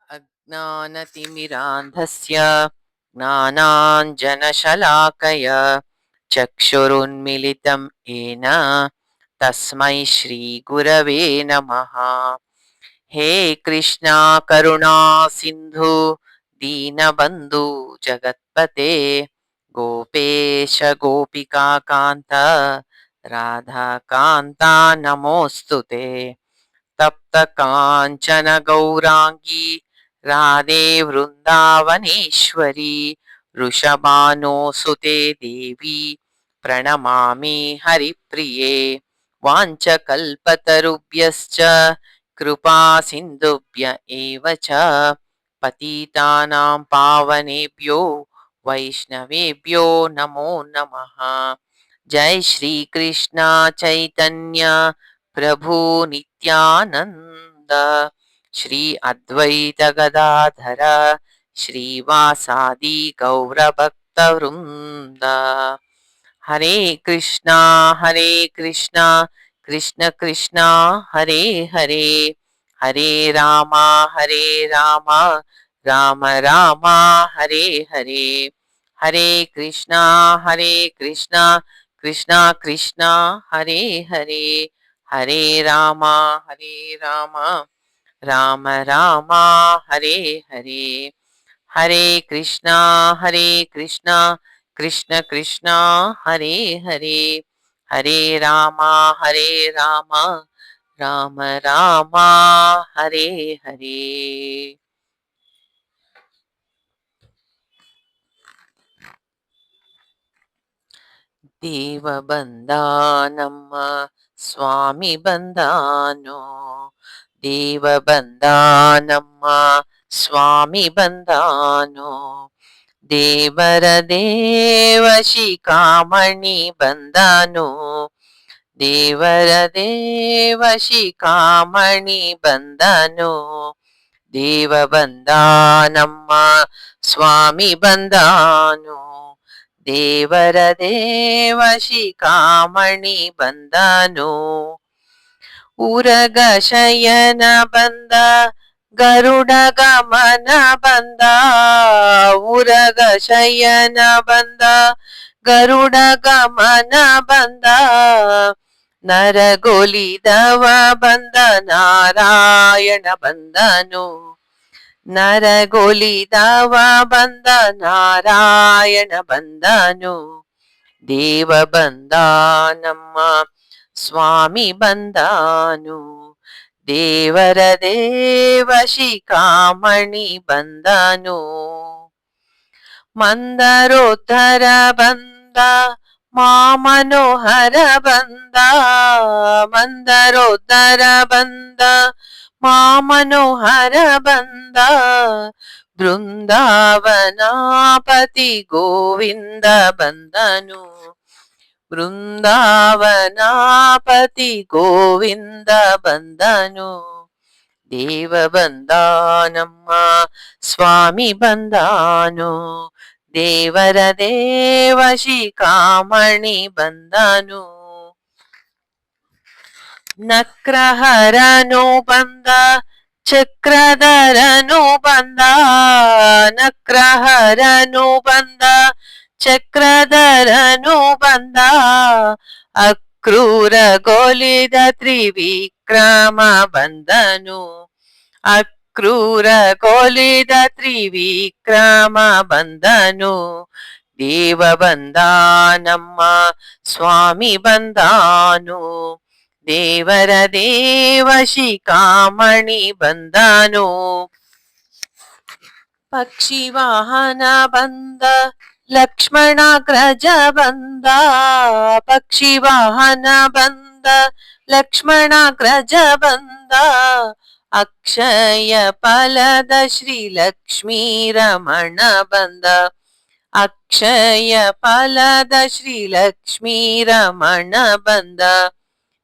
अज्ञानतिमिरान्धस्य ज्ञानाञ्जनशलाकय चक्षुरुन्मिलितं येन तस्मै श्रीगुरवे नमः। हे कृष्णा करुणा सिन्धु दीनबन्धु जगत्पते गोपेश गोपिका कान्त राधाकान्ता नमोऽस्तु ते। तप्त काञ्चन गौराङ्गी राधे वृन्दावनेश्वरी वृषभानुसुते देवी प्रणमामि हरिप्रिये। वाञ्छकल्पतरुभ्यश्च कृपा सिन्धुभ्य एव च पतितानां पावनेभ्यो वैष्णवेभ्यो नमो नमः। जय श्री कृष्ण चैतन्य प्रभु नित्यानंद श्री अद्वैत गदाधर श्रीवासादि गौरभक्तवृंद। हरे कृष्णा कृष्ण कृष्णा हरे हरे हरे रामा राम राम हरे हरे। हरे कृष्णा कृष्णा कृष्णा हरे हरे हरे रामा राम राम हरे हरे। हरे कृष्णा कृष्ण कृष्णा हरे हरे हरे रामा राम राम हरे हरे। ದೇವಬಂದಾನಮ್ಮ ಸ್ವಾಮಿ ಬಂದಾನೋ ದೇವಬಂದಾನಮ್ಮ ಸ್ವಾಮಿ ಬಂದಾನೋ ದೇವರ ದೇವ ಶಿಖಾಮಣಿ ಬಂದಾನೋ ದೇವರ ದೇವ ಶಿಖಾಮಣಿ ಬಂದಾನೋ ದೇವ ಬಂದಾನಮ್ಮ ಸ್ವಾಮಿ ಬಂದಾನೋ ದೇವರ ದೇವ ಶಿಖಾಮಣಿ ಬಂದನು ಉರಗ ಶಯನ ಬಂದ ಗರುಡ ಗಮನ ಬಂದ ಉರಗ ಶಯನ ಬಂದ ಗರುಡ ಗಮನ ಬಂದ ನರಗೊಲಿದವ ಬಂದ ನಾರಾಯಣ ಬಂದನು ನರಗೊಲಿದವ ಬಂದ ನಾರಾಯಣ ಬಂದನು ದೇವ ಬಂದಾನಮ್ಮ ಸ್ವಾಮಿ ಬಂದಾನು ದೇವರ ದೇವ ಶಿಖಾಮಣಿ ಬಂದನು ಮಂದರೋತ್ತರ ಬಂದ ಮಾಮನೋಹರ ಬಂದ ಮಂದರೋತ್ತರ ಬಂದ ಮಾಮನೋಹರ ಬಂದ ಬೃಂದಾವನಾಪತಿ ಗೋವಿಂದ ಬಂದನು ಬೃಂದಾವನಾಪತಿ ಗೋವಿಂದ ಬಂದನು ದೇವ ಬಂದಾನಮ್ಮ ಸ್ವಾಮಿ ಬಂದಾನು ದೇವರ ದೇವ ಶಿಖಾಮಣಿ ಬಂದನು ನಕ್ರಹರನು ಬಂದ ಚಕ್ರಧರನು ಬಂದ ನಕ್ರಹರನು ಬಂದ ಚಕ್ರಧರನು ಬಂದ ಅಕ್ರೂರ ಗೋಲಿದ ತ್ರಿವಿಕ್ರಮ ಬಂದನು ಅಕ್ರೂರ ಗೋಲಿದ ತ್ರಿವಿಕ್ರಮ ಬಂದನು ದೇವ ಬಂದಾನಮ್ಮ ಸ್ವಾಮಿ ಬಂದಾನು ದೇವರ ದೇವ ಶಿಖಾಮಣಿ ಬಂದನು ಪಕ್ಷಿ ವಾಹನ ಬಂದ ಲಕ್ಷ್ಮಣಾಗ್ರಜ ಬಂದ ಪಕ್ಷಿ ವಾಹನ ಬಂದ ಲಕ್ಷ್ಮಣಾಗ್ರಜ ಬಂದ ಅಕ್ಷಯ ಫಲದ ಶ್ರೀ ಲಕ್ಷ್ಮೀ ರಮಣ ಬಂದ ಅಕ್ಷಯ ಫಲದ ಶ್ರೀ ಲಕ್ಷ್ಮೀ ರಮಣ ಬಂದ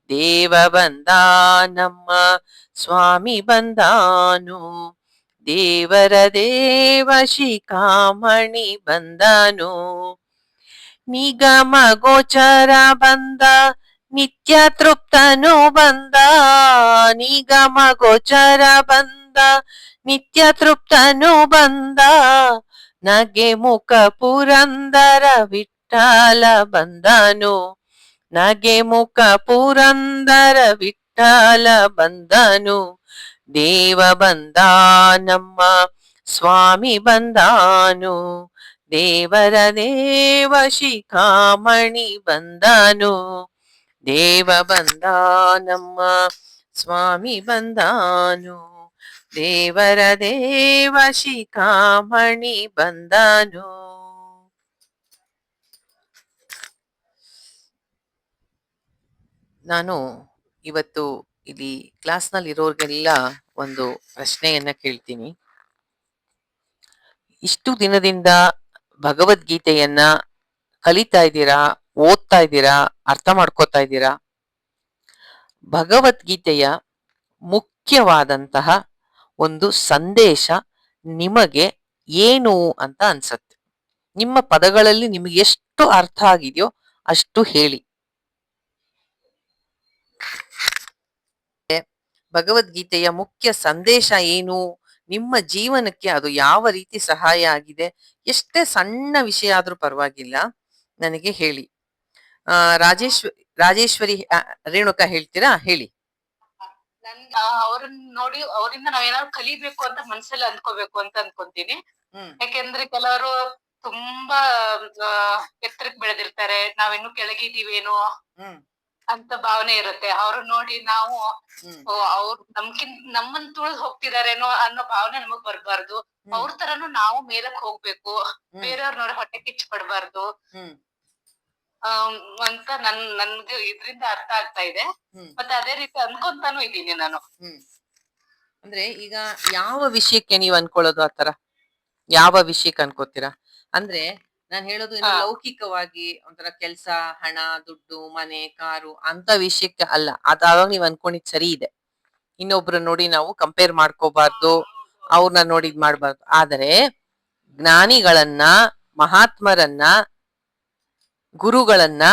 ದೇವ ಬಂದಾನಮ್ಮ ಸ್ವಾಮಿ ಬಂದಾನು ದೇವರ ದೇವ ಶಿಖಾಮಣಿ ಬಂದನು ನಿಗಮ ಗೋಚರ ಬಂದ ನಿತ್ಯ ತೃಪ್ತನು ಬಂದ ನಿಗಮ ಗೋಚರ ಬಂದ ನಿತ್ಯ ತೃಪ್ತನು ಬಂದ, ನಗೆ ಮುಖ ಪುರಂದರ ವಿಠಲ ಬಂದನು, ನಗೆ ಮುಖ ಪುರಂದರ ವಿಠಲ ಬಂದನು. ದೇವ ಬಂದ ನಮ್ಮ ಸ್ವಾಮಿ ಬಂದಾನು, ದೇವರ ದೇವ ಶಿಖಾಮಣಿ ಬಂದನು, ದೇವ ಬಂದ ನಮ್ಮ ಸ್ವಾಮಿ ಬಂದಾನು, ದೇವರ ದೇವ ಶಿಖಾಮಣಿ ಬಂದನು. ನಾನು ಇವತ್ತು ಇಲ್ಲಿ ಕ್ಲಾಸ್ನಲ್ಲಿ ಇರೋರಿಗೆಲ್ಲ ಒಂದು ಪ್ರಶ್ನೆಯನ್ನ ಕೇಳ್ತೀನಿ. ಇಷ್ಟು ದಿನದಿಂದ ಭಗವದ್ಗೀತೆಯನ್ನ ಕಲಿತಾ ಇದ್ದೀರಾ, ಓದ್ತಾ ಇದ್ದೀರಾ, ಅರ್ಥ ಮಾಡ್ಕೋತಾ ಇದ್ದೀರಾ? ಭಗವದ್ಗೀತೆಯ ಮುಖ್ಯವಾದಂತಹ ಒಂದು ಸಂದೇಶ ನಿಮಗೆ ಏನು ಅಂತ ಅನ್ಸತ್ತೆ? ನಿಮ್ಮ ಪದಗಳಲ್ಲಿ ನಿಮಗೆ ಎಷ್ಟು ಅರ್ಥ ಆಗಿದೆಯೋ ಅಷ್ಟು ಹೇಳಿ. ಭಗವದ್ಗೀತೆಯ ಮುಖ್ಯ ಸಂದೇಶ ಏನು, ನಿಮ್ಮ ಜೀವನಕ್ಕೆ ಅದು ಯಾವ ರೀತಿ ಸಹಾಯ ಆಗಿದೆ, ಎಷ್ಟೇ ಸಣ್ಣ ವಿಷಯ ಆದ್ರೂ ಪರವಾಗಿಲ್ಲ, ನನಗೆ ಹೇಳಿ. ರಾಜೇಶ್ವರಿ ರೇಣುಕಾ ಹೇಳ್ತೀರಾ? ಹೇಳಿ. ಅವ್ರನ್ನ ನೋಡಿ ಅವರಿಂದ ನಾವೇನಾದ್ರು ಕಲಿಬೇಕು ಅಂತ ಮನ್ಸಲ್ಲಿ ಅನ್ಕೋಬೇಕು ಅಂತ ಅನ್ಕೊಂತೀನಿ. ಯಾಕೆಂದ್ರೆ ಕೆಲವರು ತುಂಬಾ ಎತ್ತರಕ್ಕೆ ಬೆಳೆದಿರ್ತಾರೆ, ನಾವಿನ್ನು ಕೆಳಗಿದೀವೇನೋ ಅಂತ ಭಾವನೆ ಇರುತ್ತೆ. ಅವ್ರು ನೋಡಿ ನಾವು ಅವ್ರು ನಮ್ಮನ್ ತುಳಿದ್ ಹೋಗ್ತಿದಾರೇನೋ ಅನ್ನೋ ಭಾವನೆ ನಮಗ್ ಬರ್ಬಾರ್ದು. ಅವ್ರ ತರನು ನಾವು ಮೇಲಕ್ ಹೋಗ್ಬೇಕು, ಬೇರೆಯವ್ರ ನೋಡಿ ಹೊಟ್ಟೆ ಕಿಚ್ಚು ಪಡ್ಬಾರ್ದು ಅಂತ ನನ್ಗೆ ಇದ್ರಿಂದ ಅರ್ಥ ಆಗ್ತಾ ಇದೆ. ಮತ್ತೆ ಅದೇ ರೀತಿ ಅನ್ಕೊಂತಾನು ಇದ್ದೀನಿ ನಾನು. ಅಂದ್ರೆ ಈಗ ಯಾವ ವಿಷಯಕ್ಕೆ ನೀವ್ ಅನ್ಕೊಳ್ಳೋದು ಆತರ? ಯಾವ ವಿಷಯಕ್ಕೆ ಅನ್ಕೋತೀರಾ? ಅಂದ್ರೆ ನಾನ್ ಹೇಳೋದು ಲೌಕಿಕವಾಗಿ ಒಂಥರ ಕೆಲ್ಸ, ಹಣ, ದುಡ್ಡು, ಮನೆ, ಕಾರು ಅಂತ ವಿಷಯಕ್ಕೆ ಅಲ್ಲ. ಅದಾಗ ನೀವ್ ಅನ್ಕೊಂಡಿದ್ ಸರಿ ಇದೆ. ಇನ್ನೊಬ್ರು ನೋಡಿ ನಾವು ಕಂಪೇರ್ ಮಾಡ್ಕೋಬಾರ್ದು, ಅವ್ರನ್ನ ನೋಡಿ ಇದ್ ಮಾಡ್ಬಾರ್ದು. ಆದರೆ ಜ್ಞಾನಿಗಳನ್ನ, ಮಹಾತ್ಮರನ್ನ, ಗುರುಗಳನ್ನ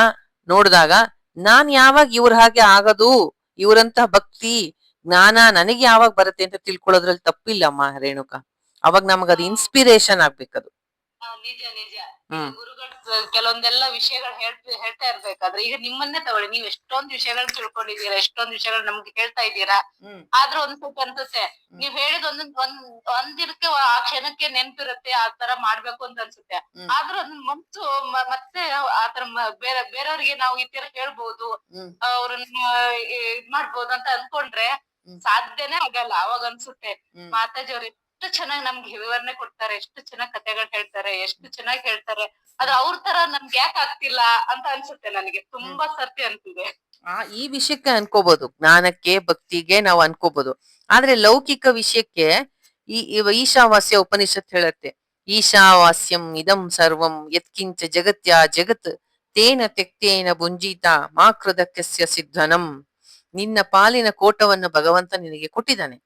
ನೋಡಿದಾಗ ನಾನ್ ಯಾವಾಗ ಇವ್ರ ಹಾಗೆ ಆಗದು, ಇವ್ರಂತ ಭಕ್ತಿ ಜ್ಞಾನ ನನಗೆ ಯಾವಾಗ ಬರುತ್ತೆ ಅಂತ ತಿಳ್ಕೊಳ್ಳೋದ್ರಲ್ಲಿ ತಪ್ಪಿಲ್ಲಮ್ಮ ರೇಣುಕಾ. ಅವಾಗ ನಮಗ ಅದು ಇನ್ಸ್ಪಿರೇಷನ್ ಆಗ್ಬೇಕದು. ನಿಜ ನಿಜ. ಗುರುಗಳು ಕೆಲವೊಂದೆಲ್ಲ ವಿಷಯಗಳು ಹೇಳ್ತಾ ಇರ್ಬೇಕಾದ್ರೆ, ಈಗ ನಿಮ್ಮನ್ನೇ ತಗೊಳ್ಳಿ, ನೀವ್ ಎಷ್ಟೊಂದ್ ವಿಷಯಗಳು ತಿಳ್ಕೊಂಡಿದೀರಾ, ಎಷ್ಟೊಂದ್ ವಿಷಯಗಳು ನಮ್ಗೆ ಹೇಳ್ತಾ ಇದ್ದೀರಾ. ಆದ್ರೂ ಒಂದ್ಸತಿ ಅನ್ಸುತ್ತೆ, ನೀವ್ ಹೇಳಿದ ಒಂದಿನಕ್ಕೆ ಆ ಕ್ಷಣಕ್ಕೆ ನೆನ್ಪಿರುತ್ತೆ, ಆ ತರ ಮಾಡ್ಬೇಕು ಅಂತ ಅನ್ಸುತ್ತೆ. ಆದ್ರೂ ಅದನ್ನ ಮನ್ಸು ಮತ್ತೆ ಆತರ ಬೇರೆಯವ್ರಿಗೆ ನಾವು ಈ ತರ ಹೇಳ್ಬೋದು, ಅವ್ರನ್ನ ಇದ್ ಮಾಡ್ಬೋದು ಅಂತ ಅನ್ಕೊಂಡ್ರೆ ಸಾಧ್ಯನೇ ಆಗಲ್ಲ. ಅವಾಗ ಅನ್ಸುತ್ತೆ ಮಾತಾಜಿ ಅವ್ರು ಎಷ್ಟು ಚೆನ್ನಾಗಿ ನಮ್ಗೆ ವಿವರಣೆ ಕೊಡ್ತಾರೆ, ಎಷ್ಟು ಚೆನ್ನಾಗಿ ಕಥೆಗಳು ಹೇಳ್ತಾರೆ, ಎಷ್ಟು ಚೆನ್ನಾಗಿ ಹೇಳ್ತಾರೆ, ಆದ್ರೆ ಅವ್ರ ತರ ನಮ್ಗೆ ಯಾಕೆ ಆಗ್ತಿಲ್ಲ ಅಂತ ಅನ್ಸುತ್ತೆ. ನನಗೆ ತುಂಬಾ ಸರ್ತಿ ಅನ್ಸಿದೆ. ಈ ವಿಷಯಕ್ಕೆ ಅನ್ಕೋಬಹುದು, ಜ್ಞಾನಕ್ಕೆ, ಭಕ್ತಿಗೆ ನಾವು ಅನ್ಕೋಬಹುದು. ಆದ್ರೆ ಲೌಕಿಕ ವಿಷಯಕ್ಕೆ ಈಶಾವಾಸ್ಯ ಉಪನಿಷತ್ ಹೇಳುತ್ತೆ, ಈಶಾವಾಸ್ಯಂ ಇದಂ ಸರ್ವಂ ಯತ್ಕಿಂಚ ಜಗತ್ಯ ಜಗತ್ ತೇನ ತೆಕ್ತೇನ ಭುಂಜೀತ ಮಾ ಕೃತಕಸ್ಯ ಸಿದ್ಧನಂ. ನಿನ್ನ ಪಾಲಿನ ಕೋಟವನ್ನು ಭಗವಂತ ನಿನಗೆ ಕೊಟ್ಟಿದ್ದಾನೆ.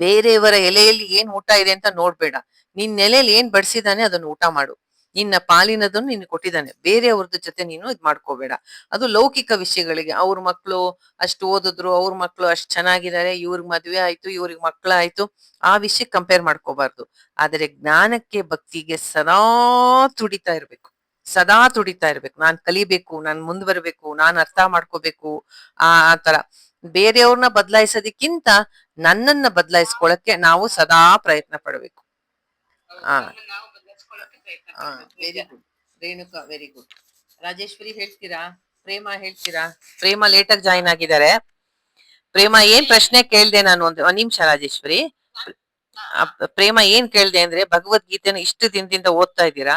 ಬೇರೆಯವರ ಎಲೆಯಲ್ಲಿ ಏನ್ ಊಟ ಇದೆ ಅಂತ ನೋಡ್ಬೇಡ, ನಿನ್ನ ಎಲೆಯಲ್ಲಿ ಏನ್ ಬಡಿಸಿದಾನೆ ಅದನ್ನು ಊಟ ಮಾಡು. ನಿನ್ನ ಪಾಲಿನದನ್ನು ನಿನ್ ಕೊಟ್ಟಿದ್ದಾನೆ, ಬೇರೆಯವ್ರದ್ದು ಜೊತೆ ನೀನು ಇದ್ ಮಾಡ್ಕೋಬೇಡ. ಅದು ಲೌಕಿಕ ವಿಷಯಗಳಿಗೆ. ಅವ್ರ ಮಕ್ಳು ಅಷ್ಟು ಓದಿದ್ರು, ಅವ್ರ ಮಕ್ಳು ಅಷ್ಟ್ ಚೆನ್ನಾಗಿದ್ದಾರೆ, ಇವ್ರಿಗೆ ಮದ್ವೆ ಆಯ್ತು, ಇವ್ರಿಗೆ ಮಕ್ಳು ಆಯ್ತು, ಆ ವಿಷಯಕ್ಕೆ ಕಂಪೇರ್ ಮಾಡ್ಕೋಬಾರ್ದು. ಆದ್ರೆ ಜ್ಞಾನಕ್ಕೆ, ಭಕ್ತಿಗೆ ಸದಾ ತುಡಿತಾ ಇರ್ಬೇಕು, ಸದಾ ತುಡಿತಾ ಇರ್ಬೇಕು. ನಾನ್ ಕಲಿಬೇಕು, ನಾನ್ ಮುಂದ್ವರ್ಬೇಕು, ನಾನ್ ಅರ್ಥ ಮಾಡ್ಕೋಬೇಕು. ಆ ತರ ಬೇರೆಯವ್ರನ್ನ ಬದಲಾಯಿಸೋದಕ್ಕಿಂತ ನನ್ನನ್ನ ಬದಲಾಯಿಸ್ಕೊಳಕ್ಕೆ ನಾವು ಸದಾ ಪ್ರಯತ್ನ ಪಡ್ಬೇಕು. Very good Renuka, very good. Rajeshwari ಹೇಳ್ತೀರಾ? ಪ್ರೇಮ ಹೇಳ್ತೀರಾ? ಪ್ರೇಮ ಲೇಟಾಗಿ ಜಾಯಿನ್ ಆಗಿದ್ದಾರೆ. ಪ್ರೇಮ ಏನ್ ಪ್ರಶ್ನೆ ಕೇಳ್ದೆ ನಾನು? ಒಂದ್ ನಿಮಿಷ ರಾಜೇಶ್ವರಿ. ಪ್ರೇಮ ಏನ್ ಕೇಳ್ದೆ ಅಂದ್ರೆ, ಭಗವದ್ಗೀತೆನ ಇಷ್ಟು ದಿನದಿಂದ ಓದ್ತಾ ಇದ್ದೀರಾ,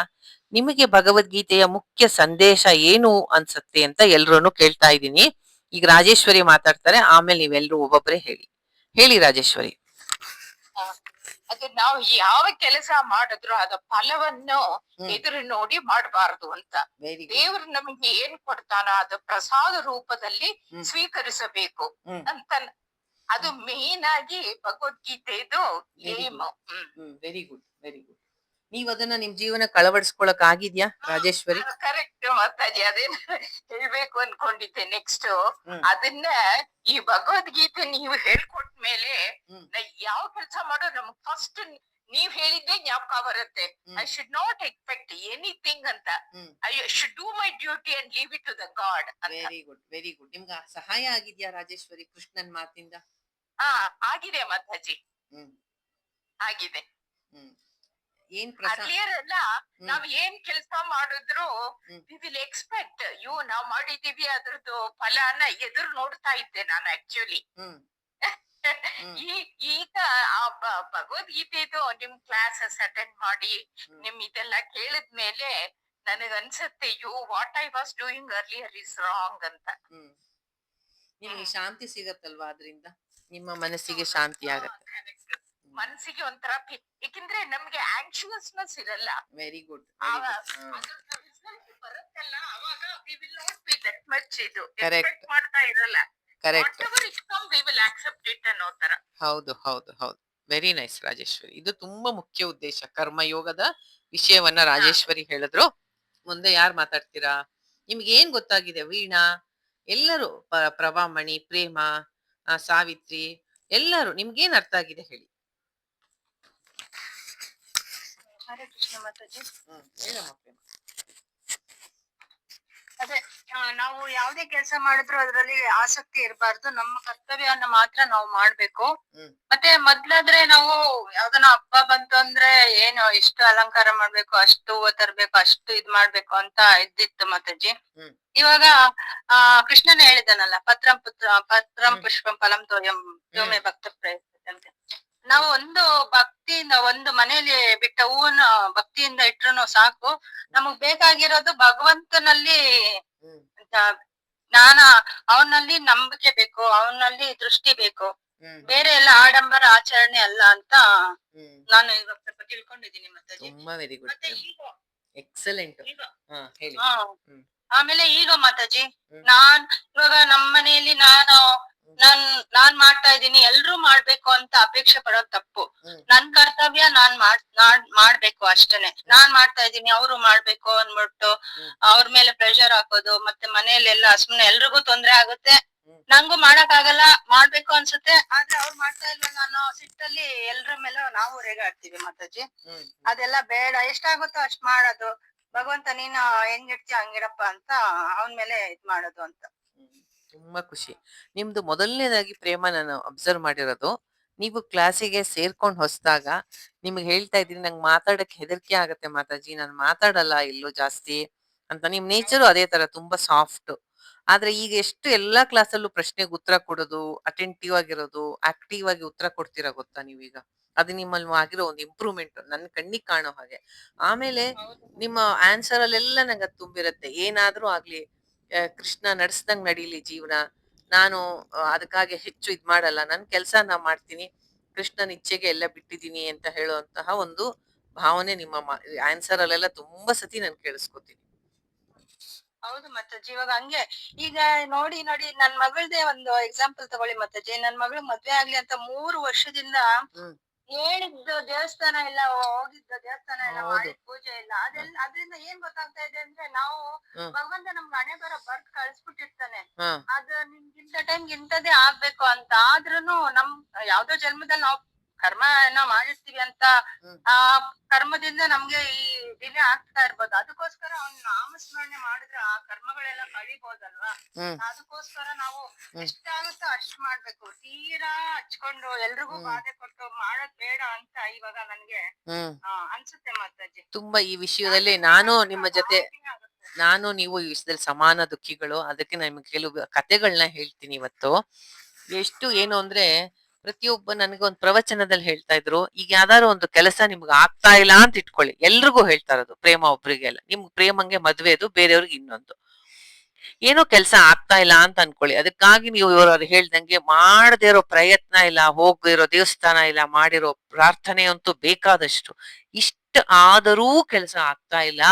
ನಿಮಗೆ ಭಗವದ್ಗೀತೆಯ ಮುಖ್ಯ ಸಂದೇಶ ಏನು ಅನ್ಸತ್ತೆ ಅಂತ ಎಲ್ರೂನು ಕೇಳ್ತಾ ಇದ್ದೀನಿ. ಈಗ ರಾಜೇಶ್ವರಿ ಮಾತಾಡ್ತಾರೆ, ಆಮೇಲೆ ನೀವೆಲ್ರು ಒಬ್ಬೊಬ್ಬರೇ ಹೇಳಿ. ಹೇಳಿ ರಾಜೇಶ್ವರಿ. ಅದೇ ನಾವು ಯಾವ ಕೆಲಸ ಮಾಡಿದ್ರು ಅದ ಫಲವನ್ನು ಎದುರು ನೋಡಿ ಮಾಡಬಾರದು ಅಂತ. ದೇವರು ನಮಗೆ ಏನ್ ಕೊಡ್ತಾನ ಅದು ಪ್ರಸಾದ ರೂಪದಲ್ಲಿ ಸ್ವೀಕರಿಸಬೇಕು ಅಂತ. ಅದು ಮೇನ್ ಆಗಿ ಭಗವದ್ಗೀತೆದು aim. Very good, very good. ನೀವ್ ಅದನ್ನ ನಿಮ್ ಜೀವನಕ್ಕೆ ಅಳವಡಿಸ್ಕೊಳಕ್ ಆಗಿದ್ಯಾ ರಾಜೇಶ್ವರಿ? ಕರೆಕ್ಟ್ ಮಾತಾಜಿ, ಅದೇನ್ ಹೇಳ್ಬೇಕು ಅನ್ಕೊಂಡಿದ್ದೆ ನೆಕ್ಸ್ಟ್. ಹ್ಮ್ ಅದನ್ನ ಈ ಭಗವದ್ಗೀತೆ ನೀವು ಹೇಳ್ಕೊಟ್ಮೇಲೆ ಹ್ಮ್ ನಾ ಯಾವ ಕೆಲಸ ಮಾಡೋ ನಮ್ಗ್ ಫಸ್ಟ್ ನೀವ್ ಹೇಳಿದ್ದೆ ಜ್ಞಾಪಕ ಬರುತ್ತೆ. I should not expect anything ಅಂತ. Hmm I should do my duty and leave it to the god ಅಂತ. Very good, very good. ನಿಮ್ಗ ಸಹಾಯ ಆಗಿದ್ಯಾ ರಾಜೇಶ್ವರಿ ಕೃಷ್ಣನ್ ಮಾತಿಂದ? ಹಾ, ಆಗಿದೆ ಮಾತಾಜಿ, ಹ್ಮ್ ಆಗಿದೆ. ಹ್ಮ್ ಏನ್ ಪ್ರಸಾದ? ಅರ್ಲಿಯರ್ ಎಲ್ಲ ನಾವ್ ಏನ್ ಕೆಲಸ ಮಾಡಿದ್ರು ಹ್ಮ್ ವಿ ವಿಲ್ ಎಕ್ಸ್ಪೆಕ್ಟ್ ನಾವ್ ಮಾಡಿದೀವಿ ಅದ್ರದ್ದು ಫಲನ ಎದುರು ನೋಡ್ತಾ ಇದ್ದೆ ನಾನು ಆಕ್ಚುಲಿ. ಹ್ಮ್ ಹ್ಮ್ ಈಗ ಆ ಭಗವದ್ಗೀತೆದು ನಿಮ್ ಕ್ಲಾಸಸ್ ಅಟೆಂಡ್ ಮಾಡಿ ನಿಮ್ ಇದೆಲ್ಲ ಕೇಳಿದ್ಮೇಲೆ ನನಗ್ ಅನ್ಸತ್ತೆ what I was doing earlier is wrong ಅಂತ. ಹ್ಮ್ ನಿಮ್ಗೆ ಶಾಂತಿ ಸಿಗತ್ತಲ್ವಾ ಅದ್ರಿಂದ? ನಿಮ್ಮ ಮನಸ್ಸಿಗೆ ಶಾಂತಿ ಆಗತ್ತೆ. ಮನ್ಸಿಗೆ ಒಂಥರ ಏಕೆಂದ್ರೆ ನಮ್ಗೆ ಆಂಕ್ಷಿಯಸ್ನೆಸ್ ಇರಲ್ಲ. ವೆರಿ ಗುಡ್, ಬರುತ್ತಲ್ಲ ಅವಾಗ we will not be that much ಇದು Correct. ಎಕ್ಸ್ಪೆಕ್ಟ್ ಮಾಡ್ತಾ ಇರಲ್ಲ. Correct. What it come we will accept it ಅನ್ನೋ ತರ. ಹೌದು ಹೌದು ಹೌದು. Very nice Rajeshwari. ಇದು ತುಂಬಾ ಮುಖ್ಯ ಉದ್ದೇಶ. ಕರ್ಮಯೋಗದ ವಿಷಯವನ್ನ ರಾಜೇಶ್ವರಿ ಹೇಳಿದ್ರು. ಮುಂದೆ ಯಾರು ಮಾತಾಡ್ತೀರಾ? ನಿಮ್ಗೆ ಏನ್ ಗೊತ್ತಾಗಿದೆ? ವೀಣಾ, ಎಲ್ಲರೂ, ಪ್ರಭಾಮಣಿ, ಪ್ರೇಮ, ಸಾವಿತ್ರಿ, ಎಲ್ಲರೂ ನಿಮ್ಗೇನ್ ಅರ್ಥ ಆಗಿದೆ ಹೇಳಿ? ಹರೇ ಕೃಷ್ಣ ಮಾತಾಜಿ. ಹೇಳಮ್ಮ ಪ್ರೇಮ. ಅದೇ ನಾವು ಯಾವ್ದೇ ಕೆಲಸ ಮಾಡಿದ್ರು ಅದ್ರಲ್ಲಿ ಆಸಕ್ತಿ ಇರಬಾರ್ದು. ನಮ್ಮ ಕರ್ತವ್ಯವನ್ನ ಮಾತ್ರ ನಾವು ಮಾಡ್ಬೇಕು. ಮತ್ತೆ ಮೊದ್ಲಾದ್ರೆ ನಾವು ಯಾವ್ದನ ಹಬ್ಬ ಬಂತು ಅಂದ್ರೆ ಏನು ಇಷ್ಟು ಅಲಂಕಾರ ಮಾಡ್ಬೇಕು, ಅಷ್ಟು ಹೂವ ತರ್ಬೇಕು, ಅಷ್ಟು ಇದ್ ಮಾಡ್ಬೇಕು ಅಂತ ಇದ್ದಿತ್ತು ಮಾತಾಜಿ. ಇವಾಗ ಕೃಷ್ಣನೇ ಹೇಳಿದಾನಲ್ಲ, ಪತ್ರಂ ಪುಷ್ಪಂ ಫಲಂ ತೋಯಂ ಯೋಮೆ ಭಕ್ತ ಪ್ರಯತ್ನ ಅಂತ. ನಾವು ಒಂದು ಭಕ್ತಿಯಿಂದ ಒಂದು ಮನೆಯಲ್ಲಿ ಬಿಟ್ಟ ಹೂವನ್ನ ಭಕ್ತಿಯಿಂದ ಇಟ್ರು ಸಾಕು. ನಮಗ್ ಬೇಕಾಗಿರೋದು ಭಗವಂತನಲ್ಲಿ ಜ್ಞಾನ, ಅವನಲ್ಲಿ ನಂಬಿಕೆ ಬೇಕು, ಅವನಲ್ಲಿ ದೃಷ್ಟಿ ಬೇಕು, ಬೇರೆ ಎಲ್ಲ ಆಡಂಬರ ಆಚರಣೆ ಅಲ್ಲ ಅಂತ ನಾನು ಇವಾಗ ಸ್ವಲ್ಪ ತಿಳ್ಕೊಂಡಿದ್ದೀನಿ ಮಾತಾಜಿ. ತುಂಬಾ ವೆರಿ ಗುಡ್, ಮತ್ತೆ ಈಗ ಎಕ್ಸಲೆಂಟ್. ಹೇಳಿ. ಆಮೇಲೆ ಈಗ ಮಾತಾಜಿ ಇವಾಗ ನಮ್ಮ ಮನೆಯಲ್ಲಿ ನಾನ್ ಮಾಡ್ತಾ ಇದ್ದೀನಿ, ಎಲ್ರೂ ಮಾಡ್ಬೇಕು ಅಂತ ಅಪೇಕ್ಷೆ ಪಡೋದ್ ತಪ್ಪು. ನನ್ ಕರ್ತವ್ಯ ನಾನ್ ಮಾಡ್ಬೇಕು ಅಷ್ಟೇನೆ. ನಾನ್ ಮಾಡ್ತಾ ಇದ್ದೀನಿ ಅವ್ರು ಮಾಡ್ಬೇಕು ಅನ್ಬಿಟ್ಟು ಅವ್ರ ಮೇಲೆ ಪ್ರೆಷರ್ ಹಾಕೋದು, ಮತ್ತೆ ಮನೆಯಲ್ಲೆಲ್ಲ ಸುಮ್ನೆ ಎಲ್ರಿಗೂ ತೊಂದ್ರೆ ಆಗುತ್ತೆ. ನಂಗೂ ಮಾಡಕ್ ಆಗಲ್ಲ, ಮಾಡ್ಬೇಕು ಅನ್ಸುತ್ತೆ, ಆದ್ರೆ ಅವ್ರು ಮಾಡ್ತಾ ಇಲ್ವಲ್ಲ ಅನ್ನೋ ಸಿಟ್ಟಲ್ಲಿ ಎಲ್ರ ಮೇಲೆ ನಾವು ರೇಗಾಡ್ತೀವಿ ಮಾತಾಜಿ. ಅದೆಲ್ಲ ಬೇಡ, ಎಷ್ಟಾಗುತ್ತೋ ಅಷ್ಟ್ ಮಾಡೋದು. ಭಗವಂತ ನೀನು ಹೆಂಗಿಡ್ತೀಯ ಹಂಗಿಡಪ್ಪ ಅಂತ ಅವನ್ ಮೇಲೆ ಇದ್ ಮಾಡೋದು ಅಂತ. ತುಂಬಾ ಖುಷಿ. ನಿಮ್ದು ಮೊದಲನೇದಾಗಿ ಪ್ರೇಮ ನಾನು ಅಬ್ಸರ್ವ್ ಮಾಡಿರೋದು, ನೀವು ಕ್ಲಾಸಿಗೆ ಸೇರ್ಕೊಂಡ್ ಹೊಸ್ದಾಗ ನಿಮ್ಗೆ ಹೇಳ್ತಾ ಇದ್ದೀನಿ, ನಂಗೆ ಮಾತಾಡಕ್ ಹೆದರಿಕೆ ಆಗತ್ತೆ ಮಾತಾಜಿ, ನಾನು ಮಾತಾಡಲ್ಲ ಎಲ್ಲೂ ಜಾಸ್ತಿ ಅಂತ. ನಿಮ್ ನೇಚರು ಅದೇ ತರ, ತುಂಬಾ ಸಾಫ್ಟ್. ಆದ್ರೆ ಈಗ ಎಷ್ಟು ಎಲ್ಲಾ ಕ್ಲಾಸಲ್ಲೂ ಪ್ರಶ್ನೆಗೆ ಉತ್ತರ ಕೊಡೋದು, ಅಟೆಂಟಿವ್ ಆಗಿರೋದು, ಆಕ್ಟಿವ್ ಆಗಿ ಉತ್ತರ ಕೊಡ್ತೀರಾ ಗೊತ್ತಾ ನೀವೀಗ? ಅದು ನಿಮ್ಮಲ್ಲಿ ಆಗಿರೋ ಒಂದು ಇಂಪ್ರೂವ್ಮೆಂಟ್ ನನ್ ಕಣ್ಣಿಗೆ ಕಾಣೋ ಹಾಗೆ. ಆಮೇಲೆ ನಿಮ್ಮ ಆನ್ಸರ್ ಅಲ್ಲೆಲ್ಲ ನಂಗೆ ಅದು ತುಂಬಿರತ್ತೆ. ಏನಾದ್ರೂ ಆಗ್ಲಿ, ಕೃಷ್ಣ ನಡ್ಸ್ದಂಗ್ ನಡೀಲಿ ಜೀವನ, ನಾನು ಅದಕ್ಕಾಗಿ ಹೆಚ್ಚು ಇದ್ ಮಾಡಲ್ಲ, ನನ್ ಕೆಲ್ಸ ನಾ ಮಾಡ್ತೀನಿ, ಕೃಷ್ಣನ ಇಚ್ಛೆಗೆ ಎಲ್ಲ ಬಿಟ್ಟಿದೀನಿ ಅಂತ ಹೇಳುವಂತಹ ಒಂದು ಭಾವನೆ ನಿಮ್ಮ ಆನ್ಸರ್ ಅಲ್ಲೆಲ್ಲ ತುಂಬಾ ಸತಿ ನಾನು ಕೇಳಿಸ್ಕೊತೀನಿ. ಹೌದು ಮತ್ತಾಜಿ. ಇವಾಗ ಹಂಗೆ ಈಗ ನೋಡಿ ನನ್ ಮಗಳದೇ ಒಂದು ಎಕ್ಸಾಂಪಲ್ ತಗೊಳ್ಳಿ ಮತ್ತಾಜಿ. ನನ್ ಮಗಳು ಮದ್ವೆ ಆಗ್ಲಿ ಅಂತ 3 ವರ್ಷದಿಂದ ಹೇಳಿದ್ದು ದೇವಸ್ಥಾನ ಇಲ್ಲ, ಹೋಗಿದ್ದು ದೇವಸ್ಥಾನ ಇಲ್ಲ, ಮಾಡಿದ ಪೂಜೆ ಇಲ್ಲ. ಅದ್ರಿಂದ ಏನ್ ಗೊತ್ತಾಗ್ತಾ ಇದೆ ಅಂದ್ರೆ, ನಾವು ಭಗವಂತ ನಮ್ಗೆ ಹಣೆ ಬರ ಬರ್ದ್ ಕಳ್ಸ್ಬಿಟ್ಟಿರ್ತಾನೆ, ಅದು ನಿಮ್ಗಿಂತ ಟೈಮ್ಗೆ ಇಂಥದ್ದೇ ಆಗ್ಬೇಕು ಅಂತ. ಆದ್ರೂನು ಯಾವ್ದೋ ಜನ್ಮದಲ್ಲಿ ನಾವು ಕರ್ಮ ಮಾಡಿರ್ತೀವಿ ಅಂತ ಆ ಕರ್ಮದಿಂದ ನಮ್ಗೆ ಈ ಡಿಲೇ ಆಗ್ತಾ ಇರ್ಬೋದು. ಅದಕ್ಕೋಸ್ಕರ ಅವ್ನ ನಾಮಸ್ಮರಣೆ ಮಾಡಿದ್ರೆ ಆ ಕರ್ಮಗಳೆಲ್ಲ ಕಳಿಬೋದಲ್ವಾ. ಅದಕ್ಕೋಸ್ಕರ ನಾವು ಎಷ್ಟಾಗುತ್ತೋ ಅಷ್ಟ್ ಮಾಡ್ಬೇಕು. ತೀರಾ ಹಚ್ಕೊಂಡು ಎಲ್ರಿಗೂ ಬಾಧೆ ಕೊಟ್ಟು ಮಾಡೋದ್ ಬೇಡ ಅಂತ ಇವಾಗ ನನ್ಗೆ ಅನ್ಸುತ್ತೆ ಮಾತಾಜಿ. ತುಂಬಾ ಈ ವಿಷಯದಲ್ಲಿ ನಾನು ನಿಮ್ಮ ಜೊತೆ, ನಾನು ನೀವು ಈ ವಿಷಯದಲ್ಲಿ ಸಮಾನ ದುಃಖಿಗಳು. ಅದಕ್ಕೆ ನಿಮ್ಗೆ ಕೆಲವು ಕಥೆಗಳನ್ನ ಹೇಳ್ತೀನಿ ಇವತ್ತು. ಎಷ್ಟು ಏನು ಅಂದ್ರೆ, ಪ್ರತಿಯೊಬ್ಬ ನನಗೊಂದು ಪ್ರವಚನದಲ್ಲಿ ಹೇಳ್ತಾ ಇದ್ರು, ಈಗ ಯಾವ್ದಾದ್ರು ಒಂದು ಕೆಲಸ ನಿಮ್ಗೆ ಆಗ್ತಾ ಇಲ್ಲ ಅಂತ ಇಟ್ಕೊಳ್ಳಿ, ಎಲ್ರಿಗೂ ಹೇಳ್ತಾ ಇರೋದು, ಪ್ರೇಮ ಒಬ್ರಿಗೆಲ್ಲ, ನಿಮ್ಗೆ ಪ್ರೇಮಂಗೆ ಮದ್ವೆದು, ಬೇರೆಯವ್ರಿಗೆ ಇನ್ನೊಂದು. ಏನೋ ಕೆಲಸ ಆಗ್ತಾ ಇಲ್ಲ ಅಂತ ಅನ್ಕೊಳ್ಳಿ, ಅದಕ್ಕಾಗಿ ನೀವು ಇವರು ಹೇಳ್ದಂಗೆ ಮಾಡದೇ ಇರೋ ಪ್ರಯತ್ನ ಇಲ್ಲ, ಹೋಗಿರೋ ದೇವಸ್ಥಾನ ಇಲ್ಲ, ಮಾಡಿರೋ ಪ್ರಾರ್ಥನೆ ಅಂತೂ ಬೇಕಾದಷ್ಟು, ಇಷ್ಟ ಆದರೂ ಕೆಲಸ ಆಗ್ತಾ ಇಲ್ಲ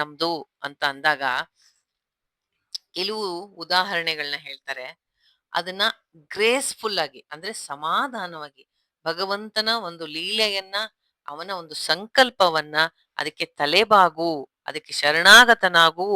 ನಮ್ದು ಅಂತ ಅಂದಾಗ ಕೆಲವು ಉದಾಹರಣೆಗಳನ್ನ ಹೇಳ್ತಾರೆ. ಅದನ್ನ ಗ್ರೇಸ್ಫುಲ್ ಆಗಿ, ಅಂದ್ರೆ ಸಮಾಧಾನವಾಗಿ, ಭಗವಂತನ ಒಂದು ಲೀಲೆಯನ್ನ, ಅವನ ಒಂದು ಸಂಕಲ್ಪವನ್ನ ಅದಕ್ಕೆ ತಲೆಬಾಗು, ಅದಕ್ಕೆ ಶರಣಾಗತನಾಗು,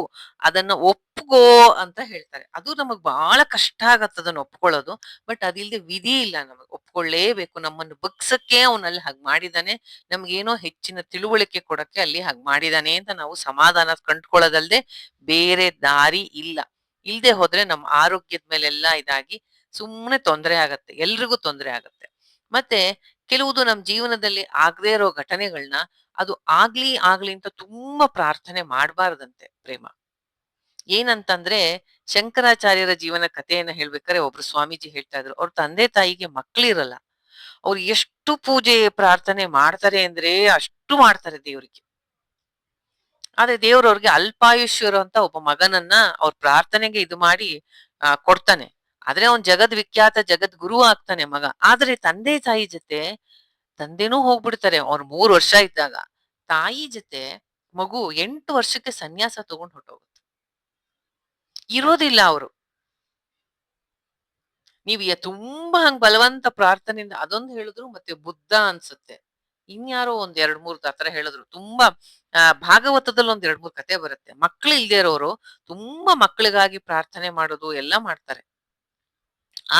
ಅದನ್ನ ಒಪ್ಕೋ ಅಂತ ಹೇಳ್ತಾರೆ. ಅದು ನಮಗ್ ಬಹಳ ಕಷ್ಟ ಆಗತ್ತೆ ಅದನ್ನ ಒಪ್ಕೊಳ್ಳೋದು. ಬಟ್ ಅದಿಲ್ದೆ ವಿಧಿ ಇಲ್ಲ, ನಮಗ್ ಒಪ್ಕೊಳ್ಳೇಬೇಕು. ನಮ್ಮನ್ನು ಬಗ್ಸಕ್ಕೆ ಅವನಲ್ಲಿ ಹಾಗೆ ಮಾಡಿದಾನೆ, ನಮ್ಗೇನೋ ಹೆಚ್ಚಿನ ತಿಳುವಳಿಕೆ ಕೊಡಕ್ಕೆ ಅಲ್ಲಿ ಹಾಗೆ ಮಾಡಿದಾನೆ ಅಂತ ನಾವು ಸಮಾಧಾನ ಕಂಡ್ಕೊಳ್ಳೋದಲ್ದೆ ಬೇರೆ ದಾರಿ ಇಲ್ಲ. ಇಲ್ದೆ ಹೋದ್ರೆ ನಮ್ಮ ಆರೋಗ್ಯದ ಮೇಲೆಲ್ಲ ಇದಾಗಿ ಸುಮ್ಮನೆ ತೊಂದರೆ ಆಗತ್ತೆ, ಎಲ್ರಿಗೂ ತೊಂದರೆ ಆಗತ್ತೆ. ಮತ್ತೆ ಕೆಲವುದು ನಮ್ಮ ಜೀವನದಲ್ಲಿ ಆಗದೇ ಇರೋ ಘಟನೆಗಳನ್ನ ಅದು ಆಗ್ಲಿ ಆಗ್ಲಿ ಅಂತ ತುಂಬಾ ಪ್ರಾರ್ಥನೆ ಮಾಡಬಾರ್ದಂತೆ ಪ್ರೇಮ. ಏನಂತಂದ್ರೆ ಶಂಕರಾಚಾರ್ಯರ ಜೀವನ ಕಥೆಯನ್ನ ಹೇಳ್ಬೇಕಾದ್ರೆ ಒಬ್ರು ಸ್ವಾಮೀಜಿ ಹೇಳ್ತಾ ಇದ್ರು, ಅವ್ರ ತಂದೆ ತಾಯಿಗೆ ಮಕ್ಳಿರಲ್ಲ, ಅವ್ರು ಎಷ್ಟು ಪೂಜೆ ಪ್ರಾರ್ಥನೆ ಮಾಡ್ತಾರೆ ಅಂದ್ರೆ ಅಷ್ಟು ಮಾಡ್ತಾರೆ ದೇವ್ರಿಗೆ. ಆದ್ರೆ ದೇವ್ರು ಅವ್ರಿಗೆ ಅಲ್ಪಾಯುಷ್ಯ ಇರುವಂತ ಒಬ್ಬ ಮಗನನ್ನ ಅವ್ರ ಪ್ರಾರ್ಥನೆಗೆ ಇದು ಮಾಡಿ ಕೊಡ್ತಾನೆ. ಆದ್ರೆ ಅವ್ನ್ ಜಗದ್ ವಿಖ್ಯಾತ ಜಗದ್ ಗುರು ಆಗ್ತಾನೆ ಮಗ. ಆದ್ರೆ ತಂದೆ ತಾಯಿ ಜೊತೆ, ತಂದೆನೂ ಹೋಗ್ಬಿಡ್ತಾರೆ ಅವ್ರು 3 ವರ್ಷ ಇದ್ದಾಗ. ತಾಯಿ ಜೊತೆ ಮಗು 8 ವರ್ಷಕ್ಕೆ ಸನ್ಯಾಸ ತಗೊಂಡ್ ಹೊರ್ಟೋಗುತ್ತೆ. ಇರೋದಿಲ್ಲ ಅವರು. ನೀವ್ ತುಂಬಾ ಹಂಗ್ ಬಲವಂತ ಪ್ರಾರ್ಥನೆಯಿಂದ ಅದೊಂದು ಹೇಳಿದ್ರು, ಮತ್ತೆ ಬುದ್ಧ ಅನ್ಸುತ್ತೆ. ಇನ್ಯಾರೋ ಒಂದ್ 2-3 ಆತರ ಹೇಳಿದ್ರು. ತುಂಬಾ ಭಾಗವತದಲ್ಲಿ ಒಂದ್ 2-3 ಕತೆ ಬರುತ್ತೆ. ಮಕ್ಳು ಇಲ್ದೇ ಇರೋರು ತುಂಬಾ ಮಕ್ಕಳಿಗಾಗಿ ಪ್ರಾರ್ಥನೆ ಮಾಡೋದು ಎಲ್ಲ ಮಾಡ್ತಾರೆ.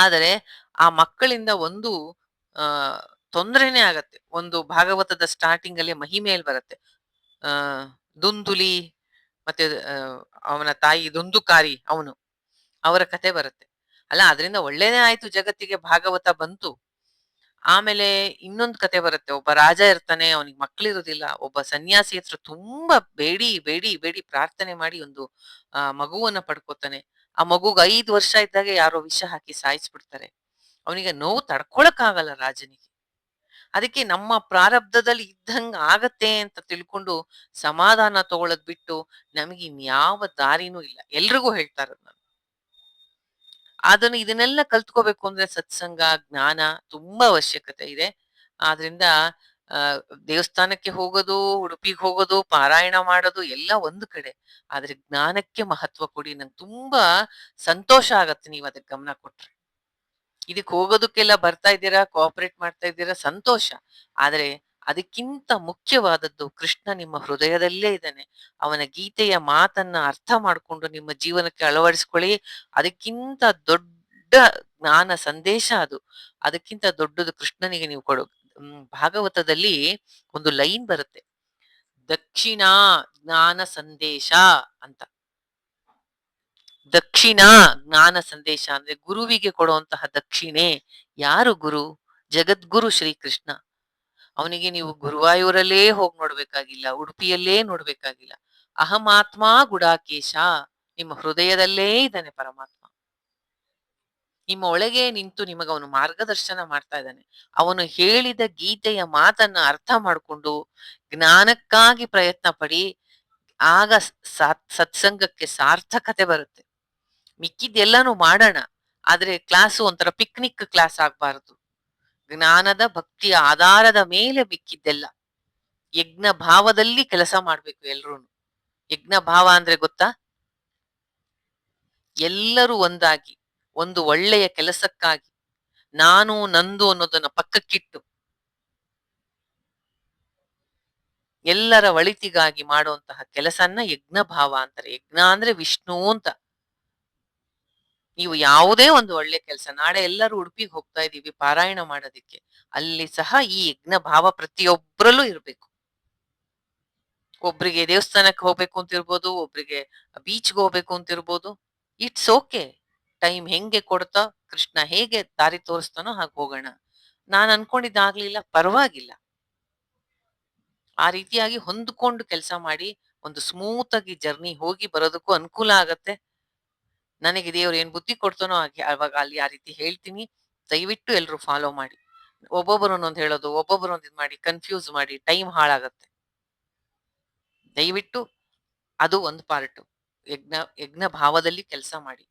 ಆದರೆ ಆ ಮಕ್ಕಳಿಂದ ಒಂದು ಆ ತೊಂದ್ರೆನೇ ಆಗತ್ತೆ. ಒಂದು ಭಾಗವತದ ಸ್ಟಾರ್ಟಿಂಗ್ ಅಲ್ಲಿ ಮಹಿಮೇಲ್ ಬರುತ್ತೆ. ಆ ದುಂದುಲಿ ಮತ್ತೆ ಅವನ ತಾಯಿ ದುಂದುಕಾರಿ ಅವನು, ಅವರ ಕತೆ ಬರುತ್ತೆ. ಅಲ್ಲ ಅದರಿಂದ ಒಳ್ಳೇದೇ ಆಯ್ತು, ಜಗತ್ತಿಗೆ ಭಾಗವತ ಬಂತು. ಆಮೇಲೆ ಇನ್ನೊಂದು ಕತೆ ಬರುತ್ತೆ. ಒಬ್ಬ ರಾಜ ಇರ್ತಾನೆ, ಅವನಿಗೆ ಮಕ್ಳಿರೋದಿಲ್ಲ. ಒಬ್ಬ ಸನ್ಯಾಸಿ ಹತ್ರ ತುಂಬಾ ಬೇಡಿ ಬೇಡಿ ಬೇಡಿ ಪ್ರಾರ್ಥನೆ ಮಾಡಿ ಒಂದು ಮಗುವನ್ನ ಪಡ್ಕೋತಾನೆ. ಆ ಮಗುಗ್ 5 ವರ್ಷ ಇದ್ದಾಗ ಯಾರೋ ವಿಷ ಹಾಕಿ ಸಾಯಿಸ್ಬಿಡ್ತಾರೆ. ಅವನಿಗೆ ನೋವು ತಡ್ಕೊಳಕ್ ಆಗಲ್ಲ ರಾಜನಿಗೆ. ಅದಕ್ಕೆ ನಮ್ಮ ಪ್ರಾರಬ್ಧದಲ್ಲಿ ಇದ್ದಂಗ ಆಗತ್ತೆ ಅಂತ ತಿಳ್ಕೊಂಡು ಸಮಾಧಾನ ತಗೊಳದ್ ಬಿಟ್ಟು ನಮಗೆ ಇನ್ಯಾವ ದಾರಿನೂ ಇಲ್ಲ. ಎಲ್ರಿಗೂ ಹೇಳ್ತಾ ಇರೋದು ನಾನು. ಇದನ್ನೆಲ್ಲ ಕಲ್ತ್ಕೋಬೇಕು ಅಂದ್ರೆ ಸತ್ಸಂಗ, ಜ್ಞಾನ ತುಂಬಾ ಅವಶ್ಯಕತೆ ಇದೆ. ಆದ್ರಿಂದ ಆ ದೇವಸ್ಥಾನಕ್ಕೆ ಹೋಗೋದು, ಉಡುಪಿಗೆ ಹೋಗೋದು, ಪಾರಾಯಣ ಮಾಡೋದು ಎಲ್ಲ ಒಂದು ಕಡೆ. ಆದ್ರೆ ಜ್ಞಾನಕ್ಕೆ ಮಹತ್ವ ಕೊಡಿ. ನಂಗೆ ತುಂಬಾ ಸಂತೋಷ ಆಗತ್ತೆ ನೀವ್ ಅದಕ್ಕೆ ಗಮನ ಕೊಟ್ರೆ. ಇದಕ್ ಹೋಗೋದಕ್ಕೆಲ್ಲ ಬರ್ತಾ ಇದ್ದೀರಾ, ಕೋಆಪರೇಟ್ ಮಾಡ್ತಾ ಇದ್ದೀರಾ, ಸಂತೋಷ. ಆದ್ರೆ ಅದಕ್ಕಿಂತ ಮುಖ್ಯವಾದದ್ದು ಕೃಷ್ಣ ನಿಮ್ಮ ಹೃದಯದಲ್ಲೇ ಇದ್ದಾನೆ. ಅವನ ಗೀತೆಯ ಮಾತನ್ನ ಅರ್ಥ ಮಾಡ್ಕೊಂಡು ನಿಮ್ಮ ಜೀವನಕ್ಕೆ ಅಳವಡಿಸ್ಕೊಳ್ಳಿ. ಅದಕ್ಕಿಂತ ದೊಡ್ಡ ಜ್ಞಾನ ಸಂದೇಶ ಅದು. ಅದಕ್ಕಿಂತ ದೊಡ್ಡದು ಕೃಷ್ಣನಿಗೆ ನೀವು ಕೊಡು. ಭಾಗವತದಲ್ಲಿ ಒಂದು ಲೈನ್ ಬರುತ್ತೆ, ದಕ್ಷಿಣಾ ಜ್ಞಾನ ಸಂದೇಶ ಅಂತ. ದಕ್ಷಿಣ ಜ್ಞಾನ ಸಂದೇಶ ಅಂದ್ರೆ ಗುರುವಿಗೆ ಕೊಡುವಂತಹ ದಕ್ಷಿಣೆ. ಯಾರು ಗುರು? ಜಗದ್ಗುರು ಶ್ರೀಕೃಷ್ಣ. ಅವನಿಗೆ ನೀವು ಗುರುವಾಯೂರಲ್ಲೇ ಹೋಗಿ ನೋಡ್ಬೇಕಾಗಿಲ್ಲ, ಉಡುಪಿಯಲ್ಲೇ ನೋಡ್ಬೇಕಾಗಿಲ್ಲ. ಅಹಮಾತ್ಮ ಗುಡಾಕೇಶ, ನಿಮ್ಮ ಹೃದಯದಲ್ಲೇ ಇದ್ದಾನೆ ಪರಮಾತ್ಮ. ನಿಮ್ಮ ಒಳಗೆ ನಿಂತು ನಿಮಗೆ ಅವನು ಮಾರ್ಗದರ್ಶನ ಮಾಡ್ತಾ ಇದ್ದಾನೆ. ಅವನು ಹೇಳಿದ ಗೀತೆಯ ಮಾತನ್ನ ಅರ್ಥ ಮಾಡಿಕೊಂಡು ಜ್ಞಾನಕ್ಕಾಗಿ ಪ್ರಯತ್ನ ಪಡಿ. ಆಗ ಸತ್ಸಂಗಕ್ಕೆ ಸಾರ್ಥಕತೆ ಬರುತ್ತೆ. ಮಿಕ್ಕಿದ್ದೆಲ್ಲಾನು ಮಾಡೋಣ, ಆದ್ರೆ ಕ್ಲಾಸು ಒಂಥರ ಪಿಕ್ನಿಕ್ ಕ್ಲಾಸ್ ಆಗ್ಬಾರ್ದು. ಜ್ಞಾನದ ಭಕ್ತಿಯ ಆಧಾರದ ಮೇಲೆ ಮಿಕ್ಕಿದ್ದೆಲ್ಲ ಯಜ್ಞ ಭಾವದಲ್ಲಿ ಕೆಲಸ ಮಾಡ್ಬೇಕು ಎಲ್ರೂ. ಯಜ್ಞ ಭಾವ ಅಂದ್ರೆ ಗೊತ್ತಾ? ಎಲ್ಲರೂ ಒಂದಾಗಿ ಒಂದು ಒಳ್ಳೆಯ ಕೆಲಸಕ್ಕಾಗಿ ನಾನು ನಂದು ಅನ್ನೋದನ್ನ ಪಕ್ಕಕ್ಕಿಟ್ಟು ಎಲ್ಲರ ಒಳಿತಿಗಾಗಿ ಮಾಡುವಂತಹ ಕೆಲಸನ್ನ ಯಜ್ಞ ಭಾವ ಅಂತಾರೆ. ಯಜ್ಞ ಅಂದ್ರೆ ವಿಷ್ಣು ಅಂತ. ನೀವು ಯಾವುದೇ ಒಂದು ಒಳ್ಳೆ ಕೆಲಸ, ನಾಳೆ ಎಲ್ಲರೂ ಉಡುಪಿಗೆ ಹೋಗ್ತಾ ಇದೀವಿ ಪಾರಾಯಣ ಮಾಡೋದಿಕ್ಕೆ, ಅಲ್ಲಿ ಸಹ ಈ ಯಜ್ಞ ಭಾವ ಪ್ರತಿಯೊಬ್ಬರಲ್ಲೂ ಇರ್ಬೇಕು. ಒಬ್ರಿಗೆ ದೇವಸ್ಥಾನಕ್ಕೆ ಹೋಗ್ಬೇಕು ಅಂತ ಇರ್ಬೋದು, ಒಬ್ರಿಗೆ ಬೀಚ್ಗೆ ಹೋಗ್ಬೇಕು ಅಂತ ಇರ್ಬೋದು. It's okay. ಟೈಮ್ ಹೆಂಗೆ ಕೊಡ್ತಾ ಕೃಷ್ಣ ಹೇಗೆ ದಾರಿ ತೋರಿಸ್ತಾನೋ ಹಾಗೆ ಹೋಗೋಣ. ನಾನು ಅನ್ಕೊಂಡಿದ್ದಾಗ್ಲಿಲ್ಲ, ಪರವಾಗಿಲ್ಲ. ಆ ರೀತಿಯಾಗಿ ಹೊಂದ್ಕೊಂಡು ಕೆಲಸ ಮಾಡಿ ಒಂದು ಸ್ಮೂತ್ ಆಗಿ ಜರ್ನಿ ಹೋಗಿ ಬರೋದಕ್ಕೂ ಅನುಕೂಲ ಆಗತ್ತೆ. ನನಗೆ ದೇವ್ರು ಏನ್ ಬುದ್ಧಿ ಕೊಡ್ತಾನೋ ಹಾಗೆ ಅವಾಗ ಅಲ್ಲಿ ಆ ರೀತಿ ಹೇಳ್ತೀನಿ. ದಯವಿಟ್ಟು ಎಲ್ರು ಫಾಲೋ ಮಾಡಿ. ಒಬ್ಬೊಬ್ಬರು ಒಂದೊಂದು ಹೇಳೋದು, ಒಬ್ಬೊಬ್ಬರು ಒಂದ್ ಇದ್ ಮಾಡಿ ಕನ್ಫ್ಯೂಸ್ ಮಾಡಿ ಟೈಮ್ ಹಾಳಾಗತ್ತೆ. ದಯವಿಟ್ಟು ಅದು ಒಂದು ಪಾರ್ಟ್. ಯಜ್ಞ ಭಾವದಲ್ಲಿ ಕೆಲಸ ಮಾಡಿ.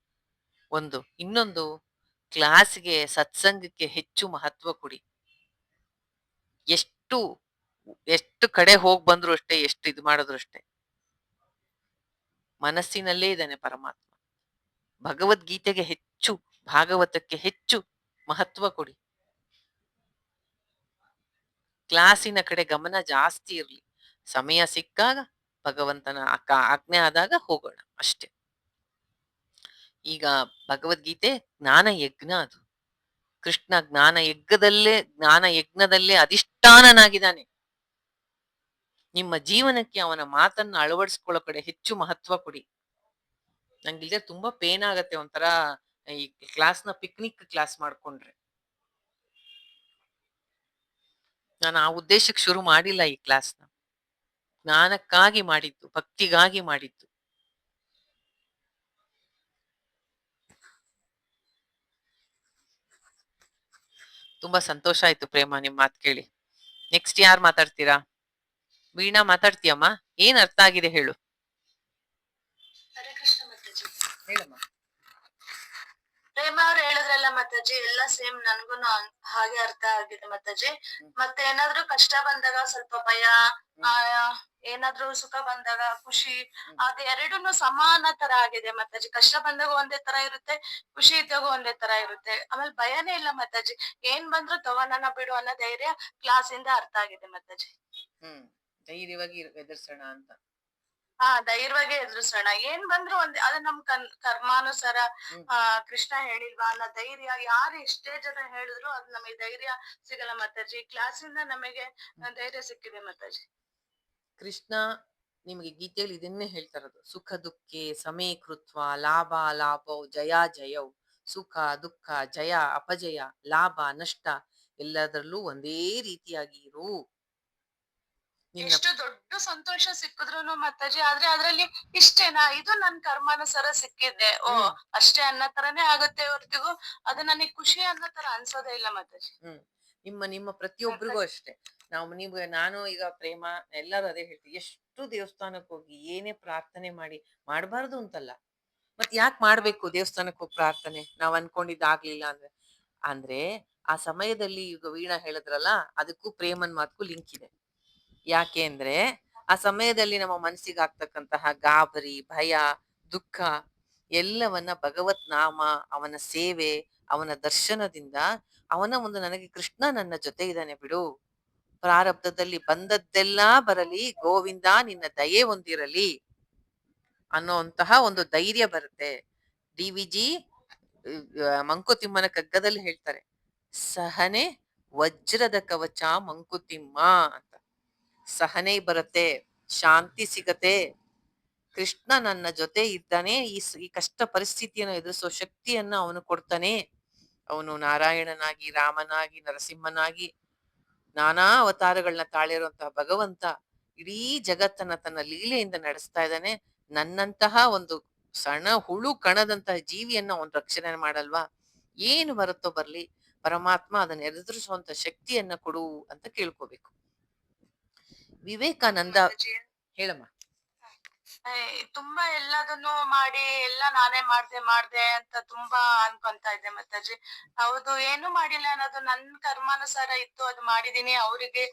ಇನ್ನೊಂದು ಕ್ಲಾಸ್ಗೆ, ಸತ್ಸಂಗಕ್ಕೆ ಹೆಚ್ಚು ಮಹತ್ವ ಕೊಡಿ. ಎಷ್ಟು ಎಷ್ಟು ಕಡೆ ಹೋಗ್ ಬಂದ್ರು ಅಷ್ಟೇ, ಎಷ್ಟು ಇದು ಮಾಡಿದ್ರು ಅಷ್ಟೇ, ಮನಸ್ಸಿನಲ್ಲೇ ಇದ್ದಾನೆ ಪರಮಾತ್ಮ. ಭಗವದ್ಗೀತೆಗೆ ಹೆಚ್ಚು, ಭಾಗವತಕ್ಕೆ ಹೆಚ್ಚು ಮಹತ್ವ ಕೊಡಿ. ಕ್ಲಾಸಿನ ಕಡೆ ಗಮನ ಜಾಸ್ತಿ ಇರ್ಲಿ. ಸಮಯ ಸಿಕ್ಕಾಗ ಭಗವಂತನ ಆಜ್ಞೆ ಆದಾಗ ಹೋಗೋಣ ಅಷ್ಟೇ. ಈಗ ಭಗವದ್ಗೀತೆ ಜ್ಞಾನ ಯಜ್ಞ ಅದು. ಕೃಷ್ಣ ಜ್ಞಾನ ಯಜ್ಞದಲ್ಲೇ ಅಧಿಷ್ಠಾನನಾಗಿದ್ದಾನೆ. ನಿಮ್ಮ ಜೀವನಕ್ಕೆ ಅವನ ಮಾತನ್ನ ಅಳವಡಿಸ್ಕೊಳ್ಳೋ ಕಡೆ ಹೆಚ್ಚು ಮಹತ್ವ ಕೊಡಿ. ನಂಗಿಲ್ದೆ ತುಂಬಾ ಪೇನ್ ಆಗತ್ತೆ, ಒಂಥರ ಈ ಕ್ಲಾಸ್ನ ಪಿಕ್ನಿಕ್ ಕ್ಲಾಸ್ ಮಾಡ್ಕೊಂಡ್ರೆ. ನಾನು ಆ ಉದ್ದೇಶಕ್ಕೆ ಶುರು ಮಾಡಿಲ್ಲ ಈ ಕ್ಲಾಸ್ನ. ಜ್ಞಾನಕ್ಕಾಗಿ ಮಾಡಿದ್ದು, ಭಕ್ತಿಗಾಗಿ ಮಾಡಿದ್ದು. ತುಂಬಾ ಸಂತೋಷ ಆಯ್ತು ಪ್ರೇಮ ನಿಮ್ ಮಾತು ಕೇಳಿ. ನೆಕ್ಸ್ಟ್ ಯಾರು ಮಾತಾಡ್ತೀರಾ? ವೀಣಾ ಮಾತಾಡ್ತೀಯಮ್ಮ? ಏನ್ ಅರ್ಥ ಆಗಿದೆ ಹೇಳು. ಹರೇ ಕೃಷ್ಣ ಮಾತಾಜಿ. ಹೇಳಮ್ಮ. ಪ್ರೇಮ ಅವ್ರು ಹೇಳಿದ್ರಲ್ಲ ಮಾತಾಜಿ, ಎಲ್ಲ ಸೇಮ್ ನನ್ಗೂನು ಹಾಗೆ ಅರ್ಥ ಆಗಿದೆ ಮಾತಾಜಿ. ಮತ್ತೆ ಏನಾದ್ರೂ ಕಷ್ಟ ಬಂದಾಗ ಸ್ವಲ್ಪ ಭಯ, ಆ ಏನಾದ್ರೂ ಸುಖ ಬಂದಾಗ ಖುಷಿ, ಅದ್ ಎರಡೂನು ಸಮಾನ ತರ ಆಗಿದೆ ಮಾತಾಜಿ. ಕಷ್ಟ ಬಂದಾಗ ಒಂದೇ ತರ ಇರುತ್ತೆ, ಖುಷಿ ಇದ್ದಾಗ ಒಂದೇ ತರ ಇರುತ್ತೆ. ಆಮೇಲೆ ಭಯನೇ ಇಲ್ಲ ಮಾತಾಜಿ. ಏನ್ ಬಂದ್ರು ತಗೋಣ ಬಿಡು ಅನ್ನೋ ಧೈರ್ಯ ಕ್ಲಾಸ್ ಇಂದ ಅರ್ಥ ಆಗಿದೆ ಮಾತಾಜಿ. ಧೈರ್ಯವಾಗಿ ಎದುರಿಸೋಣ ಅಂತ. ಧೈರ್ಯವಾಗಿ ಎದುರಿಸೋಣ. ಏನ್ ಬಂದ್ರು ಅದು ನಮ್ ಕರ್ಮಾನುಸಾರ ಕೃಷ್ಣ ಹೇಳಿಲ್ವಾ ಅನ್ನೋ ಧೈರ್ಯ. ಯಾರು ಎಷ್ಟೇ ಜನ ಹೇಳಿದ್ರು ಅದು ನಮಗೆ ಧೈರ್ಯ ಸಿಗಲ್ಲ ಮಾತಾಜಿ. ಕ್ಲಾಸಿಂದ ನಮಗೆ ಧೈರ್ಯ ಸಿಕ್ಕಿದೆ ಮಾತಾಜಿ. ಕೃಷ್ಣ ನಿಮಗೆ ಗೀತೆಯಲ್ಲಿ ಇದನ್ನೇ ಹೇಳ್ತಾ ಇರೋದು. ಸುಖ ದುಃಖೆ ಸಮೇ ಕೃತ್ವ ಲಾಭ ಲಾಭೌ ಜಯ ಜಯೌ. ಸುಖ ದುಃಖ ಜಯ ಅಪಜಯ ಲಾಭ ನಷ್ಟ ಎಲ್ಲದರಲ್ಲೂ ಒಂದೇ ರೀತಿಯಾಗಿ ಇರು. ಎಷ್ಟು ದೊಡ್ಡ ಸಂತೋಷ ಸಿಕ್ಕಿದ್ರು ಮಾತಾಜಿ, ಆದ್ರೆ ಅದ್ರಲ್ಲಿ ಇಷ್ಟೇನಾ, ಇದು ನನ್ ಕರ್ಮಾನುಸಾರ ಸಿಕ್ಕಿದೆ ಅಷ್ಟೇ ಅನ್ನೋ ತರನೇ ಆಗುತ್ತೆ ಹೊರತಿಗೂ ಅದು ನನಗ್ ಖುಷಿ ಅನ್ನೋ ತರ ಅನ್ಸೋದೇ ಇಲ್ಲ ಮಾತಾಜಿ. ನಿಮ್ಮ ಪ್ರತಿಯೊಬ್ಬರಿಗೂ ಅಷ್ಟೇ. ನಾನು ಈಗ ಪ್ರೇಮ ಎಲ್ಲರೂ ಅದೇ ಹೇಳ್ತೀವಿ. ಎಷ್ಟು ದೇವಸ್ಥಾನಕ್ಕೆ ಹೋಗಿ ಏನೇ ಪ್ರಾರ್ಥನೆ ಮಾಡಬಾರ್ದು ಅಂತಲ್ಲ. ಮತ್ ಯಾಕೆ ಮಾಡ್ಬೇಕು ದೇವಸ್ಥಾನಕ್ಕೆ ಹೋಗಿ ಪ್ರಾರ್ಥನೆ? ನಾವ್ ಅನ್ಕೊಂಡಿದ್ದಾಗ್ಲಿಲ್ಲ ಅಂದ್ರೆ ಆ ಸಮಯದಲ್ಲಿ ಈಗ ವೀಣಾ ಹೇಳಿದ್ರಲ್ಲ, ಅದಕ್ಕೂ ಪ್ರೇಮನ್ ಮಾತಕ್ಕೂ ಲಿಂಕ್ ಇದೆ. ಯಾಕೆ ಅಂದ್ರೆ ಆ ಸಮಯದಲ್ಲಿ ನಮ್ಮ ಮನಸ್ಸಿಗೆ ಆಗ್ತಕ್ಕಂತಹ ಗಾಬರಿ, ಭಯ, ದುಃಖ ಎಲ್ಲವನ್ನ ಭಗವತ್ ನಾಮ, ಅವನ ಸೇವೆ, ಅವನ ದರ್ಶನದಿಂದ ಅವನ ಒಂದು ನನಗೆ ಕೃಷ್ಣ ನನ್ನ ಜೊತೆ ಇದ್ದಾನೆ ಬಿಡು, ಪ್ರಾರಬ್ಧದಲ್ಲಿ ಬಂದದ್ದೆಲ್ಲ ಬರಲಿ, ಗೋವಿಂದ ನಿನ್ನ ದಯೆ ಹೊಂದಿರಲಿ ಅನ್ನೋಂತಹ ಒಂದು ಧೈರ್ಯ ಬರುತ್ತೆ. DVG ಮಂಕುತಿಮ್ಮನ ಕಗ್ಗದಲ್ಲಿ ಹೇಳ್ತಾರೆ, ಸಹನೆ ವಜ್ರದ ಕವಚ ಮಂಕುತಿಮ್ಮ ಅಂತ. ಸಹನೆ ಬರುತ್ತೆ, ಶಾಂತಿ ಸಿಗತ್ತೆ, ಕೃಷ್ಣ ನನ್ನ ಜೊತೆ ಇದ್ದಾನೆ, ಈ ಕಷ್ಟ ಪರಿಸ್ಥಿತಿಯನ್ನು ಎದುರಿಸೋ ಶಕ್ತಿಯನ್ನ ಅವನು ಕೊಡ್ತಾನೆ. ಅವನು ನಾರಾಯಣನಾಗಿ, ರಾಮನಾಗಿ, ನರಸಿಂಹನಾಗಿ ನಾನಾ ಅವತಾರಗಳನ್ನ ತಾಳಿರುವಂತಹ ಭಗವಂತ ಇಡೀ ಜಗತ್ತನ್ನ ತನ್ನ ಲೀಲೆಯಿಂದ ನಡೆಸ್ತಾ ಇದ್ದಾನೆ. ನನ್ನಂತಹ ಒಂದು ಸಣ್ಣ ಹುಳು ಕಣದಂತಹ ಜೀವಿಯನ್ನ ಅವನು ರಕ್ಷಣೆ ಮಾಡಲ್ವಾ? ಏನು ಬರುತ್ತೋ ಬರ್ಲಿ, ಪರಮಾತ್ಮ ಅದನ್ನ ಎದುರಿಸುವಂತ ಶಕ್ತಿಯನ್ನ ಕೊಡು ಅಂತ ಕೇಳ್ಕೋಬೇಕು. ವಿವೇಕಾನಂದ ಹೇಳಮ್ಮ. ತುಂಬಾ ಎಲ್ಲದನ್ನು ಮಾಡಿ ಎಲ್ಲ ನಾನೇ ಮಾಡ್ದೆ ಅಂತ ತುಂಬಾ ಅನ್ಕೊಂತಾ ಇದ್ದೆ ಮಾತಾಜಿ. ಹೌದು, ಏನು ಮಾಡಿಲ್ಲ ಅನ್ನೋದು ನನ್ ಕರ್ಮಾನುಸಾರ ಇತ್ತು, ಅದು ಮಾಡಿದೀನಿ. ಅವ್ರಿಗೆ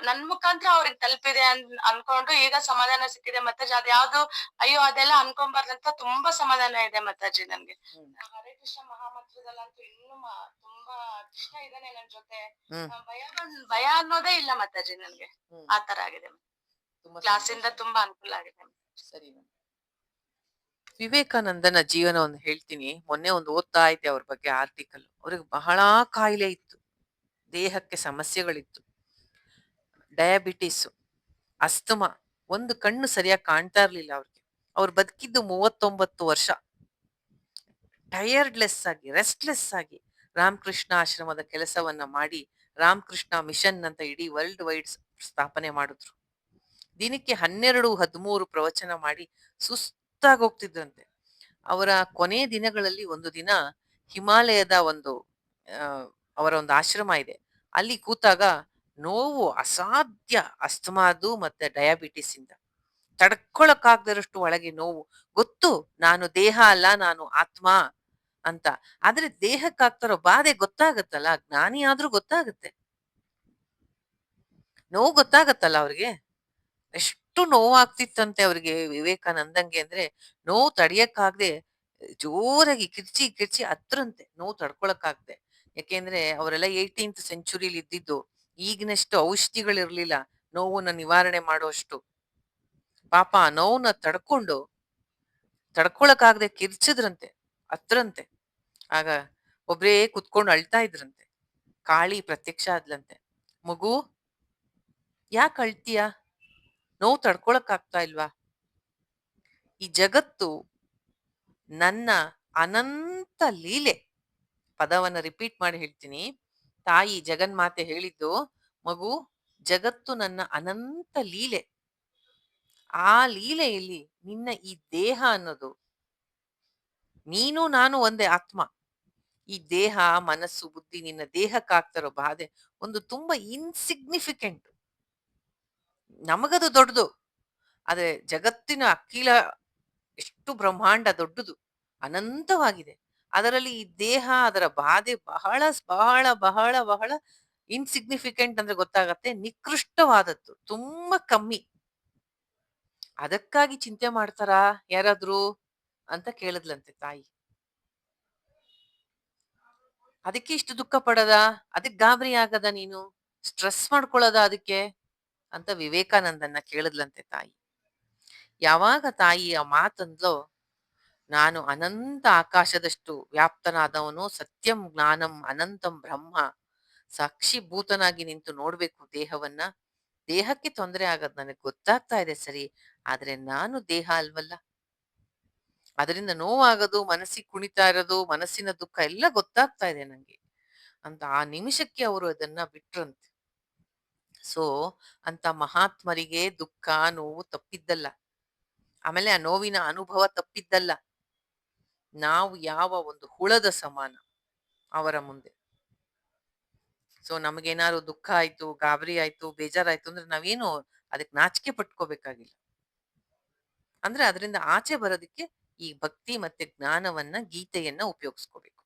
ನನ್ ಮುಖಾಂತರ ಅವ್ರಿಗೆ ತಲುಪಿದೆ ಅನ್ಕೊಂಡು ಈಗ ಸಮಾಧಾನ ಸಿಕ್ಕಿದೆ ಮಾತಾಜಿ. ಅದ್ಯಾವ್ದು ಅಯ್ಯೋ ಅದೆಲ್ಲ ಅನ್ಕೊಂಬಾರ್ದಂತ ತುಂಬಾ ಸಮಾಧಾನ ಇದೆ ಮಾತಾಜಿ ನನ್ಗೆ. ಹರೇ ಕೃಷ್ಣ ಮಹಾಮಂತ್ರದಲ್ಲಂತೂ ಇನ್ನೂ ತುಂಬಾ ಕೃಷ್ಣ ಇದಾನೆ ನನ್ ಜೊತೆ. ಭಯ ಅನ್ನೋದೇ ಇಲ್ಲ ಮಾತಾಜಿ ನನ್ಗೆ. ಆತರ ಆಗಿದೆ. ಕ್ಲಾಸಿಂದ ತುಂಬಾ ಅನುಕೂಲ ಆಗಿದೆ. ಸರಿ. ವಿವೇಕಾನಂದನ ಜೀವನವನ್ನು ಹೇಳ್ತೀನಿ. ಮೊನ್ನೆ ಒಂದು ಓದ್ತಾ ಇದ್ದೆ ಅವ್ರ ಬಗ್ಗೆ ಆರ್ಟಿಕಲ್. ಅವ್ರಿಗೆ ಬಹಳ ಕಾಯಿಲೆ ಇತ್ತು, ದೇಹಕ್ಕೆ ಸಮಸ್ಯೆಗಳಿತ್ತು, ಡಯಾಬಿಟಿಸ್, ಅಸ್ತಮಾ, ಒಂದು ಕಣ್ಣು ಸರಿಯಾಗಿ ಕಾಣ್ತಾ ಇರ್ಲಿಲ್ಲ ಅವ್ರಿಗೆ. ಅವ್ರು ಬದುಕಿದ್ದು 39 ವರ್ಷ. ಟಯರ್ಡ್ಲೆಸ್ ಆಗಿ, ರೆಸ್ಟ್ಲೆಸ್ ಆಗಿ ರಾಮಕೃಷ್ಣ ಆಶ್ರಮದ ಕೆಲಸವನ್ನ ಮಾಡಿ ರಾಮಕೃಷ್ಣ ಮಿಷನ್ ಅಂತ ಇಡೀ ವರ್ಲ್ಡ್ ವೈಡ್ ಸ್ಥಾಪನೆ ಮಾಡಿದ್ರು. ದಿನಕ್ಕೆ 12-13 ಪ್ರವಚನ ಮಾಡಿ ಸುಸ್ತಾಗಿ ಹೋಗ್ತಿದ್ರಂತೆ. ಅವರ ಕೊನೆ ದಿನಗಳಲ್ಲಿ ಒಂದು ದಿನ ಹಿಮಾಲಯದ ಅವರ ಒಂದು ಆಶ್ರಮ ಇದೆ, ಅಲ್ಲಿ ಕೂತಾಗ ನೋವು ಅಸಾಧ್ಯ, ಅಸ್ತಮಾದು ಮತ್ತೆ ಡಯಾಬಿಟಿಸ್ ಇಂದ ತಡ್ಕೊಳಕ್ಕಾಗದರಷ್ಟು ಒಳಗೆ ನೋವು. ಗೊತ್ತು ನಾನು ದೇಹ ಅಲ್ಲ, ನಾನು ಆತ್ಮ ಅಂತ. ಆದ್ರೆ ದೇಹಕ್ಕಾಗ್ತಾರೋ ಬಾಧೆ ಗೊತ್ತಾಗತ್ತಲ್ಲ, ಜ್ಞಾನಿ ಆದ್ರೂ ಗೊತ್ತಾಗತ್ತೆ, ನೋವು ಗೊತ್ತಾಗತ್ತಲ್ಲ ಅವ್ರಿಗೆ. ಎಷ್ಟು ನೋವಾಗ್ತಿತ್ತಂತೆ ಅವ್ರಿಗೆ ವಿವೇಕಾನಂದಂಗೆ ಅಂದ್ರೆ, ನೋವು ತಡಿಯಕ್ಕಾಗ್ದೆ ಜೋರಾಗಿ ಕಿರ್ಚಿ ಕಿರ್ಚಿ ಹತ್ರಂತೆ, ನೋವು ತಡ್ಕೊಳಕ್ಕಾಗ್ದೆ. ಯಾಕೆಂದ್ರೆ ಅವರೆಲ್ಲ 18th ಸೆಂಚುರಿಲಿ ಇದ್ದಿದ್ದು. ಈಗಿನಷ್ಟು ಔಷಧಿಗಳಿರ್ಲಿಲ್ಲ, ನೋವನ್ನ ನಿವಾರಣೆ ಮಾಡುವಷ್ಟು. ಪಾಪ ಆ ನೋವನ್ನ ತಡ್ಕೊಳಕ್ಕಾಗದೆ ಕಿರ್ಚಿದ್ರಂತೆ, ಅತ್ರಂತೆ. ಆಗ ಒಬ್ರೇ ಕುತ್ಕೊಂಡು ಅಳ್ತಾ ಇದ್ರಂತೆ. ಕಾಳಿ ಪ್ರತ್ಯಕ್ಷ ಆದ್ಲಂತೆ. ಮಗು, ಯಾಕೆ ಅಳ್ತೀಯ? ನೋವು ತಡ್ಕೊಳಕ್ ಆಗ್ತಾ ಇಲ್ವಾ? ಈ ಜಗತ್ತು ನನ್ನ ಅನಂತ ಲೀಲೆ. ಪದವನ್ನ ರಿಪೀಟ್ ಮಾಡಿ ಹೇಳ್ತೀನಿ. ತಾಯಿ ಜಗನ್ಮಾತೆ ಹೇಳಿದ್ದು, ಮಗು, ಜಗತ್ತು ನನ್ನ ಅನಂತ ಲೀಲೆ. ಆ ಲೀಲೆಯಲ್ಲಿ ನಿನ್ನ ಈ ದೇಹ ಅನ್ನೋದು, ನೀನು ನಾನು ಒಂದೇ ಆತ್ಮ. ಈ ದೇಹ, ಮನಸ್ಸು, ಬುದ್ಧಿ, ನಿನ್ನ ದೇಹಕ್ಕಾಗ್ತಿರೋ ಬಾಧೆ ಒಂದು ತುಂಬಾ ಇನ್ಸಿಗ್ನಿಫಿಕೆಂಟ್. ನಮಗದು ದೊಡ್ಡದು. ಆದ್ರೆ ಜಗತ್ತಿನ ಅಖಿಲ ಎಷ್ಟು ಬ್ರಹ್ಮಾಂಡ ದೊಡ್ಡದು, ಅನಂತವಾಗಿದೆ. ಅದರಲ್ಲಿ ಈ ದೇಹ, ಅದರ ಬಾಧೆ ಬಹಳ ಬಹಳ ಬಹಳ ಬಹಳ ಇನ್ಸಿಗ್ನಿಫಿಕೆಂಟ್ ಅಂದ್ರೆ ಗೊತ್ತಾಗತ್ತೆ, ನಿಕೃಷ್ಟವಾದದ್ದು, ತುಂಬಾ ಕಮ್ಮಿ. ಅದಕ್ಕಾಗಿ ಚಿಂತೆ ಮಾಡ್ತಾರಾ ಯಾರಾದ್ರೂ ಅಂತ ಕೇಳಿದ್ಲಂತೆ ತಾಯಿ. ಅದಕ್ಕೆ ಇಷ್ಟು ದುಃಖ ಪಡದ, ಅದಕ್ಕೆ ಗಾಬರಿ ಆಗದ, ನೀನು ಸ್ಟ್ರೆಸ್ ಮಾಡ್ಕೊಳ್ಳೋದ ಅದಕ್ಕೆ ಅಂತ ವಿವೇಕಾನಂದನ್ನ ಕೇಳಿದ್ಲಂತೆ ತಾಯಿ. ಯಾವಾಗ ತಾಯಿ ಆ ಮಾತಂದ್ಲೋ, ನಾನು ಅನಂತ ಆಕಾಶದಷ್ಟು ವ್ಯಾಪ್ತನಾದವನು, ಸತ್ಯಂ ಜ್ಞಾನಂ ಅನಂತಂ ಬ್ರಹ್ಮ, ಸಾಕ್ಷಿಭೂತನಾಗಿ ನಿಂತು ನೋಡ್ಬೇಕು ದೇಹವನ್ನ. ದೇಹಕ್ಕೆ ತೊಂದರೆ ಆಗದ್ ನನಗೆ ಗೊತ್ತಾಗ್ತಾ ಇದೆ ಸರಿ, ಆದ್ರೆ ನಾನು ದೇಹ ಅಲ್ವಲ್ಲ. ಅದರಿಂದ ನೋವಾಗೋದು, ಮನಸ್ಸಿಗೆ ಕುಣಿತಾ ಇರೋದು, ಮನಸ್ಸಿನ ದುಃಖ ಎಲ್ಲ ಗೊತ್ತಾಗ್ತಾ ಇದೆ ನಂಗೆ ಅಂತ ಆ ನಿಮಿಷಕ್ಕೆ ಅವರು ಅದನ್ನ ಬಿಟ್ರಂತೆ. ಸೊ ಅಂತ ಮಹಾತ್ಮರಿಗೆ ದುಃಖ, ನೋವು ತಪ್ಪಿದ್ದಲ್ಲ. ಆಮೇಲೆ ಆ ನೋವಿನ ಅನುಭವ ತಪ್ಪಿದ್ದಲ್ಲ. ನಾವು ಯಾವ ಒಂದು ಹುಳದ ಸಮಾನ ಅವರ ಮುಂದೆ. ಸೊ ನಮಗೇನಾದ್ರು ದುಃಖ ಆಯ್ತು, ಗಾಬರಿ ಆಯ್ತು, ಬೇಜಾರಾಯ್ತು ಅಂದ್ರೆ ನಾವೇನು ಅದಕ್ಕೆ ನಾಚಿಕೆ ಪಟ್ಕೋಬೇಕಾಗಿಲ್ಲ. ಅಂದ್ರೆ ಅದರಿಂದ ಆಚೆ ಬರೋದಕ್ಕೆ ಈ ಭಕ್ತಿ ಮತ್ತೆ ಜ್ಞಾನವನ್ನ, ಗೀತೆಯನ್ನ ಉಪಯೋಗಿಸ್ಕೋಬೇಕು.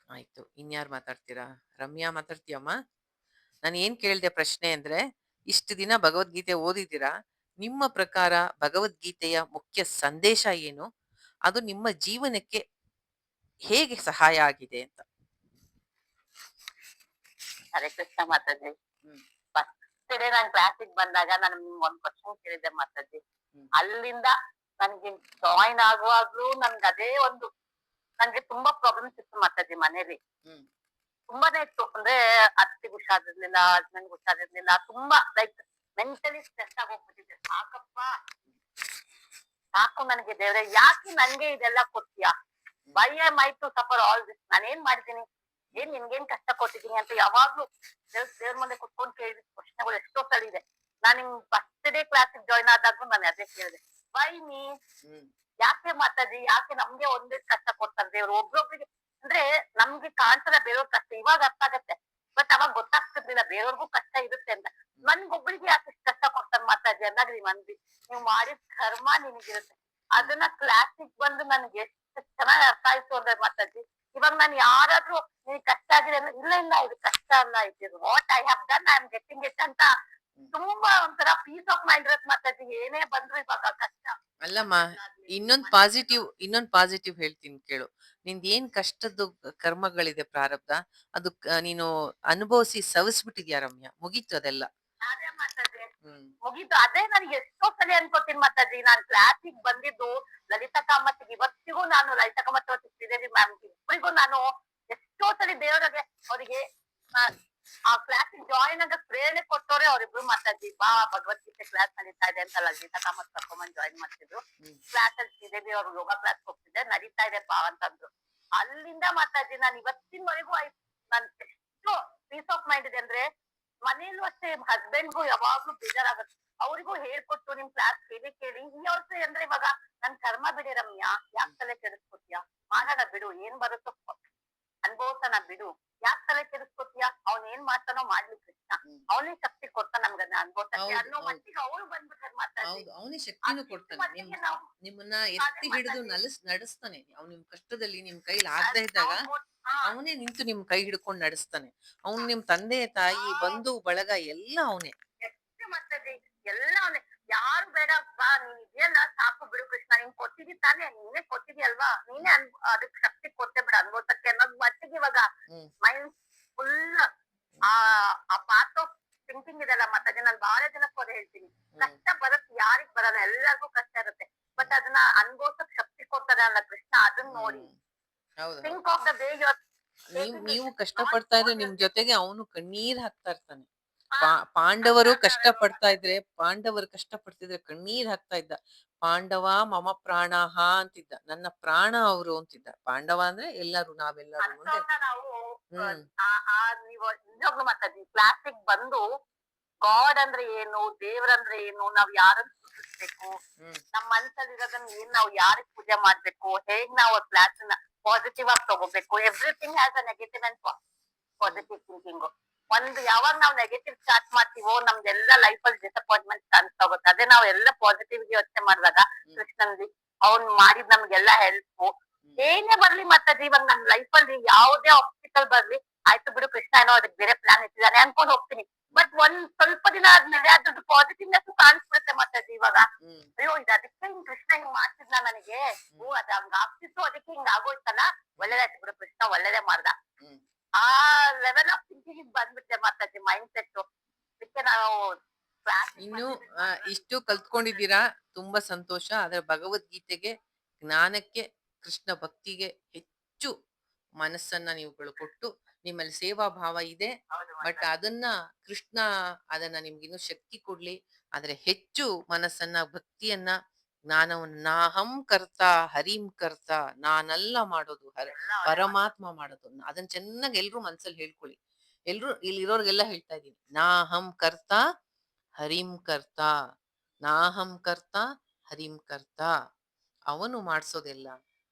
ಆಯ್ತು, ಇನ್ಯಾರು ಮಾತಾಡ್ತೀರಾ? ರಮ್ಯಾ ಮಾತಾಡ್ತೀಯಮ್ಮ? ನಾನು ಏನ್ ಕೇಳ್ದೆ ಪ್ರಶ್ನೆ ಅಂದ್ರೆ, ಇಷ್ಟು ದಿನ ಭಗವದ್ಗೀತೆ ಓದಿದ್ದೀರಾ, ನಿಮ್ಮ ಪ್ರಕಾರ ಭಗವದ್ಗೀತೆಯ ಮುಖ್ಯ ಸಂದೇಶ ಏನು? ಅದು ನಿಮ್ಮ ಜೀವನಕ್ಕೆ ಹೇಗೆ ಸಹಾಯ ಆಗಿದೆ ಅಂತ. ಹರೇ ಕೃಷ್ಣ ಮಾತಾಜಿ. ಫಸ್ಟ್ ಡೇ ನಾನ್ ಕ್ಲಾಸಿಗೆ ಬಂದಾಗ ನಾನು ನಿಮ್ಗೆ ಒಂದ್ ಕ್ವಶನ್ ಕೇಳಿದ್ದೆ ಮಾತಾಜಿ. ಅಲ್ಲಿಂದ ನನ್ಗೆ ಜಾಯಿನ್ ಆಗುವಾಗ್ಲೂ ನನ್ಗೆ ಅದೇ ಒಂದು, ನನ್ಗೆ ತುಂಬಾ ಪ್ರಾಬ್ಲಮ್ಸ್ ಇತ್ತು ಮಾತಾಜಿ ಮನೇಲಿ. ತುಂಬಾನೇ ಇತ್ತು. ಅಂದ್ರೆ ಅತ್ತಿಗೆ ಹುಷಾರಿರ್ಲಿಲ್ಲ, ಹಸ್ಬೆಂಡ್ ಹುಷಾರಿರ್ಲಿಲ್ಲ, ತುಂಬಾ ಲೈಕ್ ಮೆಂಟಲಿ ಸ್ಟ್ರೆಸ್ ಆಗಿ ಹೋಗ್ಬಿಟ್ಟಿದ್ದೆ. ಸಾಕಪ್ಪ, ಸಾಕು ನನಗೆ ದೇವ್ರೆ, ಯಾಕೆ ನನ್ಗೆ ಇದೆಲ್ಲ ಕೊಡ್ತೀಯಾ? Why am I to suffer all this? ನಾನೇನ್ ಮಾಡಿದೀನಿ? ಏನ್ ನಿನ್ಗೇನ್ ಕಷ್ಟ ಕೊಟ್ಟಿದ್ದೀನಿ ಅಂತ ಯಾವಾಗ್ಲೂ ದೇವ್ರ ಮುಂದೆ ಕುತ್ಕೊಂಡು ಕೇಳಿದ ಪ್ರಶ್ನೆಗಳು ಎಷ್ಟೋ ಸಲ ಇದೆ. ನಾನ್ ನಿಮ್ ಫಸ್ಟ್ ಡೇ ಕ್ಲಾಸಿಗೆ ಜಾಯ್ನ್ ಆದಾಗ್ಲೂ ನಾನು ಅದೇ ಕೇಳಿದೆ, ವೈ ಮೀ? ಯಾಕೆ ಮಾತಾಜಿ, ಯಾಕೆ ನಮ್ಗೆ ಒಂದೇ ಕಷ್ಟ ಕೊಡ್ತಾರೆ ದೇವ್ರು? ಒಬ್ರೊಬ್ರಿಗೆ ಅಂದ್ರೆ ನಮ್ಗೆ ಕಾಣ್ತದ ಬೇರೆಯವ್ರ ಕಷ್ಟ, ಇವಾಗ ಅರ್ಥ ಆಗತ್ತೆ. ಬಟ್ ಅವಾಗ ಗೊತ್ತಾಗ್ತಿರ್ಲಿಲ್ಲ ಬೇರೆಯವ್ರಿಗೂ ಕಷ್ಟ ಇರುತ್ತೆ ಅಂತ. ನನ್ಗೊಬ್ರಿಗೆ ಯಾಕೆ ಇಷ್ಟ ಕಷ್ಟ ಕೊಡ್ತಾರೆ ಮಾತಾಜಿ ಅಂದಾಗ ನೀವ್ ಅಂದ್ರಿ, ನೀವ್ ಮಾಡಿದ ಕರ್ಮ ನಿನಗಿರುತ್ತೆ. ಅದನ್ನ ಕ್ಲಾಸಿಗೆ ಬಂದು ನನ್ಗೆ ಎಷ್ಟು ಚೆನ್ನಾಗಿ ಅರ್ಥ ಆಯ್ತು ಅಂದ್ರೆ ಮಾತಾಜಿ, ಇವಾಗ ನಾನು ಯಾರಾದ್ರೂ ನೀವ್ ಕಷ್ಟ ಆಗಿದೆ ಅಂದ್ರೆ, ಇಲ್ಲ ಇಲ್ಲ ಇದು ಕಷ್ಟ ಅಲ್ಲ, it is what I have done, I am getting it ಅಂತ ತುಂಬಾ ಒಂಥರ ಪೀಸ್ ಆಫ್ ಮೈಂಡ್ ಇರತ್ತೆ ಮಾತಾಜಿ. ಏನೇ ಬಂದ್ರು ಇವಾಗ ಕಷ್ಟ ಅಲ್ಲಮ್ಮ, ಇನ್ನೊಂದ್ ಪಾಸಿಟಿವ್ ಹೇಳ್ತೀನಿ ಕೇಳು. ನಿಂದ ಏನ್ ಕಷ್ಟದ್ದು ಕರ್ಮಗಳಿದೆ, ಪ್ರಾರಬ್ಧ, ಅದು ನೀನು ಅನುಭವಿಸಿ ಸವಿಸ್ಬಿಟ್ಟಿದ್ಯಾ ರಮ್ಯಾ, ಮುಗೀತು ಅದೆಲ್ಲ. ಅದೇ ಮಾತಾಜಿ, ಮುಗೀತು. ಅದೇ ನನಗೆ ಎಷ್ಟೋ ಸಲ ಅನ್ಕೋತೀನಿ ಮಾತಾಜಿ. ನಾನ್ ಕ್ಲಾಸಿಗೆ ಬಂದಿದ್ದು ಲಲಿತಾ ಕಾಮತ್ಗೆ, ಇವತ್ತಿಗೂ ನಾನು ಲಲಿತಾ ಕಾಮತ್ ಮತ್ತು ಶ್ರೀದೇವಿ ಮ್ಯಾಮ್ ಇಬ್ಬರಿಗೂ ನಾನು ಎಷ್ಟೋ ಸಲ ದೇವರಿಗೆ ಅವರಿಗೆ ಆ ಕ್ಲಾಸಿಗೆ ಜಾಯಿನ್ ಆಗ ಪ್ರೇರಣೆ ಕೊಟ್ಟವ್ರೆ ಅವ್ರಿಬ್ರು ಮಾತಾಜಿ. ಬಾ ಭಗವದ್ಗೀತೆ ಕ್ಲಾಸ್ ನಡೀತಾ ಇದೆ ಅಂತ ಲಲಿತಾ ಕಾಮತ್ ಕರ್ಕೊಂಡ್ ಜಾಯಿನ್ ಮಾಡ್ತಿದ್ರು. ಕ್ಲಾಸ್ ಅಲ್ಲಿ ಶ್ರೀದೇವಿ ಅವ್ರು ಯೋಗ ಕ್ಲಾಸ್ ಹೋಗ್ತಿದ್ದೆ, ನಡೀತಾ ಇದೆ ಬಾ ಅಂತಂದ್ರು. ಅಲ್ಲಿಂದ ಮಾತಾಜಿ ನಾನು ಇವತ್ತಿನವರೆಗೂ ನನ್ ಎಷ್ಟು ಪೀಸ್ ಆಫ್ ಮೈಂಡ್ ಇದೆ ಅಂದ್ರೆ, ಮನೇಲೂ ಅಷ್ಟೇ ಹಸ್ಬೆಂಡ್ಗೂ ಯಾವಾಗ್ಲೂ ಬೇಜಾರಾಗತ್ತೆ. ಅವ್ರಿಗೂ ಹೇಳ್ಕೊಟ್ಟು ನಿಮ್ ಕ್ಲಾಸ್ ಕೇಳಿ ಕೇಳಿ ಈ ಅವ್ರ ಅಂದ್ರೆ ಇವಾಗ ನನ್ ಕರ್ಮ ಬಿಡಿ ರಮ್ಯಾ, ಯಾಕೆ ತಲೆ ಕೆಡಿಸ್ಕೊತೀಯ? ಮಾಡೋಣ ಬಿಡು, ಏನ್ ಬರುತ್ತೋ ಅನ್ಭವಸನ ಬಿಡು, ಯಾಕೆ ತಲೆ ಕೆಡಿಸ್ಕೊತೀಯ? ಅವ್ನ್ ಏನ್ ಮಾಡ್ತಾನೋ ಮಾಡ್ಲಿ ಕೃಷ್ಣ, ಅವನೇ ಶಕ್ತಿ ಕೊಡ್ತಾನ ನಮ್ಗನ್ನ ಅನ್ಭವಸಕ್ಕೆ ಅನ್ನೋ ಮಟ್ಟಿಗೆ ಅವ್ರು ಬಂದ್ಬಿಟ್ರೆ ಮಾತಾಡಿ. ಅವನೇ ಶಕ್ತಿನೂ ಕೊಡ್ತಾನೆ, ನಿಮ್ಮನ್ನ ಎತ್ತಿ ಹಿಡಿದು ನಡೆಸ್ತಾನೆ. ಅವ್ನು ನಿಮ್ ಕಷ್ಟದಲ್ಲಿ ನಿಮ್ ಕೈಲಿ ಆಗದೆ ಇದ್ದಾಗ ಅವನೇ ನಿಂತು ನಿಮ್ ಕೈ ಹಿಡ್ಕೊಂಡು ನಡೆಸ್ತಾನೆ. ಅವ್ನು ನಿಮ್ ತಂದೆ ತಾಯಿ ಬಂಧು ಬಳಗ ಎಲ್ಲ ಅವನೇ. ಮಾತಾಡಿ ಎಲ್ಲ ಅವನೇ. ಯಾರು ಬೇಡ, ಬಾ ನೀನ್ ಇದೆಯಲ್ಲ ಸಾಕು ಬಿಡು ಕೃಷ್ಣ, ನೀನ್ ಕೊಟ್ಟಿದಿ ತಾನೇ, ನೀನೇ ಕೊಟ್ಟಿದ್ಯಲ್ವಾ, ನೀನೇ ಅದಕ್ ಶಕ್ತಿ ಕೊಟ್ಟೆ ಬಿಡ ಅನ್ಭವಸಕ್ಕೆ ಅನ್ನೋದ್ ಮಟ್ಟಿಗೆ ಇವಾಗ ಮೈಂಡ್ ಫುಲ್ ಆ ನಾನು ಬಹಳ ಜನಕ್ಕೂ ಅದೇ ಹೇಳ್ತೀನಿ. ಹ್ಮ್ ಕಷ್ಟ ಬರುತ್ತೆ, ಯಾರಿಗ್ ಬರಲ್ಲ, ಎಲ್ಲರಿಗೂ ಕಷ್ಟ ಇರುತ್ತೆ. ಬಟ್ ಅದನ್ನ ಅನ್ಭವಿಸಕ್ ಶಕ್ತಿ ಕೊಡ್ತಾರೆ ಅಲ್ಲ ಕೃಷ್ಣ, ಅದನ್ನ ನೋಡಿ. ಹ್ಮ್ ಹೌದು ಹೌದು think of the way you are ನೀವು ಟೇಕಿಂಗ್ ಇಟ್, ಕಷ್ಟ ನಾಟ್ ಪಡ್ತಾ ಇದ್ರೆ ವಾಟ್ ಯು ನಿಮ್ ಆರ್ ಜೊತೆಗೆ ಗೆಟಿಂಗ್. ಅವನು ಕಣ್ಣೀರ್ ಹಾಕ್ತಾ ಇರ್ತಾನೆ. ಅದೇ ಪಾಂಡವರು ಅದೇ ಕಷ್ಟ ಅದೇ ಪಡ್ತಾ ಇದ್ರೆ ಪಾಂಡವರು ಕಷ್ಟ ಪಡ್ತಿದ್ರೆ ಕಣ್ಣೀರ್ ಹಾಕ್ತಾ ಇದ್ದ. ಪಾಂಡವ ಮಮ ಪ್ರಾಣಃ ಅಂತಿದ್ದ, ನನ್ನ ಪ್ರಾಣ ಅವರು ಅಂತಿದ್ದ. ಪಾಂಡವ ಅಂದ್ರೆ ಎಲ್ಲರೂ, ನಾವೆಲ್ಲರೂ ಅಂತ. ಅಂತವ್ರನ್ನ ನಾವು ಹ್ಮ್ ನೀವು ನಿಜವಾಗ್ಲೂ ಮಾತಾಡಿ ಕ್ಲಾಸಿಗೆ ಬಂದು ಗಾಡ್ ಅಂದ್ರೆ ಏನು, ದೇವ್ರಂದ್ರೆ ಏನು, ನಾವ್ ಯಾರನ್ನ ಪೂಜಿಸ್ಬೇಕು, ಹ್ಮ್ ನಮ್ ಮನ್ಸಲ್ಲಿ ಇರೋದನ್ನ ಏನ್ ನಾವು ಯಾರಿಗ್ ಪೂಜೆ ಮಾಡ್ಬೇಕು, ಹೇಗ್ ನಾವು ಕ್ಲಾಸ್ ನ ಪಾಸಿಟಿವ್ ಆಗಿ ತಗೋಬೇಕು. Everything has a negative and positive thinking. ಒಂದು ಯಾವಾಗ ನಾವು ನೆಗೆಟಿವ್ ಸ್ಟಾರ್ಟ್ ಮಾಡ್ತೀವೋ ನಮ್ದೆಲ್ಲ ಲೈಫ್ ಅಲ್ಲಿ ಡಿಸಪಾಯಿಂಟ್ಮೆಂಟ್ ಕಾಣಿಸ್ತಾ ಹೋಗುತ್ತೆ. ಅದೇ ನಾವು ಎಲ್ಲ ಪಾಸಿಟಿವ್ ಯೋಚನೆ ಮಾಡಿದಾಗ ಕೃಷ್ಣನ್ದಿ ಅವ್ನ್ ಮಾಡಿದ್ ನಮ್ಗೆಲ್ಲ ಹೆಲ್ಪ್. ಏನೇ ಬರ್ಲಿ ಮತ್ತೆ ಇವಾಗ ನನ್ ಲೈಫ್ ಅಲ್ಲಿ ಯಾವುದೇ ಆಬ್ಸ್ಟಿಕಲ್ ಬರ್ಲಿ, ಆಯ್ತು ಬಿಡು ಕೃಷ್ಣ ಏನೋ ಅದಕ್ಕೆ ಬೇರೆ ಪ್ಲಾನ್ ಇಟ್ಟಿದ್ದಾನೆ ಅನ್ಕೊಂಡು ಹೋಗ್ತೀನಿ. ಬಟ್ ಒಂದ್ ಸ್ವಲ್ಪ ದಿನ ಆದ್ಮೇಲೆ ಅದ್ರದ್ದು ಪಾಸಿಟಿವ್ನೆಸ್ ಕಾಣಿಸ್ಬಿಡುತ್ತೆ ಮತ್ತೆ ಇವಾಗ. ಹ್ಮ್ ಅಯ್ಯೋ ಇದು ಅದಕ್ಕೆ ಹಿಂಗ್ ಕೃಷ್ಣ ಹಿಂಗ್ ಮಾಡ್ತಿದ್ನ ನನಗೆ, ಓ ಅದ್ ಹಂಗ ಆಗ್ತಿತ್ತು ಅದಕ್ಕೆ ಹಿಂಗ್ ಆಗೋಯ್ತಲ್ಲ, ಒಳ್ಳೇದಾಯ್ತು ಬಿಡು ಕೃಷ್ಣ ಒಳ್ಳೇದೇ ಮಾಡ್ದ. ಹ್ಮ್ ಆ ಲೆವೆಲ್ ಆಫ್ ಥಿಂಕಿಂಗ್ ಬಂದ್ಬಿಟ್ಟೆ ಮತ್ತೆ ಮೈಂಡ್ ಸೆಟ್. ಅದಕ್ಕೆ ನಾವು ಇನ್ನು ಇಷ್ಟು ಕಲ್ತ್ಕೊಂಡಿದ್ದೀರಾ, ತುಂಬಾ ಸಂತೋಷ. ಆದ್ರೆ ಭಗವದ್ಗೀತೆಗೆ, ಜ್ಞಾನಕ್ಕೆ, ಕೃಷ್ಣ ಭಕ್ತಿಗೆ ಹೆಚ್ಚು ಮನಸ್ಸನ್ನ ನೀವುಗಳು ಕೊಟ್ಟು, ನಿಮ್ಮಲ್ಲಿ ಸೇವಾ ಭಾವ ಇದೆ. ಬಟ್ ಅದನ್ನ ಕೃಷ್ಣ ಅದನ್ನ ನಿಮ್ಗಿನ್ನು ಶಕ್ತಿ ಕೊಡ್ಲಿ. ಆದ್ರೆ ಹೆಚ್ಚು ಮನಸ್ಸನ್ನ, ಭಕ್ತಿಯನ್ನ, ಜ್ಞಾನವನ್ನ, ನಾಹಂ ಕರ್ತ ಹರಿಂ ಕರ್ತ, ನಾನಲ್ಲ ಮಾಡೋದು, ಪರಮಾತ್ಮ ಮಾಡೋದು. ಅದನ್ನ ಚೆನ್ನಾಗಿ ಎಲ್ರು ಮನ್ಸಲ್ಲಿ ಹೇಳ್ಕೊಳ್ಳಿ. ಎಲ್ರು ಇಲ್ಲಿರೋರ್ಗೆಲ್ಲ ಹೇಳ್ತಾ ಇದ್ದೀನಿ, ನಾಹಂ ಕರ್ತ ಹರಿಂ ಕರ್ತ, ನಾಹಂ ಕರ್ತ ಹರಿಂ ಕರ್ತ. ಅವನು ಮಾಡ್ಸೋದೆಲ್ಲ,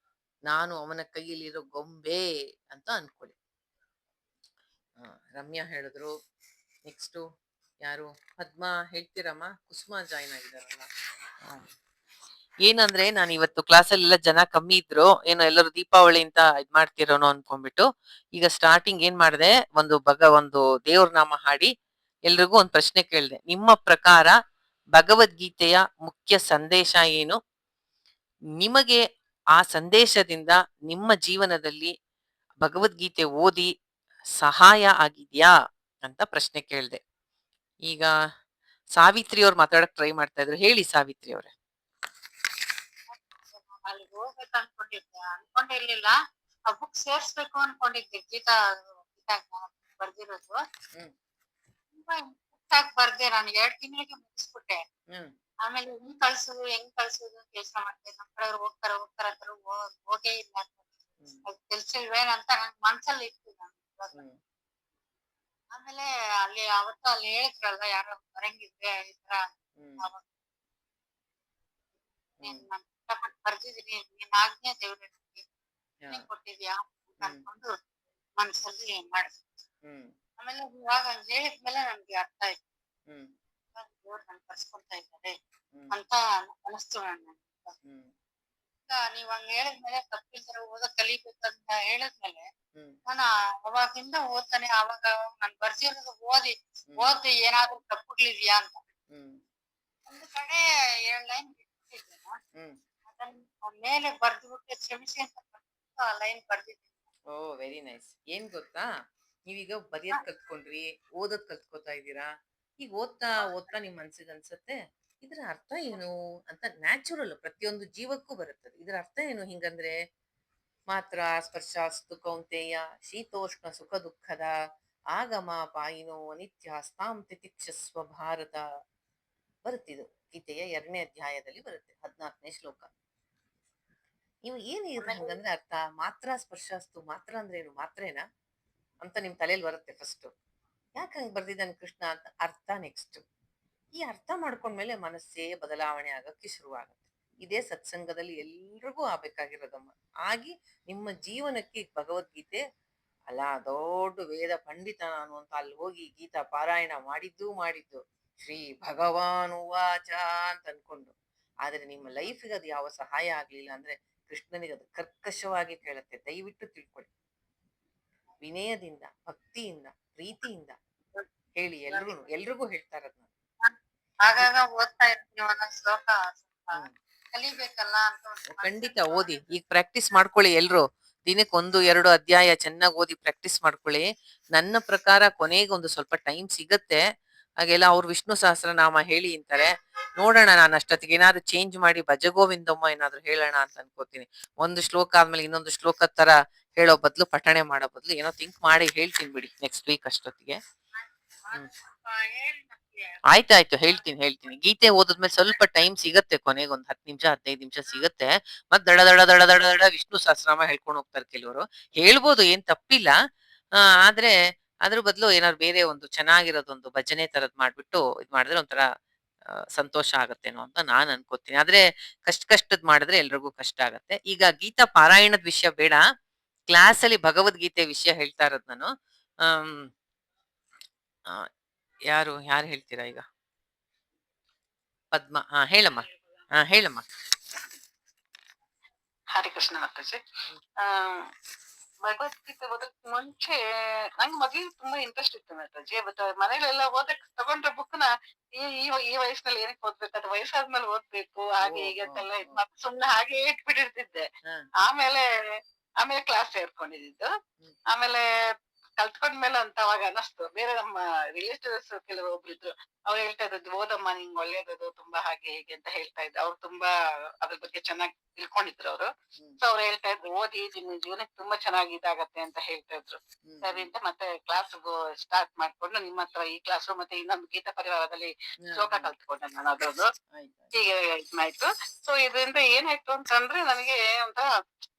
ನಾನು ಅವನ ಕೈಯಲ್ಲಿರೋ ಗೊಂಬೆ ಅಂತ ಅನ್ಕೊಳ್ಳಿ. ರಮ್ಯಾ ಹೇಳಿದ್ರು. ನೆಕ್ಸ್ಟು ಯಾರು? ಪದ್ಮಾ ಹೇಳ್ತೀರಮ್ಮ? ಕುಸುಮ ಜಾಯ್ನ್ ಆಗಿದಾರಲ್ಲ. ಏನಂದ್ರೆ ನಾನು ಇವತ್ತು ಕ್ಲಾಸಲ್ಲೆಲ್ಲ ಜನ ಕಮ್ಮಿ ಇದ್ರು, ಏನೋ ಎಲ್ಲರೂ ದೀಪಾವಳಿ ಅಂತ ಇದ್ ಮಾಡ್ತಿರೋನೋ ಅನ್ಕೊಂಡ್ಬಿಟ್ಟು ಈಗ ಸ್ಟಾರ್ಟಿಂಗ್ ಏನ್ ಮಾಡಿದೆ, ಒಂದು ದೇವ್ರ ನಾಮ ಹಾಡಿ ಎಲ್ರಿಗೂ ಒಂದ್ ಪ್ರಶ್ನೆ ಕೇಳಿದೆ. ನಿಮ್ಮ ಪ್ರಕಾರ ಭಗವದ್ಗೀತೆಯ ಮುಖ್ಯ ಸಂದೇಶ ಏನು? ನಿಮಗೆ ಆ ಸಂದೇಶದಿಂದ ನಿಮ್ಮ ಜೀವನದಲ್ಲಿ ಭಗವದ್ಗೀತೆ ಓದಿ ಸಹಾಯ ಆಗಿದ್ಯಾ ಅಂತ ಪ್ರಶ್ನೆ ಕೇಳಿದೆ. ಈಗ ಸಾವಿತ್ರಿ ಅವ್ರು ಮಾತಾಡಕ್ ಟ್ರೈ ಮಾಡ್ತಾ ಇದ್ರು. ಹೇಳಿ ಸಾವಿತ್ರಿ ಅವ್ರೆ. ಅಲ್ಲಿ ಹೋಗ್ಬೇಕು ಅನ್ಕೊಂಡಿರ್ಲಿಲ್ಲ. ಆ ಬುಕ್ ಸೇರ್ಸ್ಬೇಕು ಅನ್ಕೊಂಡಿದ್ದೆ, ಗೀತಾ ಬರ್ದಿರೋದು. ಬರ್ದೆ ನಾನು 2 ತಿಂಗಳಿಗೆ ಮುಗಿಸ್ಬಿಟ್ಟೆ. ಆಮೇಲೆ ಹೆಂಗ್ ಕಳ್ಸೋದು ಕೆಲಸ ಮಾಡ್ತೇನೆ. ನಮ್ ಕಡೆಯವ್ರು ಹೋಗ್ತಾರ ಅಂತಾರು ಹೋಗೇ ಇಲ್ಲ. ಅದ್ ಕೆಲ್ಸ ಇಲ್ವೇನಂತ ನನ್ ಮನ್ಸಲ್ಲಿ ಇತ್ತು ನಾನು. ಆಮೇಲೆ ಅಲ್ಲಿ ಅವತ್ತು ಅಲ್ಲಿ ಹೇಳಿದ್ರಲ್ಲ ಯಾರೋ ಬರಂಗಿದ್ರೆ ಈ ತರ ನಾನ್ ಕಷ್ಟಪಟ್ಟು ಬರ್ದಿದೀನಿ, ನೀನ್ ಆಜ್ಞೆ ದೇವ್ರೆ ಕೊಟ್ಟಿದ್ಯಾ ಅಂತ ಅನ್ಕೊಂಡು ಮನ್ಸಲ್ಲಿ ಮಾಡಿದೆ. ಆಮೇಲೆ ಇವಾಗ ಹೇಳಿದ್ಮೇಲೆ ನನ್ಗೆ ಅರ್ಥ ಆಯ್ತು, ದೇವ್ರು ನನ್ ಕರ್ಸ್ಕೊಳ್ತಾ ಇದ್ದಾರೆ ಅಂತ ಅನಿಸ್ತು ನನ್ನ. ನೀವ್ ಹಂಗ ಹೇಳಿದ್ಮೇಲೆ ತಪ್ಪಿಲ್ದಿರ ಓದಕ್ ಕಲಿಬೇಕಂತ ಹೇಳಿದ್ಮೇಲೆ ನಾನು ಅವಾಗಿಂದ ಓದ್ತಾನೆ. ಅವಾಗ ನಾನ್ ಬರ್ದಿರೋದು ಓದಿ ಏನಾದ್ರೂ ತಪ್ಪುಗಳಿದ್ಯಾ ಅಂತ ಒಂದು ಕಡೆ 7 ಲೈನ್ ಬಿಟ್ಟಿದ್ದೆ, ಅದನ್ನ ಮೇಲೆ ಬರ್ದ್ಬಿಟ್ಟು ಕ್ಷಮಿಸಿ ಅಂತ ಲೈನ್ ಬರ್ದಿದ್ದೀನಿ. ಓ ವೆರಿ ನೈಸ್. ಏನ್ ಗೊತ್ತಾ, ನೀವೀಗ ಬರೆಯೋದ್ ಕಲ್ತ್ಕೊಂಡ್ರಿ, ಓದೋದ್ ಕಲ್ತ್ಕೊತಾ ಇದ್ದೀರಾ. ಈಗ ಓದ್ತಾ ನಿಮ್ ಮನ್ಸಿಗೆ ಅನ್ಸತ್ತೆ, ಇದ್ರ ಅರ್ಥ ಏನು ಅಂತ. ನ್ಯಾಚುರಲ್, ಪ್ರತಿಯೊಂದು ಜೀವಕ್ಕೂ ಬರುತ್ತದೆ. ಇದ್ರ ಅರ್ಥ ಏನು ಹಿಂಗಂದ್ರೆ? ಮಾತ್ರ ಸ್ಪರ್ಶಾಸ್ತು ಕೌಂತೆಯ ಶೀತೋಷ್ಣ ಸುಖ ದುಃಖದ ಆಗಮ ಪಾಯಿನೋ ಅನಿತ್ಯ ಸ್ತಾಂ ತಿತಿಕ್ಷಸ್ವ ಭಾರತ ಬರುತ್ತಿದು. ಗೀತೆಯ 2ನೇ ಅಧ್ಯಾಯದಲ್ಲಿ ಬರುತ್ತೆ, 14ನೇ ಶ್ಲೋಕ. ನೀವು ಏನ್ ಹಂಗಂದ್ರೆ ಅರ್ಥ? ಮಾತ್ರ ಸ್ಪರ್ಶಾಸ್ತು, ಮಾತ್ರ ಅಂದ್ರೆ ಏನು? ಮಾತ್ರೇನಾ ಅಂತ ನಿಮ್ ತಲೆಯಲ್ಲಿ ಬರುತ್ತೆ ಫಸ್ಟ್. ಯಾಕೆ ಹಂಗ್ ಬರ್ದಿದ್ದಾನೆ ಕೃಷ್ಣ ಅಂತ ಅರ್ಥ. ನೆಕ್ಸ್ಟ್ ಈ ಅರ್ಥ ಮಾಡ್ಕೊಂಡ್ಮೇಲೆ ಮನಸ್ಸೇ ಬದಲಾವಣೆ ಆಗಕ್ಕೆ ಶುರುವಾಗುತ್ತೆ. ಇದೇ ಸತ್ಸಂಗದಲ್ಲಿ ಎಲ್ರಿಗೂ ಆಗ್ಬೇಕಾಗಿರೋದಮ್ಮ. ಆಗಿ ನಿಮ್ಮ ಜೀವನಕ್ಕೆ ಭಗವದ್ಗೀತೆ ಅಲ್ಲ ದೊಡ್ಡ ವೇದ ಪಂಡಿತ ನಾನು ಅಂತ ಅಲ್ಲಿ ಹೋಗಿ ಗೀತಾ ಪಾರಾಯಣ ಮಾಡಿದ್ದು ಶ್ರೀ ಭಗವಾನ್ ಉವಾಚ ಅಂತ ಅನ್ಕೊಂಡು. ಆದ್ರೆ ನಿಮ್ಮ ಲೈಫಿಗೆ ಅದು ಯಾವ ಸಹಾಯ ಆಗ್ಲಿಲ್ಲ ಅಂದ್ರೆ ಕೃಷ್ಣನಿಗೆ ಅದು ಕರ್ಕಶವಾಗಿ ಕೇಳುತ್ತೆ. ದಯವಿಟ್ಟು ತಿಳ್ಕೊಳ್ಳಿ. ವಿನಯದಿಂದ, ಭಕ್ತಿಯಿಂದ, ಪ್ರೀತಿಯಿಂದ ಹೇಳಿ. ಎಲ್ರಿಗೂ ಹೇಳ್ತಾ ಇರೋದ್ ನಾನು. ಆಗಾಗ ಓದ್ತಾ ಇರ್ತೀನಿ ಒಂದೊಂದ್ ಶ್ಲೋಕ, ಕಲಿಬೇಕಲ್ಲ ಅಂತ. ಖಂಡಿತ ಓದಿ. ಈಗ ಪ್ರಾಕ್ಟೀಸ್ ಮಾಡ್ಕೊಳ್ಳಿ ಎಲ್ರು. ದಿನಕ್ಕೆ 1-2 ಅಧ್ಯಾಯ ಚೆನ್ನಾಗಿ ಓದಿ ಪ್ರಾಕ್ಟೀಸ್ ಮಾಡ್ಕೊಳ್ಳಿ. ನನ್ನ ಪ್ರಕಾರ ಕೊನೆಗೆ ಒಂದು ಸ್ವಲ್ಪ ಟೈಮ್ ಸಿಗತ್ತೆ. ಹಾಗೆಲ್ಲ ಅವ್ರು ವಿಷ್ಣು ಸಹಸ್ರನಾಮ ಹೇಳಿ ಅಂತಾರೆ. ನೋಡೋಣ ನಾನು ಅಷ್ಟೊತ್ತಿಗೆ ಏನಾದ್ರು ಚೇಂಜ್ ಮಾಡಿ ಭಜಗೋವಿಂದಮ್ಮ ಏನಾದ್ರು ಹೇಳೋಣ ಅಂತ ಅನ್ಕೋತೀನಿ. ಒಂದು ಶ್ಲೋಕ ಆದ್ಮೇಲೆ ಇನ್ನೊಂದು ಶ್ಲೋಕದ ತರ ಹೇಳೋ ಬದ್ಲು, ಪಠಣೆ ಮಾಡೋ ಬದ್ಲು ಏನೋ ಥಿಂಕ್ ಮಾಡಿ ಹೇಳ್ತೀನಿ ಬಿಡಿ ನೆಕ್ಸ್ಟ್ ವೀಕ್ ಅಷ್ಟೊತ್ತಿಗೆ. ಹ್ಮ್. ಆಯ್ತಾಯ್ತು, ಹೇಳ್ತೀನಿ. ಗೀತೆ ಓದಿದ್ಮೇಲೆ ಸ್ವಲ್ಪ ಟೈಮ್ ಸಿಗತ್ತೆ, ಕೊನೆಗೆ ಒಂದ್ 10 ನಿಮಿಷ 15 ನಿಮಿಷ ಸಿಗತ್ತೆ. ಮತ್ ದಡ ದಡ ದಡ ದಡ ದಡ ವಿಷ್ಣು ಸಹಸ್ರನಾಮ ಹೇಳ್ಕೊಂಡು ಹೋಗ್ತಾರೆ ಕೆಲವರು. ಹೇಳ್ಬೋದು, ಏನ್ ತಪ್ಪಿಲ್ಲ. ಆದ್ರೆ ಅದ್ರ ಬದಲು ಏನಾದ್ರು ಬೇರೆ ಒಂದು ಚೆನ್ನಾಗಿರೋದೊಂದು ಭಜನೆ ತರದ್ ಮಾಡ್ಬಿಟ್ಟು ಇದ್ ಮಾಡಿದ್ರೆ ಒಂಥರ ಸಂತೋಷ ಆಗತ್ತೇನೋ ಅಂತ ನಾನ್ ಅನ್ಕೋತೀನಿ. ಆದ್ರೆ ಕಷ್ಟದ್ ಮಾಡಿದ್ರೆ ಎಲ್ರಿಗೂ ಕಷ್ಟ ಆಗತ್ತೆ. ಈಗ ಗೀತಾ ಪಾರಾಯಣದ ವಿಷಯ ಬೇಡ, ಕ್ಲಾಸ್ ಅಲ್ಲಿ ಭಗವದ್ಗೀತೆ ವಿಷಯ ಹೇಳ್ತಾ ಇರೋದ್ ನಾನು. ಆಮ್, ಆ, ಯಾರು ಹೇಳ್ತೀರಾ ಈಗ? ಪದ್ಮ, ಹೇಳಮ್ಮ. ಹೇಳಮ್ಮ. ಹರೇ ಕೃಷ್ಣ ಮಾತಾಜಿ. ಆ ಭಗವದ್ಗೀತೆ ಓದಕ್ ಮುಂಚೆ ನಂಗೆ ಮೊದ್ಲು ತುಂಬಾ ಇಂಟ್ರೆಸ್ಟ್ ಇತ್ತು ಮಾತಾಜಿ. ಬಟ್ ಮನೇಲೆಲ್ಲ ಓದಕ್ ತಗೊಂಡ್ರೆ ಬುಕ್ ನ ಈ ಈ ವಯಸ್ಸಿನಲ್ಲಿ ಏನಕ್ಕೆ ಓದ್ಬೇಕು, ಅದು ವಯಸ್ಸಾದ್ಮೇಲೆ ಓದ್ಬೇಕು ಹಾಗೆ ಹೀಗೆ ಅಂತೆಲ್ಲ ಇದ್ ಮತ್ತೆ ಸುಮ್ನೆ ಹಾಗೆ ಇಟ್ಬಿಟ್ಟಿರ್ತಿದ್ದೆ. ಆಮೇಲೆ ಕ್ಲಾಸ್ ಸೇರ್ಕೊಂಡಿದ್ದು. ಆಮೇಲೆ ಕಲ್ತ್ಕೊಂಡ್ಮೇಲೆ ಅಂತ ಅವಾಗ ಅನಸ್ತು. ಬೇರೆ ನಮ್ಮ ರಿಲೇಟಿವ್ಸ್ ಕೆಲವರು ಒಬ್ರಿದ್ರು, ಅವ್ರು ಹೇಳ್ತಾ ಇದ್ರು ಓದಮ್ಮ ನಿಂಗ್ ಒಳ್ಳೇದದು ತುಂಬಾ ಹಾಗೆ ಹೀಗೆ ಅಂತ ಹೇಳ್ತಾ ಇದ್ರು. ಅವ್ರು ತುಂಬಾ ಅದ್ರ ಬಗ್ಗೆ ಚೆನ್ನಾಗಿ ತಿಳ್ಕೊಂಡಿದ್ರು ಅವರು. ಸೊ ಅವ್ರು ಹೇಳ್ತಾ ಇದ್ರು ಓದಿ ನಿಮ್ ಜೀವನಕ್ಕೆ ತುಂಬಾ ಚೆನ್ನಾಗಿ ಇದಾಗತ್ತೆ ಅಂತ ಹೇಳ್ತಾ ಇದ್ರು. ಸರಿ ಅಂತ ಮತ್ತೆ ಕ್ಲಾಸ್ ಸ್ಟಾರ್ಟ್ ಮಾಡ್ಕೊಂಡು ನಿಮ್ಮ ಹತ್ರ ಈ ಕ್ಲಾಸ್ ಮತ್ತೆ ಇನ್ನೊಂದು ಗೀತಾ ಪರಿವಾರದಲ್ಲಿ ಶ್ಲೋಕ ಕಲ್ತ್ಕೊಂಡೆ ನಾನು ಅದ್ರದ್ದು. ಹೀಗೆ ಇದಾಯ್ತು. ಸೊ ಇದರಿಂದ ಏನಾಯ್ತು ಅಂತಂದ್ರೆ ನನಗೆ ಒಂಥರ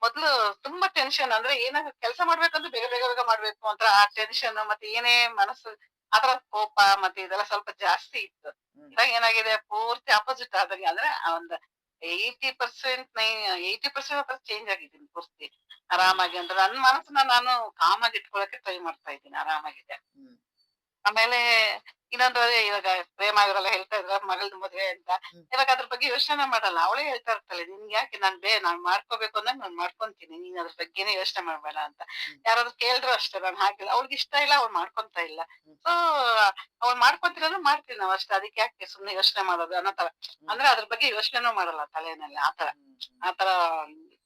ಮೊದ್ಲು ತುಂಬಾ ಟೆನ್ಷನ್, ಅಂದ್ರೆ ಏನಾದ್ರು ಕೆಲಸ ಮಾಡ್ಬೇಕಂದ್ರೆ ಬೇಗ ಬೇಗ ಬೇಗ ಮಾಡ್ಬೇಕು ಅಂತ ಆ ಟೆನ್ಷನ್, ಮತ್ತೆ ಏನೇ ಮನಸ್ಸು ಆತರ ಕೋಪ ಮತ್ತೆ ಇದೆಲ್ಲ ಸ್ವಲ್ಪ ಜಾಸ್ತಿ ಇತ್ತು. ಇವಾಗ ಏನಾಗಿದೆ ಪೂರ್ತಿ ಅಪೋಸಿಟ್ ಆದಂಗೆ, ಅಂದ್ರೆ ಒಂದ್ 80% 80% ಚೇಂಜ್ ಆಗಿದ್ದೀನಿ ಪೂರ್ತಿ. ಆರಾಮಾಗಿ ಅಂದ್ರೆ ನನ್ನ ಮನಸ್ಸನ್ನ ನಾನು ಕಾಮಾಗಿ ಇಟ್ಕೊಳಕ್ಕೆ ಟ್ರೈ ಮಾಡ್ತಾ ಇದ್ದೀನಿ, ಆರಾಮಾಗಿದೆ. ಆಮೇಲೆ ಇನ್ನೊಂದು ಅದೇ ಇವಾಗ ಪ್ರೇಮ ಇವರೆಲ್ಲ ಹೇಳ್ತಾ ಇದ್ರ ಮಗಳದ್ ಮದ್ವೆ ಅಂತ. ಇವಾಗ ಅದ್ರ ಬಗ್ಗೆ ಯೋಚನೆ ಮಾಡಲ್ಲ, ಅವಳೇ ಹೇಳ್ತಾ ಇರ್ತಾಳೆ ನಿನ್ಗೆ ಯಾಕೆ ನಾನ್ ಮಾಡ್ಕೋಬೇಕು ಅಂದಾಗ ನಾನ್ ಮಾಡ್ಕೊಂತೀನಿ, ನೀನ್ ಅದ್ರ ಬಗ್ಗೆನೇ ಯೋಚನೆ ಮಾಡ್ಬೇಡ ಅಂತ. ಯಾರಾದ್ರೂ ಕೇಳಿದ್ರು ಅಷ್ಟೇ, ನಾನ್ ಹಾಕಿಲ್ಲ, ಅವ್ಳಿಗೆ ಇಷ್ಟ ಇಲ್ಲ, ಅವ್ಳು ಮಾಡ್ಕೊಂತ ಇಲ್ಲ. ಸೊ ಅವ್ಳು ಮಾಡ್ಕೊಂತಿರೋದು ಮಾಡ್ತೀವಿ ನಾವ್ ಅಷ್ಟೇ, ಅದಕ್ಕೆ ಯಾಕೆ ಸುಮ್ನೆ ಯೋಚನೆ ಮಾಡೋದು ಅನ್ನೋ ತರ. ಅಂದ್ರೆ ಅದ್ರ ಬಗ್ಗೆ ಯೋಚನೆನೂ ಮಾಡಲ್ಲ ತಲೆನಲ್ಲಿ, ಆತರ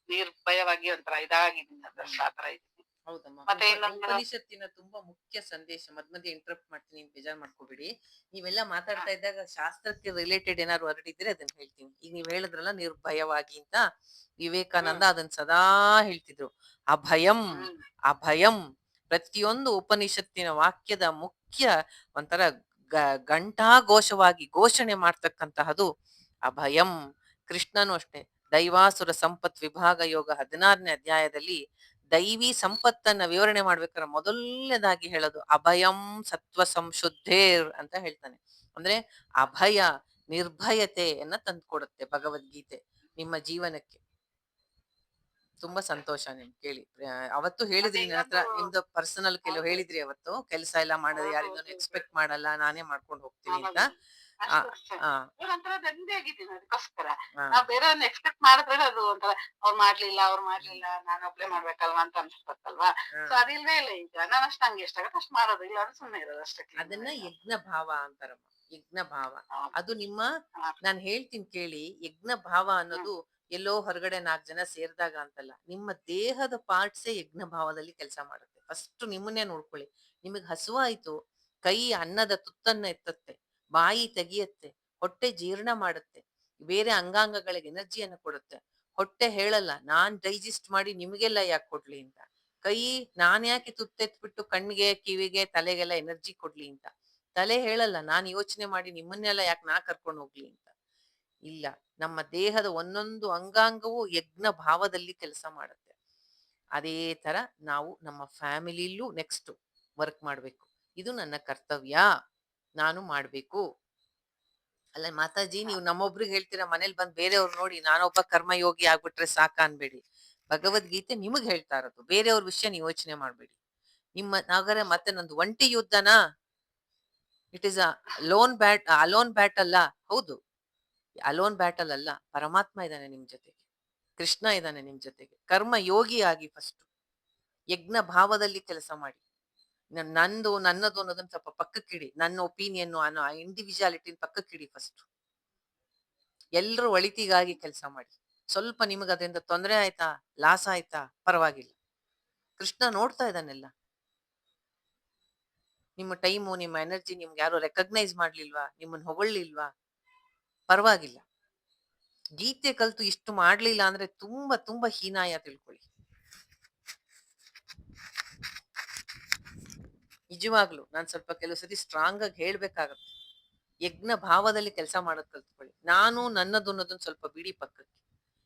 ನಿರ್ಭಯವಾಗಿ ಒಂಥರ ಇದಾಗಿದ್ದೀನಿ, ಆತರ ಇದ್ದೀನಿ. ಹೌದಮ್ಮ. ಮತ್ತೆ ಇನ್ನೊಂದು ಉಪನಿಷತ್ತಿನ ತುಂಬಾ ಮುಖ್ಯ ಸಂದೇಶ. ಮಧ್ಯ ಇಂಟರಪ್ಟ್ ಮಾಡ್ತೀನಿ, ಬೇಜಾರ್ ಮಾಡ್ಕೋಬೇಡಿ. ನೀವೆಲ್ಲ ಮಾತಾಡ್ತಾ ಇದ್ದಾಗ ಶಾಸ್ತ್ರಕ್ಕೆ ರಿಲೇಟೆಡ್ ಏನಾದ್ರು ಹೊರಟಿದ್ರೆ ಅದನ್ನ ಹೇಳ್ತೀನಿ. ಈಗ ನೀವ್ ಹೇಳಿದ್ರಲ್ಲ ನಿರ್ಭಯವಾಗಿ ಅಂತ, ವಿವೇಕಾನಂದ ಅದನ್ನ ಸದಾ ಹೇಳ್ತಿದ್ರು. ಅಭಯಂ ಅಭಯಂ. ಪ್ರತಿಯೊಂದು ಉಪನಿಷತ್ತಿನ ವಾಕ್ಯದ ಮುಖ್ಯ ಒಂಥರ ಘಂಟಾಘೋಷವಾಗಿ ಘೋಷಣೆ ಮಾಡ್ತಕ್ಕಂತಹದು ಅಭಯಂ. ಕೃಷ್ಣನು ಅಷ್ಟೇ, ದೈವಾಸುರ ಸಂಪತ್ ವಿಭಾಗ ಯೋಗ 16ನೇ ಅಧ್ಯಾಯದಲ್ಲಿ ದೈವಿ ಸಂಪತ್ತನ್ನ ವಿವರಣೆ ಮಾಡ್ಬೇಕಾದ್ರೆ ಮೊದಲನೇದಾಗಿ ಹೇಳೋದು ಅಭಯಂ ಸತ್ವ ಸಂಶುದ್ಧೇರ್ ಅಂತ ಹೇಳ್ತಾನೆ. ಅಂದ್ರೆ ಅಭಯ, ನಿರ್ಭಯತೆಯನ್ನ ತಂದ್ಕೊಡುತ್ತೆ ಭಗವದ್ಗೀತೆ ನಿಮ್ಮ ಜೀವನಕ್ಕೆ. ತುಂಬಾ ಸಂತೋಷ ನಿಮ್ ಕೇಳಿ. ಅವತ್ತು ಹೇಳಿದ್ರಿ ನನ್ನ ಹತ್ರ, ನಿಮ್ದು ಪರ್ಸನಲ್ ಕೆಲವು ಹೇಳಿದ್ರಿ ಅವತ್ತು, ಕೆಲಸ ಎಲ್ಲ ಮಾಡೋದು ಯಾರಿಂದೂ ಎಕ್ಸ್ಪೆಕ್ಟ್ ಮಾಡಲ್ಲ, ನಾನೇ ಮಾಡ್ಕೊಂಡು ಹೋಗ್ತೀನಿ ಅಂತ. ಒಂಥರ ದಂಧೆ ಆಗಿದ್ದೀನಿ ಅದಕ್ಕೋಸ್ಕರ. ನಾವ್ ಬೇರೆಯವ್ರನ್ನ ಎಕ್ಸ್ಪೆಕ್ಟ್ ಮಾಡಿದ್ರೆ ಅದು ಒಂಥರ ಅವ್ರು ಮಾಡ್ಲಿಲ್ಲ ನಾನು ಒಬ್ಳೆ ಮಾಡ್ಬೇಕಲ್ವಾ ಅಂತ ಅನ್ಸುತ್ತಲ್ವಾ. ಸೊ ಅದಿಲ್ವೇ ಇಲ್ಲ. ಈಗ ನಾನು ಅಷ್ಟು ನಂಗೆ ಎಷ್ಟಾಗತ್ತೆ ಅಷ್ಟು ಮಾಡೋದು, ಇಲ್ಲ ಅಂದ್ರೆ ಸುಮ್ಮನೆ ಇರೋದು ಅಷ್ಟೇ. ಅದನ್ನ ಯಜ್ಞ ಭಾವ ಅಂತಾರಮ್ಮ, ಯಜ್ಞ ಭಾವ. ಅದು ನಿಮ್ಮ, ನಾನ್ ಹೇಳ್ತೀನಿ ಕೇಳಿ, ಯಜ್ಞ ಭಾವ ಅನ್ನೋದು ಎಲ್ಲೋ ಹೊರಗಡೆ 4 ಜನ ಸೇರಿದಾಗ ಅಂತಲ್ಲ, ನಿಮ್ಮ ದೇಹದ ಪಾರ್ಟ್ಸೇ ಯಜ್ಞ ಭಾವದಲ್ಲಿ ಕೆಲಸ ಮಾಡುತ್ತೆ. ಫಸ್ಟ್ ನಿಮ್ಮನ್ನೇ ನೋಡ್ಕೊಳ್ಳಿ. ನಿಮಗ್ ಹಸುವಾಯ್ತು, ಕೈ ಅನ್ನದ ತುತ್ತನ್ನ ಎತ್ತತ್ತೆ, ಬಾಯಿ ತೆಗಿಯತ್ತೆ, ಹೊಟ್ಟೆ ಜೀರ್ಣ ಮಾಡುತ್ತೆ, ಬೇರೆ ಅಂಗಾಂಗಗಳಿಗೆ ಎನರ್ಜಿಯನ್ನು ಕೊಡುತ್ತೆ. ಹೊಟ್ಟೆ ಹೇಳಲ್ಲ ನಾನ್ ಡೈಜೆಸ್ಟ್ ಮಾಡಿ ನಿಮಗೆಲ್ಲ ಯಾಕೆ ಕೊಡ್ಲಿ ಅಂತ. ಕೈ ನಾನ್ ಯಾಕೆ ತುತ್ತೆತ್ಬಿಟ್ಟು ಕಣ್ಣಿಗೆ ಕಿವಿಗೆ ತಲೆಗೆಲ್ಲ ಎನರ್ಜಿ ಕೊಡ್ಲಿ ಅಂತ. ತಲೆ ಹೇಳಲ್ಲ ನಾನ್ ಯೋಚನೆ ಮಾಡಿ ನಿಮ್ಮನ್ನೆಲ್ಲ ಯಾಕೆ ನಾ ಕರ್ಕೊಂಡು ಹೋಗ್ಲಿ ಅಂತ. ಇಲ್ಲ, ನಮ್ಮ ದೇಹದ ಒಂದೊಂದು ಅಂಗಾಂಗವೂ ಯಜ್ಞ ಭಾವದಲ್ಲಿ ಕೆಲಸ ಮಾಡುತ್ತೆ. ಅದೇ ತರ ನಾವು ನಮ್ಮ ಫ್ಯಾಮಿಲಿಲೂ ನೆಕ್ಸ್ಟ್ ವರ್ಕ್ ಮಾಡ್ಬೇಕು. ಇದು ನನ್ನ ಕರ್ತವ್ಯ, ನಾನು ಮಾಡ್ಬೇಕು. ಅಲ್ಲ ಮಾತಾಜಿ, ನೀವು ನಮ್ಮೊಬ್ರಿಗೆ ಹೇಳ್ತೀರಾ, ಮನೇಲಿ ಬಂದ್ ಬೇರೆಯವ್ರು ನೋಡಿ ನಾನೊಬ್ಬ ಕರ್ಮಯೋಗಿ ಆಗ್ಬಿಟ್ರೆ ಸಾಕ ಅನ್ಬೇಡಿ. ಭಗವದ್ಗೀತೆ ನಿಮಗ್ ಹೇಳ್ತಾ ಇರೋದು, ಬೇರೆಯವ್ರ ವಿಷಯ ನೀವು ಯೋಚನೆ ಮಾಡ್ಬೇಡಿ. ನಿಮ್ಮ ನಾಗರೆ ಮತ್ತೆ ನಂದು ಒಂಟಿ ಯುದ್ಧನಾ, ಇಟ್ ಇಸ್ ಅಲೋನ್ ಬ್ಯಾಟಲ್ ಅಲ್ಲ. ಹೌದು, ಅಲೋನ್ ಬ್ಯಾಟಲ್ ಅಲ್ಲ, ಪರಮಾತ್ಮ ಇದ್ದಾನೆ ನಿಮ್ ಜೊತೆಗೆ, ಕೃಷ್ಣ ಇದ್ದಾನೆ ನಿಮ್ ಜೊತೆಗೆ. ಕರ್ಮ ಯೋಗಿ ಆಗಿ ಫಸ್ಟ್ ಯಜ್ಞ ಭಾವದಲ್ಲಿ ಕೆಲಸ ಮಾಡಿ. ನನ್ನದು ಅನ್ನೋದನ್ನ ಸ್ವಲ್ಪ ಪಕ್ಕಕ್ಕಿಡಿ, ನನ್ನ ಒಪಿನಿಯನ್ ಅನ್ನೋ ಇಂಡಿವಿಜುವಾಲಿಟಿನ ಪಕ್ಕಕ್ಕಿಡಿ. ಫಸ್ಟ್ ಎಲ್ರು ಒಳಿತಿಗಾಗಿ ಕೆಲಸ ಮಾಡಿ. ಸ್ವಲ್ಪ ನಿಮಗ್ ಅದರಿಂದ ತೊಂದರೆ ಆಯ್ತಾ, ಲಾಸ್ ಆಯ್ತಾ, ಪರವಾಗಿಲ್ಲ, ಕೃಷ್ಣ ನೋಡ್ತಾ ಇದ್ದಾನೆಲ್ಲ. ನಿಮ್ಮ ಟೈಮು, ನಿಮ್ಮ ಎನರ್ಜಿ ನಿಮ್ಗೆ ಯಾರು ರೆಕಗ್ನೈಸ್ ಮಾಡ್ಲಿಲ್ವಾ, ನಿಮ್ಮನ್ನ ಹೊಗಳಿಲ್ವಾ, ಪರವಾಗಿಲ್ಲ. ಗೀತೆ ಕಲ್ತು ಇಷ್ಟು ಮಾಡ್ಲಿಲ್ಲ ಅಂದ್ರೆ ತುಂಬಾ ತುಂಬಾ ಹೀನಾಯ ತಿಳ್ಕೊಳ್ಳಿ. ನಿಜವಾಗ್ಲು ನಾನ್ ಸ್ವಲ್ಪ ಕೆಲವು ಸತಿ ಸ್ಟ್ರಾಂಗ್ ಆಗಿ ಹೇಳ್ಬೇಕಾಗತ್ತೆ. ಯಜ್ಞ ಭಾವದಲ್ಲಿ ಕೆಲಸ ಮಾಡೋದ್ ಕಲ್ತ್ಕೊಳ್ಳಿ. ನಾನು ನನ್ನದು ಅನ್ನೋದನ್ನ ಸ್ವಲ್ಪ ಬಿಡಿ ಪಕ್ಕಕ್ಕೆ.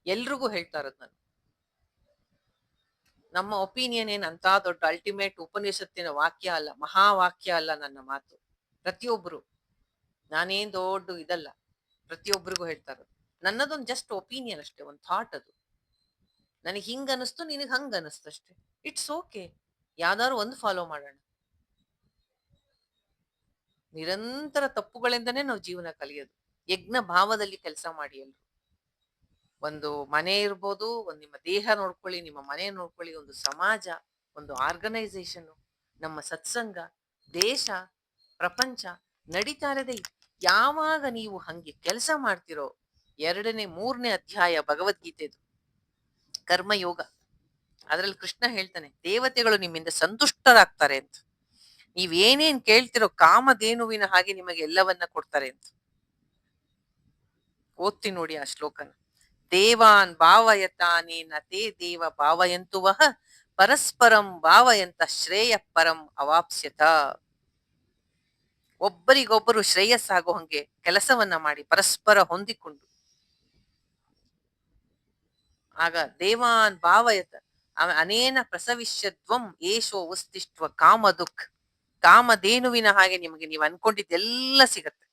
ಎಲ್ರಿಗೂ ಹೇಳ್ತಾ ಇರೋದು ನಾನು. ನಮ್ಮ ಒಪಿನಿಯನ್ ಏನ್ ಅಂತ ದೊಡ್ಡ ಅಲ್ಟಿಮೇಟ್ ಉಪನಿಷತ್ತಿನ ವಾಕ್ಯ ಅಲ್ಲ, ಮಹಾವಾಕ್ಯ ಅಲ್ಲ ನನ್ನ ಮಾತು. ಪ್ರತಿಯೊಬ್ರು, ನಾನೇನ್ ದೊಡ್ಡ ಇದಲ್ಲ, ಪ್ರತಿಯೊಬ್ಬರಿಗೂ ಹೇಳ್ತಾ ಇರೋದು. ನನ್ನದೊಂದು ಜಸ್ಟ್ ಒಪಿನಿಯನ್ ಅಷ್ಟೇ, ಒಂದು ಥಾಟ್ ಅದು. ನನಗೆ ಹಿಂಗ ಅನಿಸ್ತು, ನಿನಗೆ ಹಂಗ ಅನಿಸ್ತು ಅಷ್ಟೇ. It's okay. ಯಾವ್ದಾದ್ರು ಒಂದು ಫಾಲೋ ಮಾಡೋಣ. ನಿರಂತರ ತಪ್ಪುಗಳಿಂದನೇ ನಾವು ಜೀವನ ಕಲಿಯೋದು. ಯಜ್ಞ ಭಾವದಲ್ಲಿ ಕೆಲಸ ಮಾಡಿ ಎಲ್ರು. ಒಂದು ಮನೆ ಇರ್ಬೋದು, ಒಂದು ನಿಮ್ಮ ದೇಹ ನೋಡ್ಕೊಳ್ಳಿ, ನಿಮ್ಮ ಮನೆ ನೋಡ್ಕೊಳ್ಳಿ, ಒಂದು ಸಮಾಜ, ಒಂದು ಆರ್ಗನೈಸೇಷನ್, ನಮ್ಮ ಸತ್ಸಂಗ, ದೇಶ, ಪ್ರಪಂಚ ನಡೀತಾ ಇರೋದೇ. ಯಾವಾಗ ನೀವು ಹಂಗೆ ಕೆಲಸ ಮಾಡ್ತಿರೋ, 2ನೇ 3ನೇ ಅಧ್ಯಾಯ ಭಗವದ್ಗೀತೆದು ಕರ್ಮಯೋಗ, ಅದ್ರಲ್ಲಿ ಕೃಷ್ಣ ಹೇಳ್ತಾನೆ ದೇವತೆಗಳು ನಿಮ್ಮಿಂದ ಸಂತುಷ್ಟರಾಗ್ತಾರೆ ಅಂತ. ನೀವೇನೇನ್ ಕೇಳ್ತಿರೋ ಕಾಮಧೇನುವಿನ ಹಾಗೆ ನಿಮಗೆ ಎಲ್ಲವನ್ನ ಕೊಡ್ತಾರೆ ಅಂತ. ಓದ್ತೀನಿ ನೋಡಿ ಆ ಶ್ಲೋಕನ. ದೇವಾನ್ ಭಾವಯತಾನೇನ ತೇ ದೇವ ಭಾವಯಂತು ವಹ ಪರಸ್ಪರಂ ಭಾವಯಂತ ಶ್ರೇಯ ಪರಂ ಅವಾಪ್ಸ್ಯತ. ಒಬ್ಬರಿಗೊಬ್ಬರು ಶ್ರೇಯಸ್ಸಾಗೋ ಹಂಗೆ ಕೆಲಸವನ್ನ ಮಾಡಿ ಪರಸ್ಪರ ಹೊಂದಿಕೊಂಡು, ಆಗ ದೇವಾನ್ ಭಾವಯತ ಅನೇನ ಪ್ರಸವಿಷ್ಯದ್ವಂ ಏಷೋ ಉಸ್ತಿಷ್ಟ್ವ ಕಾಮ ದುಃಖ. ಕಾಮಧೇನುವಿನ ಹಾಗೆ ನಿಮಗೆ ನೀವು ಅನ್ಕೊಂಡಿದ್ದೆಲ್ಲ ಸಿಗತ್ತೆ.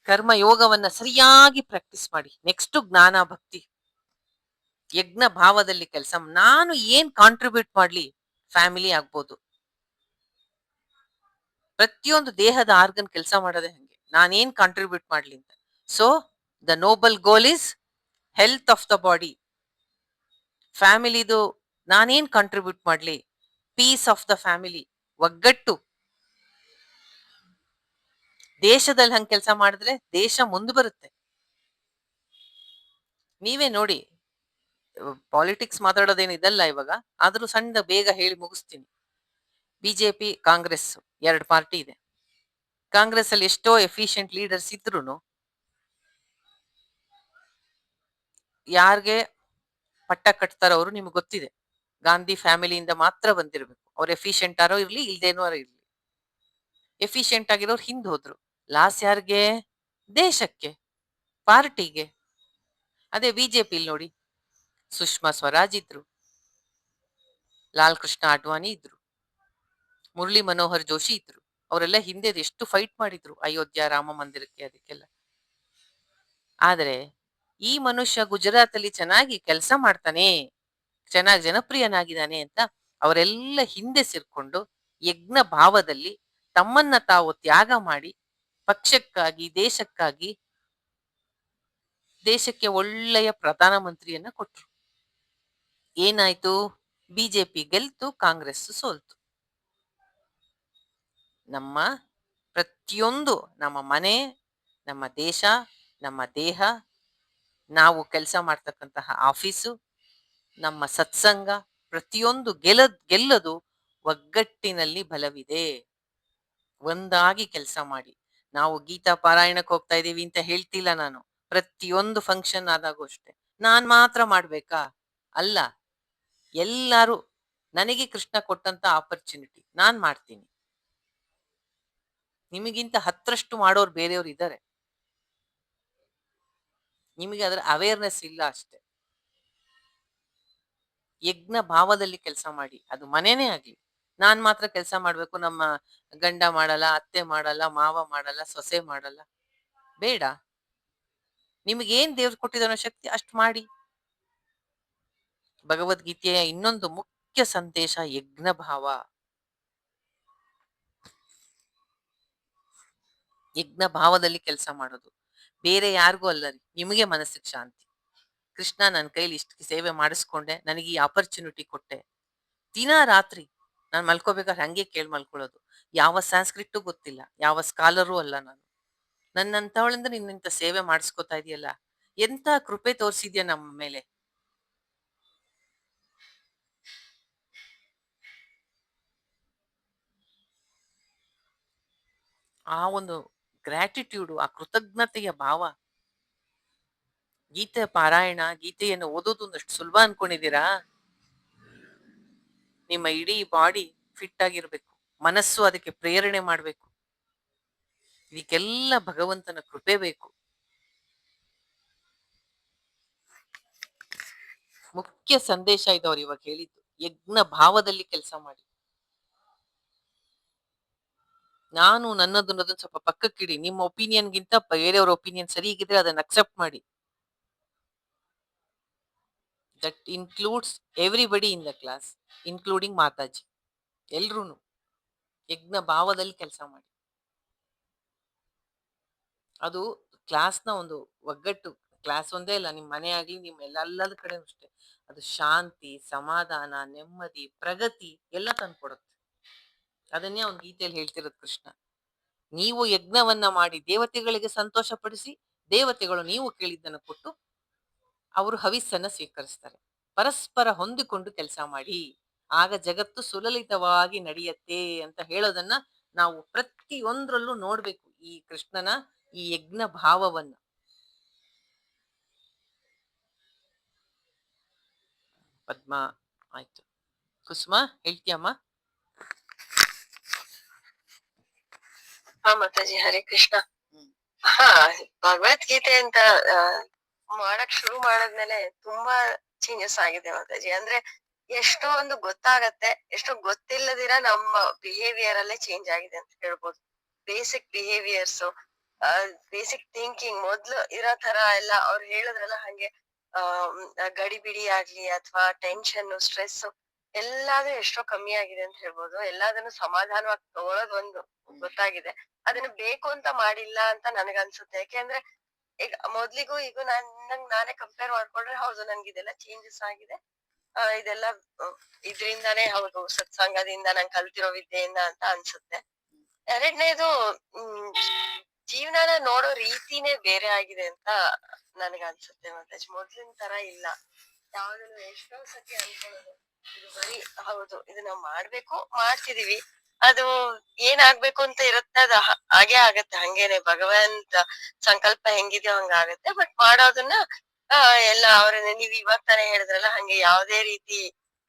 ಕರ್ಮ ಯೋಗವನ್ನ ಸರಿಯಾಗಿ ಪ್ರಾಕ್ಟೀಸ್ ಮಾಡಿ. ನೆಕ್ಸ್ಟ್ ಜ್ಞಾನ ಭಕ್ತಿ, ಯಜ್ಞ ಭಾವದಲ್ಲಿ ಕೆಲಸ. ನಾನು ಏನ್ ಕಾಂಟ್ರಿಬ್ಯೂಟ್ ಮಾಡ್ಲಿ, ಫ್ಯಾಮಿಲಿ ಆಗ್ಬೋದು, ಪ್ರತಿಯೊಂದು ದೇಹದ ಆರ್ಗನ್ ಕೆಲಸ ಮಾಡೋದೇ ಹಂಗೆ. ನಾನೇನ್ ಕಾಂಟ್ರಿಬ್ಯೂಟ್ ಮಾಡ್ಲಿ ಅಂತ. So the noble goal is health of the body. ಫ್ಯಾಮಿಲಿದು ನಾನೇನ್ ಕಾಂಟ್ರಿಬ್ಯೂಟ್ ಮಾಡ್ಲಿ, ಪೀಸ್ ಆಫ್ ದ ಫ್ಯಾಮಿಲಿ, ಒಗ್ಗಟ್ಟು. ದೇಶದಲ್ಲಿ ಹಂಗೆ ಕೆಲಸ ಮಾಡಿದ್ರೆ ದೇಶ ಮುಂದೆ ಬರುತ್ತೆ. ನೀವೇ ನೋಡಿ, ಪಾಲಿಟಿಕ್ಸ್ ಮಾತಾಡೋದೇನು ಇದಲ್ಲ ಇವಾಗ, ಆದ್ರೂ ಸಣ್ಣ ಬೇಗ ಹೇಳಿ ಮುಗಿಸ್ತೀನಿ. ಬಿಜೆಪಿ ಕಾಂಗ್ರೆಸ್ 2 ಪಾರ್ಟಿ ಇದೆ. ಕಾಂಗ್ರೆಸ್ ಅಲ್ಲಿ ಎಷ್ಟೋ ಎಫಿಷಿಯಂಟ್ ಲೀಡರ್ಸ್ ಇದ್ರು ಯಾರ್ಗೆ ಪಟ್ಟ ಕಟ್ತಾರೋ ಅವರು ನಿಮ್ಗೆ ಗೊತ್ತಿದೆ. ಗಾಂಧಿ ಫ್ಯಾಮಿಲಿಯಿಂದ ಮಾತ್ರ ಬಂದಿರ್ಬೇಕು. ಅವ್ರು ಎಫಿಷಿಯಂಟ್ ಆರೋ ಇರ್ಲಿ, ಇಲ್ದೇನೋ ಇರ್ಲಿ. ಎಫಿಷಿಯಂಟ್ ಆಗಿರೋರು ಹಿಂದ್ ಹೋದ್ರು. ಲಾಸ್ ಯಾರ್ಗೆ? ದೇಶಕ್ಕೆ, ಪಾರ್ಟಿಗೆ. ಅದೇ ಬಿಜೆಪಿ ನೋಡಿ, ಸುಷ್ಮಾ ಸ್ವರಾಜ್ ಇದ್ರು, ಲಾಲ್ ಕೃಷ್ಣ ಅಡ್ವಾಣಿ ಇದ್ರು, ಮುರಳಿ ಮನೋಹರ್ ಜೋಶಿ ಇದ್ರು. ಅವರೆಲ್ಲ ಹಿಂದೆ ಎಷ್ಟು ಫೈಟ್ ಮಾಡಿದ್ರು ಅಯೋಧ್ಯ ರಾಮ ಮಂದಿರಕ್ಕೆ, ಅದಕ್ಕೆಲ್ಲ. ಆದ್ರೆ ಈ ಮನುಷ್ಯ ಗುಜರಾತ್ ಅಲ್ಲಿ ಚೆನ್ನಾಗಿ ಕೆಲಸ ಮಾಡ್ತಾನೆ, ಚೆನ್ನಾಗಿ ಜನಪ್ರಿಯನಾಗಿದ್ದಾನೆ ಅಂತ ಅವರೆಲ್ಲ ಹಿಂದೆ ಸೇರ್ಕೊಂಡು ಯಜ್ಞ ಭಾವದಲ್ಲಿ ತಮ್ಮನ್ನ ತಾವು ತ್ಯಾಗ ಮಾಡಿ ಪಕ್ಷಕ್ಕಾಗಿ, ದೇಶಕ್ಕಾಗಿ, ದೇಶಕ್ಕೆ ಒಳ್ಳೆಯ ಪ್ರಧಾನ ಮಂತ್ರಿಯನ್ನ ಕೊಟ್ರು. ಏನಾಯ್ತು? ಬಿಜೆಪಿ ಗೆಲ್ತು, ಕಾಂಗ್ರೆಸ್ ಸೋಲ್ತು. ನಮ್ಮ ಪ್ರತಿಯೊಂದು, ನಮ್ಮ ಮನೆ, ನಮ್ಮ ದೇಶ, ನಮ್ಮ ದೇಹ, ನಾವು ಕೆಲಸ ಮಾಡ್ತಕ್ಕಂತಹ ಆಫೀಸು, ನಮ್ಮ ಸತ್ಸಂಗ, ಪ್ರತಿಯೊಂದು ಗೆಲ್ಲದು ಒಗ್ಗಟ್ಟಿನಲ್ಲಿ ಬಲವಿದೆ. ಒಂದಾಗಿ ಕೆಲಸ ಮಾಡಿ. ನಾವು ಗೀತಾ ಪಾರಾಯಣಕ್ಕೆ ಹೋಗ್ತಾ ಇದೀವಿ ಅಂತ ಹೇಳ್ತಿಲ್ಲ ನಾನು. ಪ್ರತಿಯೊಂದು ಫಂಕ್ಷನ್ ಆದಾಗೂ ಅಷ್ಟೇ. ನಾನ್ ಮಾತ್ರ ಮಾಡ್ಬೇಕಾ? ಅಲ್ಲ, ಎಲ್ಲಾರು ನನಗೆ ಕೃಷ್ಣ ಕೊಟ್ಟಂತ ಆಪರ್ಚುನಿಟಿ, ನಾನ್ ಮಾಡ್ತೀನಿ. ನಿಮಗಿಂತ 10ರಷ್ಟು ಮಾಡೋರು ಬೇರೆಯವ್ರು ಇದ್ದಾರೆ. ನಿಮಗೆ ಅದರ ಅವೇರ್ನೆಸ್ ಇಲ್ಲ ಅಷ್ಟೇ. ಯಜ್ಞ ಭಾವದಲ್ಲಿ ಕೆಲಸ ಮಾಡಿ. ಅದು ಮನೆನೇ ಆಗ್ಲಿ. ನಾನ್ ಮಾತ್ರ ಕೆಲಸ ಮಾಡ್ಬೇಕು, ನಮ್ಮ ಗಂಡ ಮಾಡಲ್ಲ, ಅತ್ತೆ ಮಾಡಲ್ಲ, ಮಾವ ಮಾಡಲ್ಲ, ಸೊಸೆ ಮಾಡಲ್ಲ, ಬೇಡ. ನಿಮಗೇನ್ ದೇವ್ರು ಕೊಟ್ಟಿದ್ದಾನೋ ಶಕ್ತಿ ಅಷ್ಟು ಮಾಡಿ. ಭಗವದ್ಗೀತೆಯ ಇನ್ನೊಂದು ಮುಖ್ಯ ಸಂದೇಶ ಯಜ್ಞ ಭಾವ. ಯಜ್ಞ ಭಾವದಲ್ಲಿ ಕೆಲಸ ಮಾಡೋದು. ಬೇರೆ ಯಾರಿಗೂ ಅಲ್ಲ ರೀ, ನಿಮಗೆ ಮನಸ್ಸಿಗೆ ಶಾಂತಿ. ಕೃಷ್ಣ ನನ್ನ ಕೈಲಿ ಇಷ್ಟು ಸೇವೆ ಮಾಡಿಸ್ಕೊಂಡೆ, ನನಗೆ ಈ ಆಪರ್ಚುನಿಟಿ ಕೊಟ್ಟೆ. ದಿನ ರಾತ್ರಿ ನಾನು ಮಲ್ಕೋಬೇಕಾದ್ರೆ ಹಂಗೆ ಕೇಳಿ ಮಲ್ಕೊಳ್ಳೋದು. ಯಾವ ಸಂಸ್ಕೃತೂ ಗೊತ್ತಿಲ್ಲ, ಯಾವ ಸ್ಕಾಲರೂ ಅಲ್ಲ ನಾನು. ನನ್ನಂತವಳಿಂದ ನಿನ್ನಂತ ಸೇವೆ ಮಾಡಿಸ್ಕೊತಾ ಇದೆಯಲ್ಲ, ಎಂತ ಕೃಪೆ ತೋರಿಸಿದ್ಯಾ ನಮ್ಮ ಮೇಲೆ. ಆ ಒಂದು ಗ್ರಾಟಿಟ್ಯೂಡ್, ಆ ಕೃತಜ್ಞತೆಯ ಭಾವ. ಗೀತೆ ಪಾರಾಯಣ, ಗೀತೆಯನ್ನು ಓದೋದು ಒಂದಷ್ಟು ಸುಲಭ ಅನ್ಕೊಂಡಿದ್ದೀರಾ? ನಿಮ್ಮ ಇಡೀ ಬಾಡಿ ಫಿಟ್ ಆಗಿರ್ಬೇಕು, ಮನಸ್ಸು ಅದಕ್ಕೆ ಪ್ರೇರಣೆ ಮಾಡ್ಬೇಕು. ಇದಕ್ಕೆಲ್ಲ ಭಗವಂತನ ಕೃಪೆ ಬೇಕು. ಮುಖ್ಯ ಸಂದೇಶ ಇದು ಅವ್ರು ಇವಾಗ ಹೇಳಿದ್ದು. ಯಜ್ಞ ಭಾವದಲ್ಲಿ ಕೆಲಸ ಮಾಡಿ. ನಾನು ನನ್ನದು ಅನ್ನೋದನ್ನ ಸ್ವಲ್ಪ ಪಕ್ಕಕ್ಕಿಡಿ. ನಿಮ್ಮ ಒಪಿನಿಯನ್ಗಿಂತ ಬೇರೆಯವ್ರ ಒಪಿನಿಯನ್ ಸರಿ ಇದ್ರೆ ಅದನ್ನ ಅಕ್ಸೆಪ್ಟ್ ಮಾಡಿ. That includes everybody in the class, including Mataji. ಎಲ್ರೂನು ಯಜ್ಞ ಭಾವದಲ್ಲಿ ಕೆಲಸ ಮಾಡಿ. ಅದು ಕ್ಲಾಸ್ನ ಒಂದು ಒಗ್ಗಟ್ಟು. ಕ್ಲಾಸ್ ಒಂದೇ ಅಲ್ಲ, ನಿಮ್ ಮನೆ ಆಗ್ಲಿ, ನಿಮ್ ಎಲ್ಲದ ಕಡೆ ಅಷ್ಟೇ. ಅದು ಶಾಂತಿ, ಸಮಾಧಾನ, ನೆಮ್ಮದಿ, ಪ್ರಗತಿ ಎಲ್ಲ ತಂದ್ಕೊಡುತ್ತೆ. ಅದನ್ನೇ ಅವ್ನು ಗೀತೆಯಲ್ಲಿ ಹೇಳ್ತಿರೋದು ಕೃಷ್ಣ. ನೀವು ಯಜ್ಞವನ್ನ ಮಾಡಿ ದೇವತೆಗಳಿಗೆ ಸಂತೋಷ ಪಡಿಸಿ, ದೇವತೆಗಳು ನೀವು ಕೇಳಿದ್ದನ್ನು ಕೊಟ್ಟು ಅವರು ಹವಿಸ್ಸನ್ನ ಸ್ವೀಕರಿಸ್ತಾರೆ. ಪರಸ್ಪರ ಹೊಂದಿಕೊಂಡು ಕೆಲಸ ಮಾಡಿ, ಆಗ ಜಗತ್ತು ಸುಲಲಿತವಾಗಿ ನಡೆಯತ್ತೆ ಅಂತ ಹೇಳೋದನ್ನ ನಾವು ಪ್ರತಿಯೊಂದ್ರಲ್ಲೂ ನೋಡ್ಬೇಕು. ಈ ಕೃಷ್ಣನ ಈ ಯಜ್ಞ ಭಾವವನ್ನ. ಪದ್ಮ ಆಯ್ತು. ಕುಸುಮ ಹೇಳ್ತೀಯಮ್ಮ? ಹಾ ಮಾತಾಜಿ, ಹರೇ ಕೃಷ್ಣ. ಹಾ, ಭಗವದ್ಗೀತೆ ಅಂತ ಮಾಡಕ್ ಶುರು ಮಾಡಾದ್ಮೇಲೆ ತುಂಬಾ ಚೇಂಜಸ್ ಆಗಿದೆ ಮಾತಾಜಿ. ಅಂದ್ರೆ ಎಷ್ಟೋ ಒಂದು ಗೊತ್ತಾಗತ್ತೆ, ಎಷ್ಟೋ ಗೊತ್ತಿಲ್ಲದಿರ ನಮ್ಮ ಬಿಹೇವಿಯರ್ ಅಲ್ಲೇ ಚೇಂಜ್ ಆಗಿದೆ ಅಂತ ಹೇಳ್ಬೋದು. ಬೇಸಿಕ್ ಬಿಹೇವಿಯರ್ಸ್, ಬೇಸಿಕ್ ಥಿಂಕಿಂಗ್ ಮೊದ್ಲು ಇರೋ ತರ ಎಲ್ಲ ಅವ್ರು ಹೇಳಿದ್ರಲ್ಲ ಹಂಗೆ ಗಡಿಬಿಡಿ ಆಗ್ಲಿ ಅಥವಾ ಟೆನ್ಷನ್, ಸ್ಟ್ರೆಸ್ ಎಲ್ಲಾದ್ರೂ ಎಷ್ಟೋ ಕಮ್ಮಿ ಆಗಿದೆ ಅಂತ ಹೇಳ್ಬೋದು. ಎಲ್ಲದನ್ನು ಸಮಾಧಾನವಾಗಿ ತಗೊಳೋದ್ ಒಂದು ಗೊತ್ತಾಗಿದೆ. ಅದನ್ನ ಬೇಕು ಅಂತ ಮಾಡಿಲ್ಲ ಅಂತ ನನಗನ್ಸುತ್ತೆ. ಯಾಕೆಂದ್ರೆ ಈಗ ಮೊದ್ಲಿಗೂ ಈಗ ನಂಗ್ ನಾನೇ ಕಂಪೇರ್ ಮಾಡ್ಕೊಂಡ್ರೆ ಹೌದು, ನನ್ಗೆ ಇದೆಲ್ಲ ಚೇಂಜಸ್ ಆಗಿದೆ. ಇದೆಲ್ಲ ಇದ್ರಿಂದಾನೇ ಹೌದು, ಸತ್ಸಂಗದಿಂದ ನಾನ್ ಕಲ್ತಿರೋ ವಿದ್ಯೆಯಿಂದ ಅಂತ ಅನ್ಸುತ್ತೆ. ಎರಡನೇದು ಜೀವನನ ನೋಡೋ ರೀತಿನೇ ಬೇರೆ ಆಗಿದೆ ಅಂತ ನನಗನ್ಸುತ್ತೆ. ಮತ್ತೆ ಮೊದ್ಲಿನ ತರ ಇಲ್ಲ. ಯಾವ್ದನ್ನು ಎಷ್ಟೋ ಸತಿ ಅನ್ಕೊಳ್ಳೋದು, ಇದು ಬರೀ ಹೌದು ಇದು ನಾವ್ ಮಾಡ್ಬೇಕು, ಮಾಡ್ತಿದೀವಿ, ಅದು ಏನಾಗ್ಬೇಕು ಅಂತ ಇರುತ್ತೆ ಅದು ಹಾಗೆ ಆಗತ್ತೆ. ಹಂಗೇನೆ ಭಗವಂತ ಸಂಕಲ್ಪ ಹೆಂಗಿದ್ಯೋ ಹಂಗ ಆಗತ್ತೆ. ಬಟ್ ಮಾಡೋದನ್ನ ಎಲ್ಲ ಅವ್ರನ್ನ ನೀವ್ ಇವಾಗ ತಾನೇ ಹೇಳಿದ್ರಲ್ಲ ಹಂಗೆ ಯಾವ್ದೇ ರೀತಿ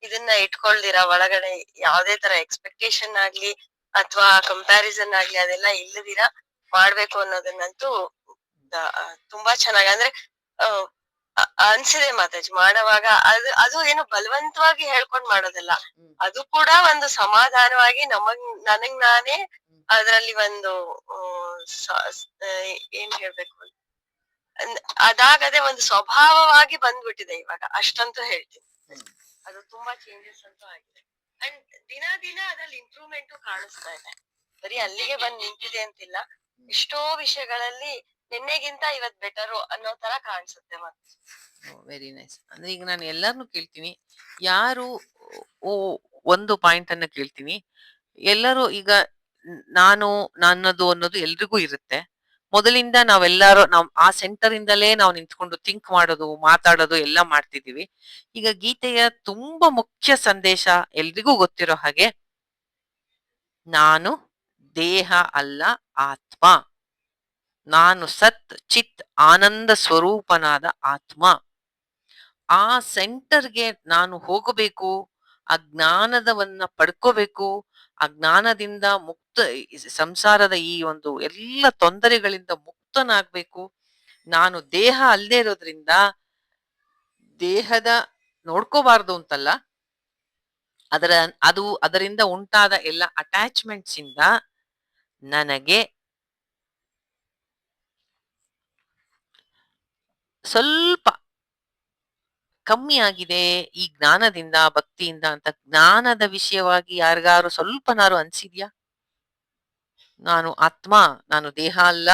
ಇದನ್ನ ಇಟ್ಕೊಳ್ದಿರ ಒಳಗಡೆ, ಯಾವ್ದೇ ತರ ಎಕ್ಸ್ಪೆಕ್ಟೇಷನ್ ಆಗ್ಲಿ ಅಥವಾ ಕಂಪ್ಯಾರಿಸನ್ ಆಗ್ಲಿ ಅದೆಲ್ಲ ಇಲ್ಲದಿರ ಮಾಡ್ಬೇಕು ಅನ್ನೋದನ್ನಂತೂ ತುಂಬಾ ಚೆನ್ನಾಗಿ ಅಂದ್ರೆ ಅನ್ಸಿದೆ ಮಾತಾಜಿ. ಮಾಡುವಾಗ ಅದು ಏನು ಬಲವಂತವಾಗಿ ಹೇಳ್ಕೊಂಡ್ ಮಾಡೋದಲ್ಲ, ಅದು ಕೂಡ ಒಂದು ಸಮಾಧಾನವಾಗಿ ನನಗ್ ನಾನೇ ಅದ್ರಲ್ಲಿ ಒಂದು ಏನ್ ಹೇಳ್ಬೇಕು, ಅದಾಗದೆ ಒಂದು ಸ್ವಭಾವವಾಗಿ ಬಂದ್ಬಿಟ್ಟಿದೆ ಇವಾಗ, ಅಷ್ಟಂತೂ ಹೇಳ್ತೀನಿ. ಅದು ತುಂಬಾ ಚೇಂಜಸ್ ಅಂತೂ ಆಗಿದೆ. ಅಂಡ್ ದಿನ ದಿನ ಅದ್ರಲ್ಲಿ ಇಂಪ್ರೂವ್ಮೆಂಟ್ ಕಾಣಿಸ್ತಾ ಇದೆ. ಬರೀ ಅಲ್ಲಿಗೆ ಬಂದ್ ನಿಂತಿದೆ ಅಂತಿಲ್ಲ, ಎಷ್ಟೋ ವಿಷಯಗಳಲ್ಲಿ ನಿನ್ನೆಗಿಂತ ಇವತ್ ಬೆಟರು ಅನ್ನೋ ತರ ಕಾಣಿಸುತ್ತೆ. ಮತ್ತೆ ವೆರಿ ನೈಸ್. ಅಂದ್ರೆ ಈಗ ನಾನು ಎಲ್ಲಾರ್ನು ಕೇಳ್ತೀನಿ, ಯಾರು ಒಂದು ಪಾಯಿಂಟ್ ಅನ್ನ ಕೇಳ್ತೀನಿ. ಎಲ್ಲರೂ ಈಗ ನಾನು ನನ್ನದು ಅನ್ನೋದು ಎಲ್ರಿಗೂ ಇರುತ್ತೆ. ಮೊದಲಿಂದ ನಾವ್ ಆ ಸೆಂಟರ್ ಇಂದಲೇ ನಾವು ನಿಂತ್ಕೊಂಡು ಥಿಂಕ್ ಮಾಡೋದು, ಮಾತಾಡೋದು ಎಲ್ಲ ಮಾಡ್ತಿದೀವಿ. ಈಗ ಗೀತೆಯ ತುಂಬಾ ಮುಖ್ಯ ಸಂದೇಶ ಎಲ್ರಿಗೂ ಗೊತ್ತಿರೋ ಹಾಗೆ, ನಾನು ದೇಹ ಅಲ್ಲ ಆತ್ಮ, ನಾನು ಸತ್ ಚಿತ್ ಆನಂದ ಸ್ವರೂಪನಾದ ಆತ್ಮ. ಆ ಸೆಂಟರ್ಗೆ ನಾನು ಹೋಗಬೇಕು, ಆ ಜ್ಞಾನದವನ್ನ ಪಡ್ಕೋಬೇಕು, ಆ ಜ್ಞಾನದಿಂದ ಸಂಸಾರದ ಈ ಒಂದು ಎಲ್ಲ ತೊಂದರೆಗಳಿಂದ ಮುಕ್ತನಾಗ್ಬೇಕು. ನಾನು ದೇಹ ಅಲ್ಲದೆ ಇರೋದ್ರಿಂದ ದೇಹದ ನೋಡ್ಕೋಬಾರ್ದು ಅಂತಲ್ಲ, ಅದರಿಂದ ಉಂಟಾದ ಎಲ್ಲ ಅಟ್ಯಾಚ್ಮೆಂಟ್ಸ್ ಇಂದ ನನಗೆ ಸ್ವಲ್ಪ ಕಮ್ಮಿ ಆಗಿದೆ ಈ ಜ್ಞಾನದಿಂದ, ಭಕ್ತಿಯಿಂದ ಅಂತ ಜ್ಞಾನದ ವಿಷಯವಾಗಿ ಯಾರಿಗಾರು ಸ್ವಲ್ಪನಾರು ಅನ್ಸಿದ್ಯಾ? ನಾನು ಆತ್ಮ, ನಾನು ದೇಹ ಅಲ್ಲ.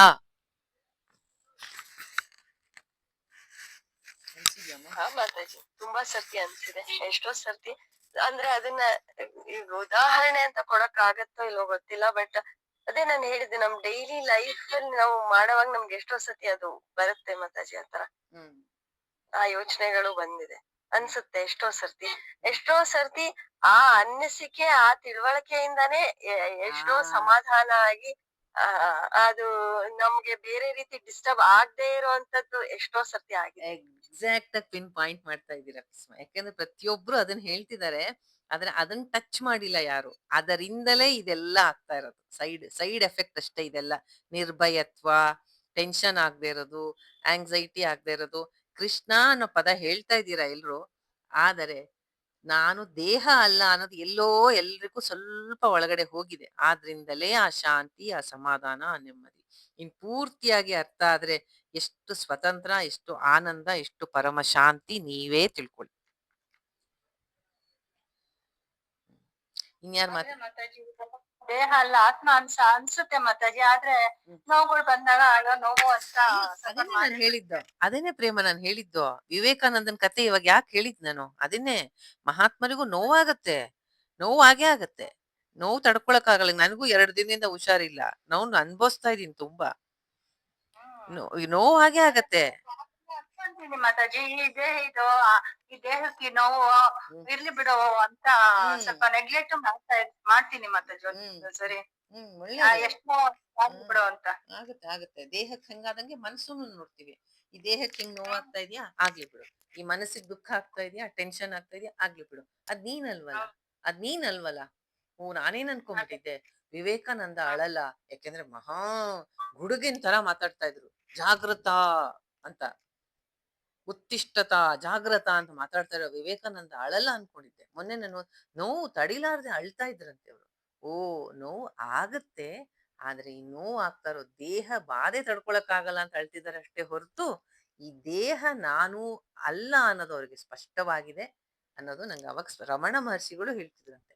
ಹಾ ಮಾತಾಜಿ, ತುಂಬಾ ಸರ್ತಿ ಅನ್ಸಿದೆ, ಎಷ್ಟೋ ಸರ್ತಿ. ಅಂದ್ರೆ ಅದನ್ನ ಈಗ ಉದಾಹರಣೆ ಅಂತ ಕೊಡಕ್ ಆಗತ್ತೋ ಇಲ್ಲೋ ಗೊತ್ತಿಲ್ಲ. ಬಟ್ ಅದೇ ನಾನು ಹೇಳಿದ್ದೆ, ನಮ್ ಡೈಲಿ ಲೈಫ್ ಅಲ್ಲಿ ನಾವು ಮಾಡುವಾಗ ನಮ್ಗೆ ಎಷ್ಟೋ ಸತಿ ಅದು ಬರುತ್ತೆ ಮಾತಾಜಿ. ಆತರ ಆ ಯೋಚನೆಗಳು ಬಂದಿದೆ ಅನ್ಸುತ್ತೆ ಎಷ್ಟೋ ಸರ್ತಿ ಆ ಅನ್ನಿಸಿಕೆ, ಆ ತಿಳುವಳಿಕೆಯಿಂದಾನೇ ಎಷ್ಟೋ ಸಮಾಧಾನ ಆಗಿ ಆ ಅದು ನಮ್ಗೆ ಬೇರೆ ರೀತಿ ಡಿಸ್ಟರ್ಬ್ ಆಗದೆ ಇರುವಂತದ್ದು ಎಷ್ಟೋ ಸರ್ತಿ ಆಗಿದೆ. ಎಕ್ಸಾಕ್ಟ್ ಆಗಿ ಪಿನ್ ಪಾಯಿಂಟ್ ಮಾಡ್ತಾ ಇದ್ದೀರಾ ಕುಸುಮ. ಯಾಕಂದ್ರೆ ಪ್ರತಿಯೊಬ್ರು ಅದನ್ನ ಹೇಳ್ತಿದ್ದಾರೆ, ಆದ್ರೆ ಅದನ್ನ ಟಚ್ ಮಾಡಿಲ್ಲ ಯಾರು. ಅದರಿಂದಲೇ ಇದೆಲ್ಲ ಆಗ್ತಾ ಇರೋದು. ಸೈಡ್ ಎಫೆಕ್ಟ್ ಅಷ್ಟೇ ಇದೆಲ್ಲ. ನಿರ್ಭಯತ್ವ, ಟೆನ್ಷನ್ ಆಗದೆ ಇರೋದು, ಆಂಗ್ಸೈಟಿ ಆಗದೆ ಇರೋದು. ಕೃಷ್ಣ ಅನ್ನೋ ಪದ ಹೇಳ್ತಾ ಇದ್ದೀರಾ ಎಲ್ರು, ಆದರೆ ನಾನು ದೇಹ ಅಲ್ಲ ಅನ್ನೋದು ಎಲ್ಲೋ ಎಲ್ರಿಗೂ ಸ್ವಲ್ಪ ಒಳಗಡೆ ಹೋಗಿದೆ. ಆದ್ರಿಂದಲೇ ಆ ಶಾಂತಿ, ಆ ಸಮಾಧಾನ, ಆ ನೆಮ್ಮದಿ. ಇನ್ ಪೂರ್ತಿಯಾಗಿ ಅರ್ಥ ಆದ್ರೆ ಎಷ್ಟು ಸ್ವತಂತ್ರ, ಎಷ್ಟು ಆನಂದ, ಎಷ್ಟು ಪರಮ ಶಾಂತಿ ನೀವೇ ತಿಳ್ಕೊಳ್ಳಿ. ಇನ್ಯಾರು ಅದೇ ಮಾತು? ಮಾತಾಜಿ, ದೇಹ ಅಲ್ಲ ಆತ್ಮ ಅನ್ಸುತ್ತೆ ಮಾತಾಜಿ. ಆದ್ರೆ ನೋವುಗಳು ಬಂದಾಗ ಅಯ್ಯೋ ನೋವು ಅಂತ ಅದನ್ನೇ ನಾನು ಹೇಳಿದ್ದು, ಅದನ್ನೇ ಪ್ರೇಮ ನಾನು ಹೇಳಿದ್ದು. ವಿವೇಕಾನಂದನ್ ಕತೆ ಇವಾಗ ಯಾಕೆ ಹೇಳಿದ್ ನಾನು? ಅದನ್ನೇ, ಮಹಾತ್ಮರಿಗೂ ನೋವಾಗತ್ತೆ, ನೋವಾಗೇ ಆಗತ್ತೆ. ನೋವು ತಡ್ಕೊಳಕ್ ಆಗಲ್ಲ. ನನಗೂ 2 ದಿನದಿಂದ ಹುಷಾರಿಲ್ಲ, ನೋವು ಅನ್ಭವಿಸ್ತಾ ಇದೀನಿ ತುಂಬಾ. ನೋವು ಹಾಗೆ ಆಗತ್ತೆ. ಅನ್ಕೊಂತೀನಿ ಮಾತಾಜಿ, ಈ ದೇಹಕ್ಕೆ ನೋವು ಇರ್ಲಿ ಬಿಡು ಅಂತ ಸ್ವಲ್ಪ ನೆಗ್ಲೆಕ್ಟ್ ಮಾಡ್ತೀನಿ ಮಾತಾಜಿ. ಸರಿ, ಎಷ್ಟೋ ಬಿಡು ಅಂತ ಆಗತ್ತೆ. ದೇಹಕ್ಕೆ ಹಂಗಾದಂಗೆ ಮನಸ್ಸುನು ನೋಡ್ತೀವಿ. ಈ ದೇಹಕ್ಕೆ ಹಿಂಗ್ ನೋವಾಗ್ತಾ ಇದೆಯಾ, ಆಗ್ಲಿ ಬಿಡು. ಈ ಮನಸ್ಸಿಗೆ ದುಃಖ ಆಗ್ತಾ ಇದೆಯಾ, ಟೆನ್ಷನ್ ಆಗ್ತಾ ಇದೆಯಾ, ಆಗ್ಲಿ ಬಿಡು. ಅದ್ ನೀನಲ್ವಲ್ಲ. ನಾನೇನ್ ಅನ್ಕೊಂಡ್ಬಿಟ್ಟಿದ್ದೆ, ವಿವೇಕಾನಂದ ಅಳಲ್ಲ, ಯಾಕೆಂದ್ರೆ ಮಹಾ ಹುಡುಗಿನ ತರ ಮಾತಾಡ್ತಾ ಇದ್ರು. ಜಾಗೃತ ಅಂತ, ಉತ್ತಿಷ್ಠತ, ಜಾಗೃತ ಅಂತ ಮಾತಾಡ್ತಾ ಇರೋ ವಿವೇಕಾನಂದ ಅಳಲ್ಲ ಅನ್ಕೊಂಡಿದ್ದೆ. ಮೊನ್ನೆ ನಾನು ನೋವು ತಡಿಲಾರ್ದೆ ಅಳ್ತಾ ಇದ್ರಂತೆ ಅವ್ರು. ಓ, ನೋವು ಆಗತ್ತೆ, ಆದ್ರೆ ಈ ನೋವು ಆಗ್ತಾ ಇರೋ ದೇಹ ಬಾಧೆ ತಡ್ಕೊಳಕ್ ಆಗಲ್ಲ ಅಂತ ಅಳ್ತಿದ್ದಾರೆ ಅಷ್ಟೇ ಹೊರತು, ಈ ದೇಹ ನಾನು ಅಲ್ಲ ಅನ್ನೋದು ಅವ್ರಿಗೆ ಸ್ಪಷ್ಟವಾಗಿದೆ ಅನ್ನೋದು ನಂಗೆ ಅವಾಗ ರಮಣ ಮಹರ್ಷಿಗಳು ಹೇಳ್ತಿದ್ರಂತೆ.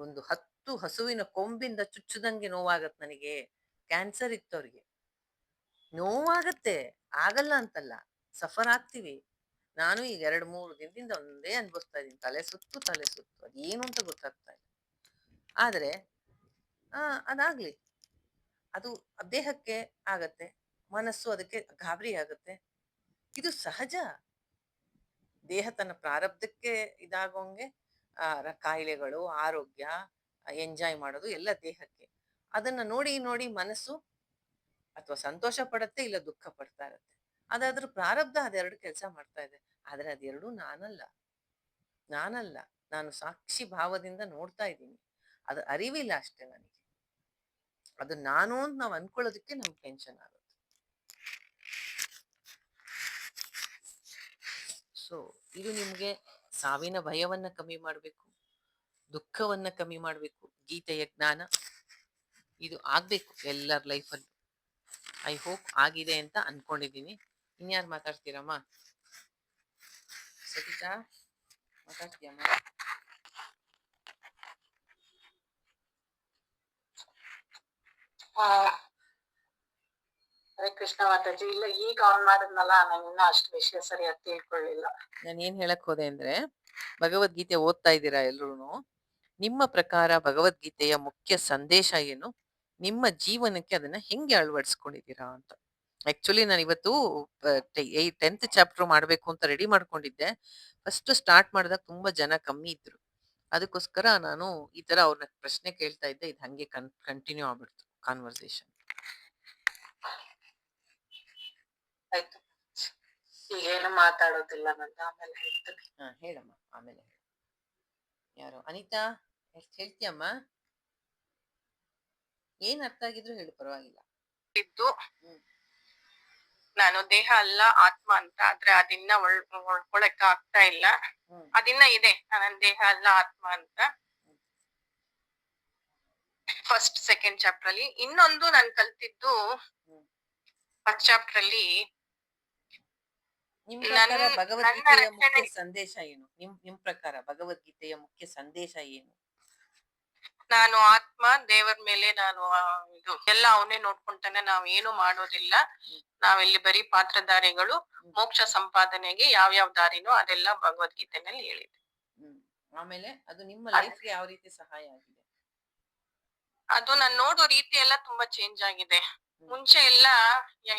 ಒಂದು 10 ಹಸುವಿನ ಕೊಂಬಿಂದ ಚುಚ್ಚದಂಗೆ ನೋವಾಗತ್ ನನಗೆ. ಕ್ಯಾನ್ಸರ್ ಇತ್ತು ಅವ್ರಿಗೆ. ನೋವಾಗತ್ತೆ, ಆಗಲ್ಲ ಅಂತಲ್ಲ, ಸಫರ್ ಆಗ್ತೀವಿ. ನಾನು ಈಗ 2-3 ದಿನದಿಂದ ಒಂದೇ ಅನ್ಭವಿಸ್ತಾ ಇದ್ದೀನಿ, ತಲೆ ಸುತ್ತು. ಅದೇನು ಅಂತ ಗೊತ್ತಾಗ್ತಾ ಇಲ್ಲ. ಆದ್ರೆ ಅದಾಗ್ಲಿ, ಅದು ದೇಹಕ್ಕೆ ಆಗತ್ತೆ, ಮನಸ್ಸು ಅದಕ್ಕೆ ಗಾಬರಿ ಆಗತ್ತೆ. ಇದು ಸಹಜ. ದೇಹ ತನ್ನ ಪ್ರಾರಬ್ಧಕ್ಕೆ ಇದಾಗೋಂಗೆ ಕಾಯಿಲೆಗಳು, ಆರೋಗ್ಯ, ಎಂಜಾಯ್ ಮಾಡೋದು ಎಲ್ಲ ದೇಹಕ್ಕೆ. ಅದನ್ನ ನೋಡಿ ಮನಸ್ಸು ಅಥವಾ ಸಂತೋಷ ಪಡತ್ತೆ, ಇಲ್ಲ ದುಃಖ ಪಡ್ತಾ ಇರತ್ತೆ. ಅದಾದ್ರೂ ಪ್ರಾರಬ್ಧ ಅದೆರಡು ಕೆಲಸ ಮಾಡ್ತಾ ಇದೆ. ಆದ್ರೆ ಅದೆರಡು ನಾನಲ್ಲ. ನಾನು ಸಾಕ್ಷಿ ಭಾವದಿಂದ ನೋಡ್ತಾ ಇದ್ದೀನಿ. ಅದು ಅರಿವಿಲ್ಲ ಅಷ್ಟೇ ನನಗೆ. ಅದು ನಾನು ಅಂತ ನಾವು ಅನ್ಕೊಳ್ಳೋದಕ್ಕೆ ನಮ್ಗೆ ಟೆನ್ಷನ್ ಆಗುತ್ತೆ. ಸೊ ಇದು ನಿಮ್ಗೆ ಸಾವಿನ ಭಯವನ್ನ ಕಮ್ಮಿ ಮಾಡ್ಬೇಕು, ದುಃಖವನ್ನ ಕಮ್ಮಿ ಮಾಡ್ಬೇಕು. ಗೀತೆಯ ಜ್ಞಾನ ಇದು ಆಗ್ಬೇಕು ಎಲ್ಲರ ಲೈಫಲ್ಲಿ. ಐ ಹೋಪ್ ಆಗಿದೆ ಅಂತ ಅನ್ಕೊಂಡಿದೀನಿ. ಇನ್ಯಾರು ಮಾತಾಡ್ತೀರಮ್ಮ? ಸವಿತಾ ಮಾತಾಡ್ತೀಯಮ್ಮ? ಹರೇ ಕೃಷ್ಣ ಮಾತಾಜಿ. ಇಲ್ಲ, ಈಗ ಆನ್ ಮಾಡಿದ್ನಲ್ಲ, ನಾನು ಇನ್ನ ಅಷ್ಟು ವಿಷಯ ಸರಿಯಾಗಿ ತಿಳ್ಕೊಳ್ಳಿಲ್ಲ. ನಾನು ಏನ್ ಹೇಳಕ್ ಹೋದೆ ಅಂದ್ರೆ, ಭಗವದ್ಗೀತೆ ಓದ್ತಾ ಇದ್ದೀರಾ ಎಲ್ರು? ನಿಮ್ಮ ಪ್ರಕಾರ ಭಗವದ್ಗೀತೆಯ ಮುಖ್ಯ ಸಂದೇಶ ಏನು? ನಿಮ್ಮ ಜೀವನಕ್ಕೆ ಅದನ್ನ ಹೆಂಗೆ ಅಳವಡಿಸ್ಕೊಂಡಿದ್ದೀರಾ ಅಂತ. ಆಕ್ಚುಲಿ ನಾನು ಇವತ್ತು 10th ಚಾಪ್ಟರ್ ಮಾಡ್ಬೇಕು ಅಂತ ರೆಡಿ ಮಾಡ್ಕೊಂಡಿದ್ದೆ. ಫಸ್ಟ್ ಸ್ಟಾರ್ಟ್ ಮಾಡಿದಾಗ ತುಂಬಾ ಜನ ಕಮ್ಮಿ ಇದ್ರು. ಅದಕ್ಕೋಸ್ಕರ ನಾನು ಈ ತರ ಅವ್ರನ್ನ ಪ್ರಶ್ನೆ ಕೇಳ್ತಾ ಇದ್ದೆ. ಇದು ಹಂಗೆ ಕಂಟಿನ್ಯೂ ಆಗ್ಬಿಡ್ತು ಕಾನ್ವರ್ಸೇಷನ್. ಆಯ್ತು, ಈಗೇನು ಮಾತಾಡೋದಿಲ್ಲ ನಂದು, ಆಮೇಲೆ ಹೇಳ್ತೀನಿ. ಹೇಳಮ್ಮ, ಆಮೇಲೆ ಹೇಳು. ಯಾರು? ಅನಿತಾ, ಎಷ್ಟು ಹೇಳ್ತೀಯಮ್ಮ? ಏನ್ ಅರ್ಥ ಆಗಿದ್ರು ಹೇಳು, ಪರವಾಗಿಲ್ಲ. ನಾನು ದೇಹ ಅಲ್ಲ ಆತ್ಮ ಅಂತ, ಆದ್ರೆ ಅದಿನ್ನ ಒಳ್ಕೊಳಕ್ ಆಗ್ತಾ ಇಲ್ಲ. ಅದಿನ್ನ ಇದೆ, ನನ್ನ ದೇಹ ಅಲ್ಲ ಆತ್ಮ ಅಂತ. ಫಸ್ಟ್ ಸೆಕೆಂಡ್ ಚಾಪ್ಟರ್ ಅಲ್ಲಿ. ಇನ್ನೊಂದು ನಾನು ಕಲ್ತಿದ್ದು ಫಸ್ಟ್ ಚಾಪ್ಟರ್ ಅಲ್ಲಿ, ನಿಮ್ ಪ್ರಕಾರ ಭಗವದ್ಗೀತೆಯ ಮುಖ್ಯ ಸಂದೇಶ ಏನು? ನಿಮ್ ಪ್ರಕಾರ ಭಗವದ್ಗೀತೆಯ ಮುಖ್ಯ ಸಂದೇಶ ಏನು? ನಾನು ಆತ್ಮ, ದೇವರ ಮೇಲೆ ನಾನು ಇದು ಎಲ್ಲ ಅವನೇ ನೋಡ್ಕೊಂತಾನೆ, ನಾವ್ ಏನು ಮಾಡೋದಿಲ್ಲ. ನಾವಿಲ್ಲಿ ಬರೀ ಪಾತ್ರಧಾರಿಗಳು. ಮೋಕ್ಷ ಸಂಪಾದನೆಗೆ ಯಾವ್ಯಾವ ದಾರಿನೋ ಅದೆಲ್ಲ ಭಗವದ್ಗೀತೆನಲ್ಲಿ ಹೇಳಿದೆ. ಆಮೇಲೆ ಅದು ನಿಮ್ಮ ಲೈಫ್ಗೆ ಯಾವ ರೀತಿ ಸಹಾಯ ಆಗಿದೆ? ಅದು ನಾನ್ ನೋಡೋ ರೀತಿ ಎಲ್ಲ ತುಂಬಾ ಚೇಂಜ್ ಆಗಿದೆ. ಮುಂಚೆ ಎಲ್ಲ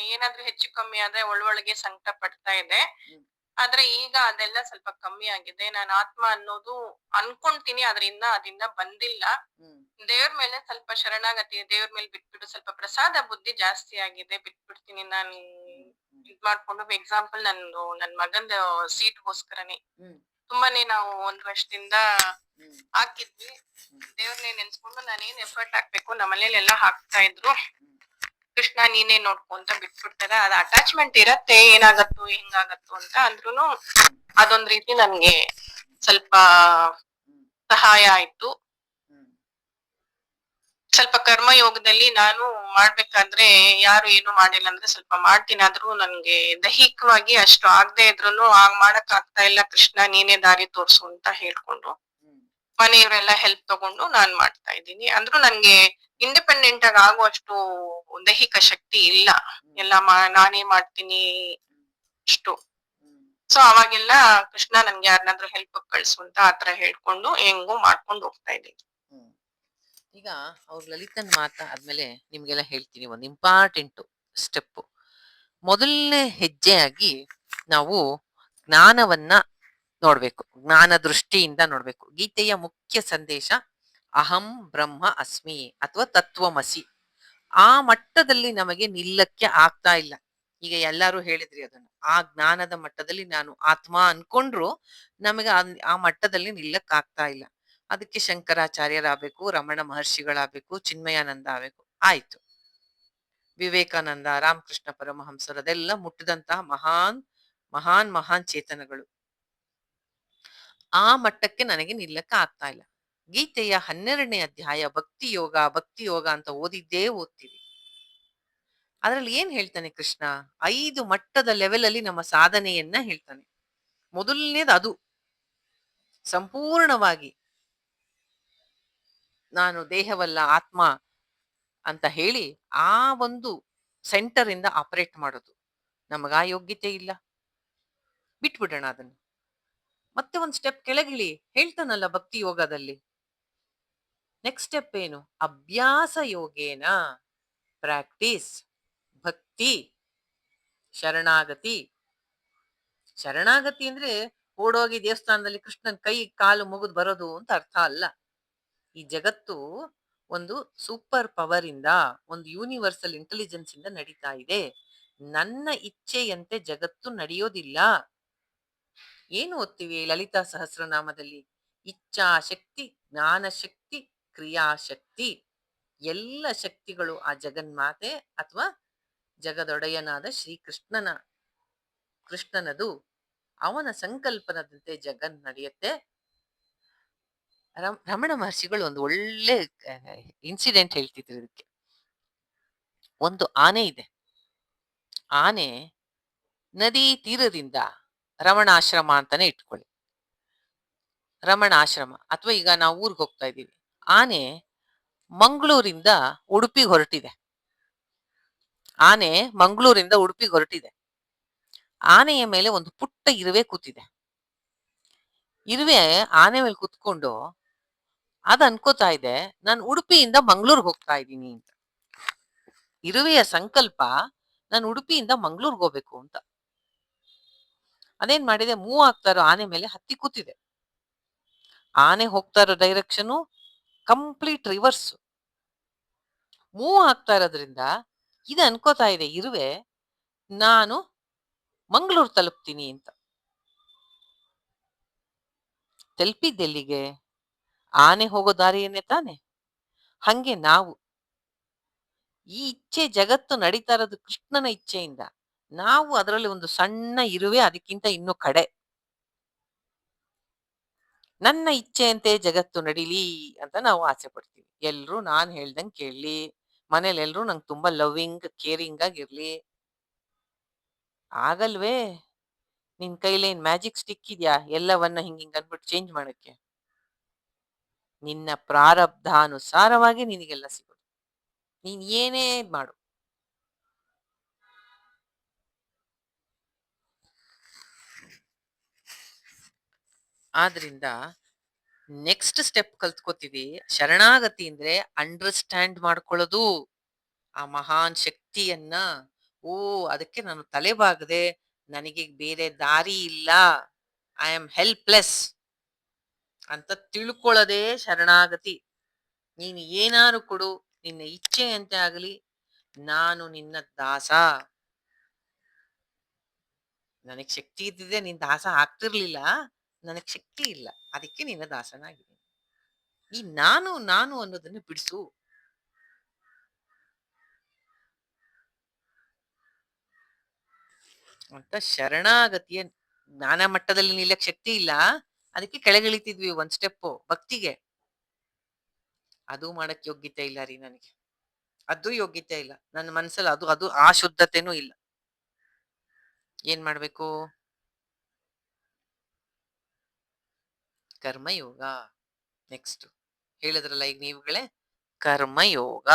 ಏನಾದ್ರೂ ಹೆಚ್ಚು ಕಮ್ಮಿ ಆದ್ರೆ ಒಳೊಳಗೆ ಸಂಕಟ ಪಡ್ತಾ ಇದೆ. ಆದ್ರೆ ಈಗ ಅದೆಲ್ಲ ಸ್ವಲ್ಪ ಕಮ್ಮಿ ಆಗಿದೆ. ನಾನು ಆತ್ಮ ಅನ್ನೋದು ಅನ್ಕೊಂತೀನಿ, ಆದ್ರೆ ಅದಿನ್ನ ಬಂದಿಲ್ಲ. ದೇವ್ರ ಮೇಲೆ ಸ್ವಲ್ಪ ಶರಣಾಗತಿ, ದೇವ್ರ ಮೇಲೆ ಬಿಟ್ಬಿಟ್ಟು ಸ್ವಲ್ಪ ಪ್ರಸಾದ ಬುದ್ಧಿ ಜಾಸ್ತಿ ಆಗಿದೆ, ಬಿಟ್ಬಿಡ್ತೀನಿ ನಾನು. ಇದ್ ಮಾಡ್ಕೊಂಡು ಎಕ್ಸಾಂಪಲ್ ನನ್ ಮಗಂದ ಸೀಟ್ಗೋಸ್ಕರನೇ ತುಂಬಾನೇ ನಾವು 1 ವರ್ಷದಿಂದ ಹಾಕಿದ್ವಿ. ದೇವ್ರನ್ನೇ ನೆನ್ಸ್ಕೊಂಡು ನಾನೇನ್ ಎಫರ್ಟ್ ಹಾಕ್ಬೇಕು ನಮ್ಮ ಮನೇಲೆಲ್ಲ ಹಾಕ್ತಾ ಇದ್ರು. ಕೃಷ್ಣ ನೀನೇ ನೋಡ್ಕೊ ಅಂತ ಬಿಟ್ಬಿಡ್ತಾರೆ. ಅದ್ ಅಟ್ಯಾಚ್ಮೆಂಟ್ ಇರತ್ತೆ, ಏನಾಗತ್ತೋ ಹೆಂಗಾಗತ್ತೋ ಅಂತ. ಅಂದ್ರೂನು ಅದೊಂದ್ ರೀತಿ ನನ್ಗೆ ಸ್ವಲ್ಪ ಸಹಾಯ ಆಯ್ತು. ಸ್ವಲ್ಪ ಕರ್ಮಯೋಗದಲ್ಲಿ ನಾನು ಮಾಡ್ಬೇಕಾದ್ರೆ ಯಾರು ಏನು ಮಾಡಿಲ್ಲ ಅಂದ್ರೆ ಸ್ವಲ್ಪ ಮಾಡ್ತೀನಿ. ಆದ್ರೂ ನನ್ಗೆ ದೈಹಿಕವಾಗಿ ಅಷ್ಟು ಆಗದೆ ಇದ್ರುನು ಮಾಡಕ್ ಆಗ್ತಾ ಇಲ್ಲ. ಕೃಷ್ಣ ನೀನೇ ದಾರಿ ತೋರ್ಸು ಅಂತ ಹೇಳ್ಕೊಂಡು ಮನೆಯವರೆಲ್ಲ ಹೆಲ್ಪ್ ತಗೊಂಡು ನಾನ್ ಮಾಡ್ತಾ ಇದ್ದೀನಿ. ಅಂದ್ರೂ ನನ್ಗೆ ಇಂಡಿಪೆಂಡೆಂಟ್ ಆಗಿ ಆಗುವಷ್ಟು ದೈಹಿಕ ಶಕ್ತಿ ಇಲ್ಲ. ಎಲ್ಲ ನಾನೇ ಮಾಡ್ತೀನಿ ಅಷ್ಟು. ಸೊ ಅವಾಗೆಲ್ಲ ಕೃಷ್ಣ ನನ್ಗೆ ಯಾರನ್ನಾದ್ರೂ ಹೆಲ್ಪ್ ಕಳ್ಸು ಅಂತ ಆತರ ಹೇಳ್ಕೊಂಡು ಹೆಂಗೋ ಮಾಡ್ಕೊಂಡು ಹೋಗ್ತಾ ಇದ್ದೀನಿ. ಈಗ ಅವ್ರ ಲಲಿತನ್ ಆದ್ಮೇಲೆ ನಿಮ್ಗೆಲ್ಲ ಹೇಳ್ತೀನಿ ಒಂದು ಇಂಪಾರ್ಟೆಂಟ್ ಸ್ಟೆಪ್. ಮೊದಲನೇ ಹೆಜ್ಜೆಯಾಗಿ ನಾವು ಜ್ಞಾನವನ್ನ ನೋಡ್ಬೇಕು, ಜ್ಞಾನ ದೃಷ್ಟಿಯಿಂದ ನೋಡ್ಬೇಕು. ಗೀತೆಯ ಮುಖ್ಯ ಸಂದೇಶ ಅಹಂ ಬ್ರಹ್ಮ ಅಸ್ಮಿ ಅಥವಾ ತತ್ವಮಸಿ. ಆ ಮಟ್ಟದಲ್ಲಿ ನಮಗೆ ನಿಲ್ಲಕ್ಕೆ ಆಗ್ತಾ ಇಲ್ಲ. ಈಗ ಎಲ್ಲರೂ ಹೇಳಿದ್ರಿ ಅದನ್ನು, ಆ ಜ್ಞಾನದ ಮಟ್ಟದಲ್ಲಿ ನಾನು ಆತ್ಮ ಅನ್ಕೊಂಡ್ರು ನಮಗೆ ಆ ಮಟ್ಟದಲ್ಲಿ ನಿಲ್ಲಕ್ ಆಗ್ತಾ ಇಲ್ಲ. ಅದಕ್ಕೆ ಶಂಕರಾಚಾರ್ಯರಾಗಬೇಕು, ರಮಣ ಮಹರ್ಷಿಗಳಾಗಬೇಕು, ಚಿನ್ಮಯಾನಂದ ಆಗ್ಬೇಕು. ಆಯ್ತು, ವಿವೇಕಾನಂದ, ರಾಮಕೃಷ್ಣ ಪರಮಹಂಸರು ಅದೆಲ್ಲ ಮುಟ್ಟಿದಂತಹ ಮಹಾನ್ ಮಹಾನ್ ಮಹಾನ್ ಚೇತನಗಳು. ಆ ಮಟ್ಟಕ್ಕೆ ನನಗೆ ನಿಲ್ಲಕ್ಕೆ ಆಗ್ತಾ ಇಲ್ಲ. ಗೀತೆಯ 12ನೇ ಅಧ್ಯಾಯ ಭಕ್ತಿ ಯೋಗ ಅಂತ ಓದ್ತೀವಿ. ಅದ್ರಲ್ಲಿ ಏನ್ ಹೇಳ್ತಾನೆ ಕೃಷ್ಣ? 5 ಮಟ್ಟದ ಲೆವೆಲ್ ಅಲ್ಲಿ ನಮ್ಮ ಸಾಧನೆಯನ್ನ ಹೇಳ್ತಾನೆ. ಮೊದಲನೇದು ಅದು ಸಂಪೂರ್ಣವಾಗಿ ನಾನು ದೇಹವಲ್ಲ ಆತ್ಮ ಅಂತ ಹೇಳಿ ಆ ಒಂದು ಸೆಂಟರ್ ಇಂದ ಆಪರೇಟ್ ಮಾಡೋದು. ನಮಗ ಆ ಯೋಗ್ಯತೆ ಇಲ್ಲ, ಬಿಟ್ಬಿಡೋಣ ಅದನ್ನು. ಮತ್ತೆ ಒಂದು ಸ್ಟೆಪ್ ಕೆಳಗಿಳಿ ಹೇಳ್ತಾನಲ್ಲ ಭಕ್ತಿ ಯೋಗದಲ್ಲಿ. ನೆಕ್ಸ್ಟ್ ಸ್ಟೆಪ್ ಏನು? ಅಭ್ಯಾಸ ಯೋಗೇನ, ಪ್ರಾಕ್ಟೀಸ್, ಭಕ್ತಿ, ಶರಣಾಗತಿ. ಶರಣಾಗತಿ ಅಂದ್ರೆ ಓಡೋಗಿ ದೇವಸ್ಥಾನದಲ್ಲಿ ಕೃಷ್ಣನ್ ಕೈ ಕಾಲು ಮುಗಿದು ಬರೋದು ಅಂತ ಅರ್ಥ ಅಲ್ಲ. ಈ ಜಗತ್ತು ಒಂದು ಸೂಪರ್ ಪವರ್ ಇಂದ, ಒಂದು ಯೂನಿವರ್ಸಲ್ ಇಂಟೆಲಿಜೆನ್ಸ್ ಇಂದ ನಡೀತಾ ಇದೆ. ನನ್ನ ಇಚ್ಛೆಯಂತೆ ಜಗತ್ತು ನಡೆಯೋದಿಲ್ಲ. ಏನು ಓದ್ತೀವಿ ಲಲಿತಾ ಸಹಸ್ರನಾಮದಲ್ಲಿ? ಇಚ್ಛಾ ಶಕ್ತಿ, ಜ್ಞಾನ ಶಕ್ತಿ, ಕ್ರಿಯಾಶಕ್ತಿ. ಎಲ್ಲ ಶಕ್ತಿಗಳು ಆ ಜಗನ್ಮಾತೆ ಅಥವಾ ಜಗದೊಡೆಯನಾದ ಕೃಷ್ಣನದು. ಅವನ ಸಂಕಲ್ಪನದಂತೆ ಜಗನ್ ನಡೆಯುತ್ತೆ. ರಮಣ ಮಹರ್ಷಿಗಳು ಒಂದು ಒಳ್ಳೆ ಇನ್ಸಿಡೆಂಟ್ ಹೇಳ್ತಿದ್ರು ಇದಕ್ಕೆ. ಒಂದು ಆನೆ ಇದೆ. ಆನೆ ನದಿ ತೀರದಿಂದ, ರಮಣಾಶ್ರಮ ಅಂತಾನೆ ಇಟ್ಕೊಳ್ಳಿ, ರಮಣಾಶ್ರಮ ಅಥವಾ ಈಗ ನಾವು ಊರಿಗೆ ಹೋಗ್ತಾ ಇದ್ದೀವಿ. ಆನೆ ಮಂಗಳೂರಿಂದ ಉಡುಪಿಗೆ ಹೊರಟಿದೆ. ಆನೆಯ ಮೇಲೆ ಒಂದು ಪುಟ್ಟ ಇರುವೆ ಕೂತಿದೆ. ಇರುವೆ ಆನೆ ಮೇಲೆ ಕುತ್ಕೊಂಡು ಅದ್ ಅನ್ಕೋತಾ ಇದೆ, ನಾನು ಉಡುಪಿಯಿಂದ ಮಂಗಳೂರಿಗೆ ಹೋಗ್ತಾ ಇದ್ದೀನಿ ಅಂತ. ಇರುವೆಯ ಸಂಕಲ್ಪ ನಾನು ಉಡುಪಿಯಿಂದ ಮಂಗಳೂರಿಗೆ ಹೋಗ್ಬೇಕು ಅಂತ. ಅದೇನ್ ಮಾಡಿದೆ, ಮೂವ್ ಆಗ್ತಾ ಇರೋ ಆನೆ ಮೇಲೆ ಹತ್ತಿ ಕೂತಿದೆ. ಆನೆ ಹೋಗ್ತಾ ಇರೋ ಡೈರೆಕ್ಷನ್ ಕಂಪ್ಲೀಟ್ ರಿವರ್ಸ್. ಮೂವ್ ಆಗ್ತಾ ಇರೋದ್ರಿಂದ ಇದು ಅನ್ಕೋತಾ ಇದೆ ಇರುವೆ, ನಾನು ಮಂಗಳೂರು ತಲುಪ್ತೀನಿ ಅಂತ. ತಲುಪಿದ್ದೆಲ್ಲಿಗೆ? ಆನೆ ಹೋಗೋ ದಾರಿಯನ್ನೇ ತಾನೆ. ಹಂಗೆ ನಾವು ಈ ಇಚ್ಛೆ ಜಗತ್ತು ನಡೀತಾ ಇರೋದು ಕೃಷ್ಣನ ಇಚ್ಛೆಯಿಂದ. ನಾವು ಅದರಲ್ಲಿ ಒಂದು ಸಣ್ಣ ಇರುವೆ, ಅದಕ್ಕಿಂತ ಇನ್ನೂ ಕಡೆ. ನನ್ನ ಇಚ್ಛೆಯಂತೆ ಜಗತ್ತು ನಡೀಲಿ ಅಂತ ನಾವು ಆಸೆ ಪಡ್ತೀವಿ. ಎಲ್ರು ನಾನ್ ಹೇಳ್ದಂಗೆ ಕೇಳಲಿ, ಮನೇಲಿ ಎಲ್ರು ನಂಗೆ ತುಂಬಾ ಲವ್ವಿಂಗ್ ಕೇರಿಂಗ್ ಆಗಿರ್ಲಿ. ಆಗಲ್ವೇ? ನಿನ್ ಕೈಲೇನ್ ಮ್ಯಾಜಿಕ್ ಸ್ಟಿಕ್ ಇದೆಯಾ ಎಲ್ಲವನ್ನ ಹಿಂಗಿಂಗ್ ಅನ್ಬಿಟ್ಟು ಚೇಂಜ್ ಮಾಡಕ್ಕೆ? ನಿನ್ನ ಪ್ರಾರಬ್ಧಾನುಸಾರವಾಗಿ ನಿನಗೆಲ್ಲ ಸಿಗೋದು. ನೀನ್ ಏನೇ ಮಾಡು. ಆದ್ರಿಂದ ನೆಕ್ಸ್ಟ್ ಸ್ಟೆಪ್ ಕಲ್ತ್ಕೋತೀವಿ. ಶರಣಾಗತಿ ಅಂದ್ರೆ ಅಂಡರ್ಸ್ಟ್ಯಾಂಡ್ ಮಾಡ್ಕೊಳ್ಳೋದು ಆ ಮಹಾನ್ ಶಕ್ತಿಯನ್ನ. ಓ, ಅದಕ್ಕೆ ನಾನು ತಲೆಬಾಗದೆ ನನಗೆ ಬೇರೆ ದಾರಿ ಇಲ್ಲ, ಐ ಆಮ್ ಹೆಲ್ಪ್ಲೆಸ್ ಅಂತ ತಿಳ್ಕೊಳ್ಳೋದೇ ಶರಣಾಗತಿ. ನೀನು ಏನಾರು ಕೊಡು, ನಿನ್ನ ಇಚ್ಛೆಯಂತೆ ಆಗಲಿ, ನಾನು ನಿನ್ನ ದಾಸ. ನನಗ್ ಶಕ್ತಿ ಇದ್ದಿದ್ರೆ ನಿನ್ ದಾಸ ಆಗ್ತಿರ್ಲಿಲ್ಲ, ನನಗ್ ಶಕ್ತಿ ಇಲ್ಲ, ಅದಕ್ಕೆ ನಿನ್ನ ದಾಸನಾಗಿದ್ದೀನಿ. ಈ ನಾನು ನಾನು ಅನ್ನೋದನ್ನ ಬಿಡಿಸು. ಅಂತ ಶರಣಾಗತಿಯ ಜ್ಞಾನ ಮಟ್ಟದಲ್ಲಿ ನಿಲ್ಲಕ್ ಶಕ್ತಿ ಇಲ್ಲ, ಅದಕ್ಕೆ ಕೆಳಗಿಳಿತಿದ್ವಿ ಒಂದ್ ಸ್ಟೆಪ್ ಭಕ್ತಿಗೆ. ಅದು ಮಾಡಕ್ ಯೋಗ್ಯತೆ ಇಲ್ಲ ರೀ ನನಗೆ, ಅದು ಯೋಗ್ಯತೆ ಇಲ್ಲ ನನ್ನ ಮನ್ಸಲ್ಲಿ, ಅದು ಅದು ಆ ಶುದ್ಧತೆನೂ ಇಲ್ಲ. ಏನ್ ಮಾಡ್ಬೇಕು? ಕರ್ಮಯೋಗ. ನೆಕ್ಸ್ಟ್ ಹೇಳಿದ್ರಲ್ಲ ಈಗ ನೀವುಗಳೇ, ಕರ್ಮಯೋಗ.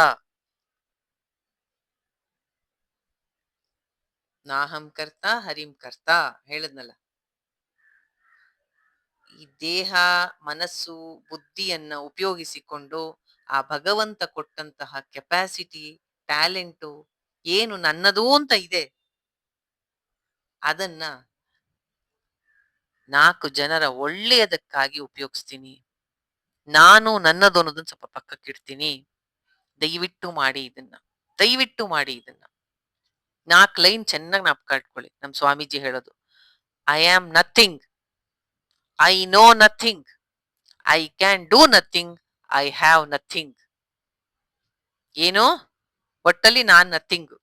ನಾಹಂ ಕರ್ತ ಹರಿಂ ಕರ್ತ ಹೇಳದ್ನಲ್ಲ. ಈ ದೇಹ, ಮನಸ್ಸು, ಬುದ್ಧಿಯನ್ನ ಉಪಯೋಗಿಸಿಕೊಂಡು ಆ ಭಗವಂತ ಕೊಟ್ಟಂತಹ ಕೆಪಾಸಿಟಿ, ಟ್ಯಾಲೆಂಟು ಏನು ನನ್ನದು ಅಂತ ಇದೆ, ಅದನ್ನ 4 ಜನರ ಒಳ್ಳೆಯದಕ್ಕಾಗಿ ಉಪಯೋಗಿಸ್ತೀನಿ. ನಾನು ನನ್ನದು ಅನ್ನೋದನ್ನ ಸ್ವಲ್ಪ ಪಕ್ಕಕ್ಕಿಡ್ತೀನಿ. ದಯವಿಟ್ಟು ಮಾಡಿ ಇದನ್ನ, ದಯವಿಟ್ಟು ಮಾಡಿ ಇದನ್ನ. 4 ಲೈನ್ ಚೆನ್ನಾಗಿ ಜ್ಞಾಪಕ ಇಟ್ಕೊಳ್ಳಿ. ನಮ್ ಸ್ವಾಮೀಜಿ ಹೇಳೋದು, I am nothing, I know nothing, I can do nothing, I have nothing. ಏನು? ಒಟ್ಟಲ್ಲಿ ನಾನ್ nothing,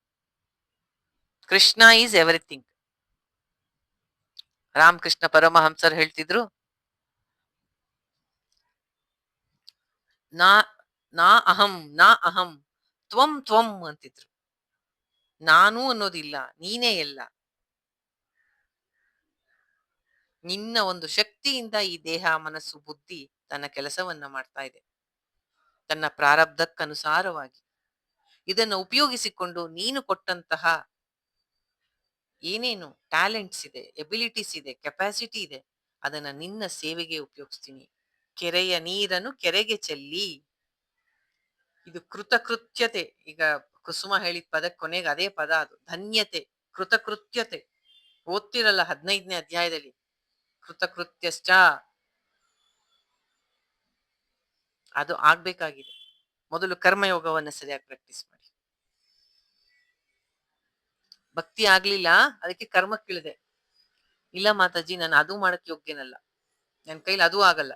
Krishna is everything. Ramakrishna ಪರಮಹಂಸರು ಹೇಳ್ತಿದ್ರು, ನಾ ನಾ ಅಹಂ ನಾ ಅಹಂ ತ್ವಂ ತ್ವಂ ಅಂತಿದ್ರು. ನಾನು ಅನ್ನೋದಿಲ್ಲ, ನೀನೇ ಎಲ್ಲ. ನಿನ್ನ ಒಂದು ಶಕ್ತಿಯಿಂದ ಈ ದೇಹ, ಮನಸ್ಸು, ಬುದ್ಧಿ ತನ್ನ ಕೆಲಸವನ್ನ ಮಾಡ್ತಾ ಇದೆ, ತನ್ನ ಪ್ರಾರಬ್ಧಕ್ಕನುಸಾರವಾಗಿ. ಇದನ್ನ ಉಪಯೋಗಿಸಿಕೊಂಡು ನೀನು ಕೊಟ್ಟಂತಹ ಏನೇನು ಟ್ಯಾಲೆಂಟ್ಸ್ ಇದೆ, ಎಬಿಲಿಟೀಸ್ ಇದೆ, ಕೆಪಾಸಿಟಿ ಇದೆ, ಅದನ್ನ ನಿನ್ನ ಸೇವೆಗೆ ಉಪಯೋಗಿಸ್ತೀನಿ. ಕೆರೆಯ ನೀರನ್ನು ಕೆರೆಗೆ ಚೆಲ್ಲಿ. ಇದು ಕೃತಕೃತ್ಯತೆ. ಈಗ ಕುಸುಮ ಹೇಳಿದ ಪದ ಕೊನೆಗೆ ಅದೇ ಪದ, ಅದು ಧನ್ಯತೆ, ಕೃತಕೃತ್ಯತೆ. ಓದ್ತಿರಲ್ಲ 15ನೇ ಅಧ್ಯಾಯದಲ್ಲಿ, ಕೃತಕೃತ್ಯಶ್ಚ, ಅದು ಆಗ್ಬೇಕಾಗಿದೆ. ಮೊದಲು ಕರ್ಮಯೋಗವನ್ನ ಸರಿಯಾಗಿ ಪ್ರಾಕ್ಟೀಸ್ ಮಾಡಿ. ಭಕ್ತಿ ಆಗ್ಲಿಲ್ಲ, ಅದಕ್ಕೆ ಕರ್ಮಕ್ಕಿಳಿದೆ. ಇಲ್ಲ ಮಾತಾಜಿ, ನಾನು ಅದು ಮಾಡಕ್ ಯೋಗ್ಯನಲ್ಲ, ನನ್ನ ಕೈಲಿ ಅದೂ ಆಗಲ್ಲ.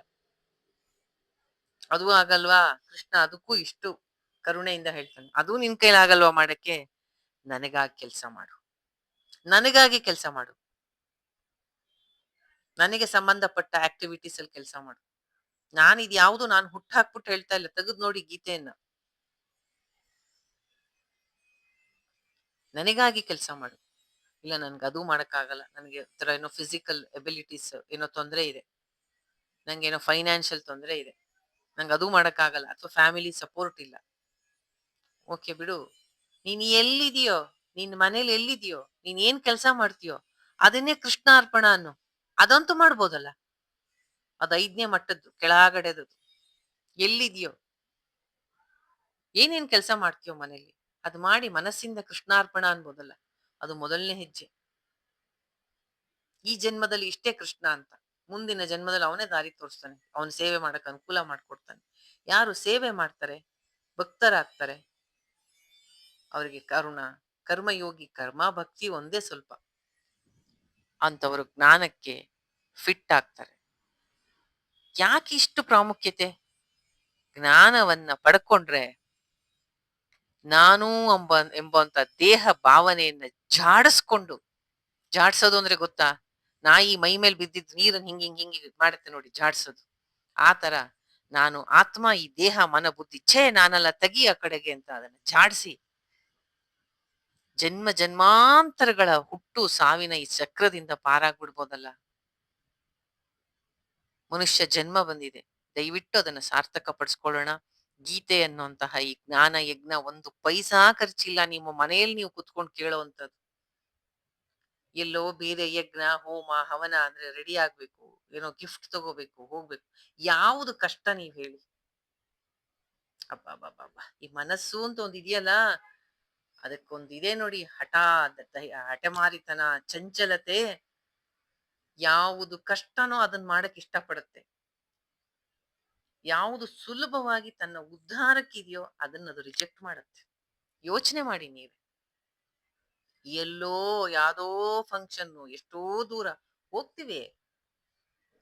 ಅದೂ ಆಗಲ್ವಾ? ಕೃಷ್ಣ ಅದಕ್ಕೂ ಇಷ್ಟು ಕರುಣೆಯಿಂದ ಹೇಳ್ತಾನೆ, ಅದು ನಿನ್ ಕೈಲಿ ಆಗಲ್ವಾ ಮಾಡಕ್ಕೆ? ನನಗಾಗಿ ಕೆಲಸ ಮಾಡು, ನನಗಾಗಿ ಕೆಲಸ ಮಾಡು, ನನಗೆ ಸಂಬಂಧಪಟ್ಟ ಆಕ್ಟಿವಿಟೀಸ್ ಅಲ್ಲಿ ಕೆಲಸ ಮಾಡು. ನಾನು ಇದು ಯಾವುದು ನಾನು ಹುಟ್ಟಾಕ್ಬಿಟ್ಟು ಹೇಳ್ತಾ ಇಲ್ಲ, ತೆಗೆದು ನೋಡಿ ಗೀತೆಯನ್ನ. ನನಗಾಗಿ ಕೆಲಸ ಮಾಡು. ಇಲ್ಲ ನನ್ಗೆ ಅದು ಮಾಡಕ್ಕಾಗಲ್ಲ, ನನಗೆ ತರ ಏನೋ ಫಿಸಿಕಲ್ ಎಬಿಲಿಟೀಸ್ ಏನೋ ತೊಂದರೆ ಇದೆ, ನಂಗೆ ಏನೋ ಫೈನಾನ್ಷಿಯಲ್ ತೊಂದರೆ ಇದೆ, ನಂಗೆ ಅದು ಮಾಡಕ್ಕಾಗಲ್ಲ, ಅಥವಾ ಫ್ಯಾಮಿಲಿ ಸಪೋರ್ಟ್ ಇಲ್ಲ. ಓಕೆ ಬಿಡು, ನೀನ್ ಎಲ್ಲಿದೆಯೋ, ನಿನ್ ಮನೇಲಿ ಎಲ್ಲಿದೆಯೋ, ನೀನ್ ಏನ್ ಕೆಲಸ ಮಾಡ್ತೀಯೋ ಅದನ್ನೇ ಕೃಷ್ಣ ಅರ್ಪಣ ಅನ್ನು. ಅದಂತೂ ಮಾಡ್ಬೋದಲ್ಲ. ಅದು 5ನೇ ಮಟ್ಟದ್ದು, ಕೆಳಗಡೆದು. ಎಲ್ಲಿದೆಯೋ, ಏನೇನ್ ಕೆಲಸ ಮಾಡ್ತೀಯೋ ಮನೇಲಿ, ಅದು ಮಾಡಿ ಮನಸ್ಸಿಂದ ಕೃಷ್ಣಾರ್ಪಣ ಅನ್ಬೋದಲ್ಲ. ಅದು ಮೊದಲನೇ ಹೆಜ್ಜೆ. ಈ ಜನ್ಮದಲ್ಲಿ ಇಷ್ಟೇ ಕೃಷ್ಣ ಅಂತ, ಮುಂದಿನ ಜನ್ಮದಲ್ಲಿ ಅವನೇ ದಾರಿ ತೋರಿಸ್ತಾನೆ, ಅವನ ಸೇವೆ ಮಾಡಕ್ ಅನುಕೂಲ ಮಾಡ್ಕೊಡ್ತಾನೆ. ಯಾರು ಸೇವೆ ಮಾಡ್ತಾರೆ, ಭಕ್ತರಾಗ್ತಾರೆ, ಅವರಿಗೆ ಕರ್ಮಯೋಗಿ, ಕರ್ಮ ಭಕ್ತಿ ಒಂದೇ ಸ್ವಲ್ಪ, ಅಂತವರು ಜ್ಞಾನಕ್ಕೆ ಫಿಟ್ ಆಗ್ತಾರೆ. ಯಾಕೆ ಇಷ್ಟು ಪ್ರಾಮುಖ್ಯತೆ? ಜ್ಞಾನವನ್ನ ಪಡ್ಕೊಂಡ್ರೆ ನಾನು ಎಂಬಂತ ದೇಹ ಭಾವನೆಯನ್ನ ಜಾಡಿಸ್ಕೊಂಡು, ಜಾಡ್ಸೋದು ಅಂದ್ರೆ ಗೊತ್ತಾ? ನಾಯಿ ಮೈ ಮೇಲೆ ಬಿದ್ದಿದ್ ನೀರನ್ನ ಹಿಂಗ್ ಹಿಂಗ್ ಹಿಂಗ್ ಮಾಡುತ್ತೆ ನೋಡಿ, ಜಾಡ್ಸೋದು. ಆ ತರ ನಾನು ಆತ್ಮ, ಈ ದೇಹ, ಮನ, ಬುದ್ಧಿ ಛೇ ನಾನಲ್ಲ, ತೆಗಿ ಆ ಕಡೆಗೆ ಅಂತ ಅದನ್ನ ಜಾಡಿಸಿ, ಜನ್ಮ ಜನ್ಮಾಂತರಗಳ ಹುಟ್ಟು ಸಾವಿನ ಈ ಚಕ್ರದಿಂದ ಪಾರಾಗ್ಬಿಡ್ಬೋದಲ್ಲ. ಮನುಷ್ಯ ಜನ್ಮ ಬಂದಿದೆ, ದಯವಿಟ್ಟು ಅದನ್ನ ಸಾರ್ಥಕ ಪಡಿಸ್ಕೊಳ್ಳೋಣ. ಗೀತೆ ಅನ್ನುವಂತಹ ಈ ಜ್ಞಾನ ಯಜ್ಞ 1 ಪೈಸಾ ಖರ್ಚಿಲ್ಲ. ನಿಮ್ಮ ಮನೆಯಲ್ಲಿ ನೀವು ಕುತ್ಕೊಂಡು ಕೇಳೋವಂಥದ್ದು. ಎಲ್ಲೋ ಬೇರೆ ಯಜ್ಞ, ಹೋಮ, ಹವನ ಅಂದ್ರೆ ರೆಡಿ ಆಗ್ಬೇಕು, ಏನೋ ಗಿಫ್ಟ್ ತಗೋಬೇಕು, ಹೋಗ್ಬೇಕು. ಯಾವುದು ಕಷ್ಟ ನೀವ್ ಹೇಳಿ? ಅಬ್ಬಾ ಈ ಮನಸ್ಸು ಅಂತ ಒಂದ್ ಇದೆಯಲ್ಲ, ಅದಕ್ಕೊಂದು ಇದೆ ನೋಡಿ, ಹಠಮಾರಿತನ, ಚಂಚಲತೆ. ಯಾವುದು ಕಷ್ಟನೋ ಅದನ್ನ ಮಾಡಕ್ ಇಷ್ಟಪಡುತ್ತೆ. ಯಾವುದು ಸುಲಭವಾಗಿ ತನ್ನ ಉದ್ಧಾರಕ್ಕಿದೆಯೋ ಅದನ್ನ ಅದು ರಿಜೆಕ್ಟ್ ಮಾಡುತ್ತೆ. ಯೋಚನೆ ಮಾಡಿ ನೀವೇ. ಎಲ್ಲೋ ಯಾವ್ದೋ ಫಂಕ್ಷನ್, ಎಷ್ಟೋ ದೂರ ಹೋಗ್ತಿವಿ,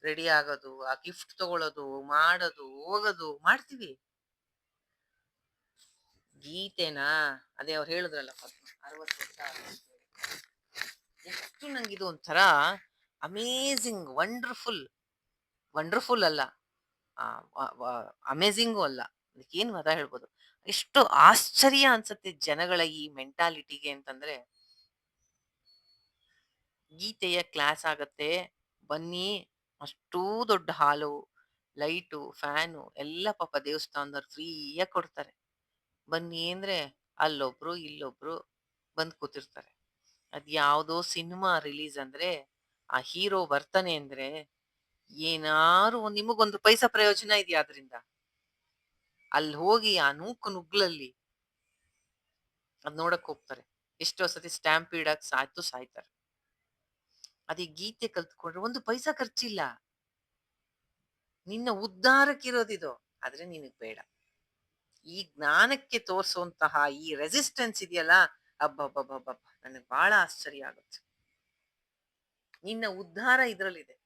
ರೆಡಿ ಆಗೋದು, ಆ ಗಿಫ್ಟ್ ತಗೊಳ್ಳೋದು, ಮಾಡೋದು, ಹೋಗೋದು ಮಾಡ್ತೀವಿ. ಗೀತೆನಾ, ಅದೇ ಅವ್ರು ಹೇಳಿದ್ರಲ್ಲ 60 ವರ್ಷ ಎಷ್ಟು ನಂಗಿದು ಒಂಥರ ಅಮೇಝಿಂಗ್, ವಂಡರ್ಫುಲ್ ಅಲ್ಲ, ಅಮೇಝಿಂಗು ಅಲ್ಲ, ಅದಕ್ಕೇನು ಮತ ಹೇಳ್ಬೋದು. ಎಷ್ಟು ಆಶ್ಚರ್ಯ ಅನ್ಸತ್ತೆ ಜನಗಳ ಈ ಮೆಂಟಾಲಿಟಿಗೆ ಅಂತಂದ್ರೆ. ಗೀತೆಯ ಕ್ಲಾಸ್ ಆಗತ್ತೆ, ಬನ್ನಿ, ಅಷ್ಟೂ ದೊಡ್ಡ ಹಾಲು, ಲೈಟು, ಫ್ಯಾನು ಎಲ್ಲ ಪಾಪ ದೇವಸ್ಥಾನದವ್ರು ಫ್ರೀಯಾಗಿ ಕೊಡ್ತಾರೆ. ಬನ್ನಿ ಅಂದ್ರೆ ಅಲ್ಲೊಬ್ರು ಇಲ್ಲೊಬ್ರು ಬಂದ್ ಕೂತಿರ್ತಾರೆ. ಅದ್ ಯಾವ್ದೋ ಸಿನಿಮಾ ರಿಲೀಸ್ ಅಂದ್ರೆ ಆ ಹೀರೋ ಬರ್ತಾನೆ ಅಂದ್ರೆ ಏನಾರು ನಿಮಗೊಂದು ಪೈಸಾ ಪ್ರಯೋಜನ ಇದೆಯಾ ಅದ್ರಿಂದ? ಅಲ್ಲಿ ಹೋಗಿ ಆ ನುಗ್ಲಲ್ಲಿ ಅದ್ ನೋಡಕ್ ಹೋಗ್ತಾರೆ. ಎಷ್ಟೋ ಸತಿ ಸ್ಟ್ಯಾಂಪೀಡ್ ಆಗಿ ಸಾಯ್ತಾರೆ. ಅದೇ ಗೀತೆ ಕಲ್ತ್ಕೊಂಡ್ರೆ ಒಂದು ಪೈಸಾ ಖರ್ಚಿಲ್ಲ, ನಿನ್ನ ಉದ್ಧಾರಕ್ಕಿರೋದಿದು. ಆದ್ರೆ ನಿನಗ್ ಬೇಡ. ಈ ಜ್ಞಾನಕ್ಕೆ ತೋರಿಸುವಂತಹ ಈ ರೆಸಿಸ್ಟೆನ್ಸ್ ಇದೆಯಲ್ಲ, ಅಬ್ಬಬ್ಬಬ್ಬಬ್ಬ, ನನಗೆ ಬಹಳ ಆಶ್ಚರ್ಯ ಆಗುತ್ತೆ. ನಿನ್ನ ಉದ್ಧಾರ ಇದ್ರಲ್ಲಿದೆ.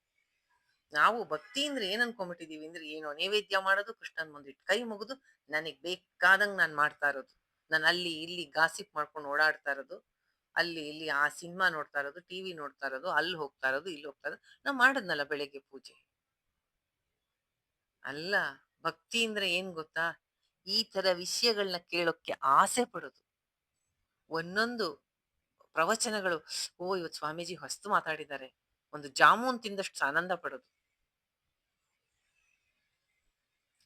ನಾವು ಭಕ್ತಿ ಅಂದ್ರೆ ಏನ್ ಅನ್ಕೊಂಡ್ಬಿಟ್ಟಿದೀವಿ ಅಂದ್ರೆ, ಏನೋ ನೈವೇದ್ಯ ಮಾಡೋದು, ಕೃಷ್ಣನ್ ಮುಂದಿಟ್ಟು ಕೈ ಮುಗಿದು ನನಗ್ ಬೇಕಾದಂಗ್ ನಾನ್ ಮಾಡ್ತಾ ಇರೋದು, ನಾನು ಅಲ್ಲಿ ಇಲ್ಲಿ ಗಾಸಿಪ್ ಮಾಡ್ಕೊಂಡು ಓಡಾಡ್ತಾ ಇರೋದು, ಅಲ್ಲಿ ಇಲ್ಲಿ ಆ ಸಿನಿಮಾ ನೋಡ್ತಾ ಇರೋದು, ಟಿವಿ ನೋಡ್ತಾ ಇರೋದು, ಅಲ್ಲಿ ಹೋಗ್ತಾ ಇರೋದು, ಇಲ್ಲಿ ಹೋಗ್ತಾ ಇರೋದು. ನಾವ್ ಮಾಡದ್ನಲ್ಲ ಬೆಳಿಗ್ಗೆ ಪೂಜೆ. ಅಲ್ಲ, ಭಕ್ತಿ ಅಂದ್ರೆ ಏನ್ ಗೊತ್ತಾ? ಈ ತರ ವಿಷಯಗಳನ್ನ ಕೇಳೋಕ್ಕೆ ಆಸೆ ಪಡೋದು. ಒಂದೊಂದು ಪ್ರವಚನಗಳು, ಓ ಇವತ್ತು ಸ್ವಾಮೀಜಿ ಹೊಸ್ತು ಮಾತಾಡಿದ್ದಾರೆ, ಒಂದು ಜಾಮೂನ್ ತಿಂದಷ್ಟು ಆನಂದ ಪಡೋದು.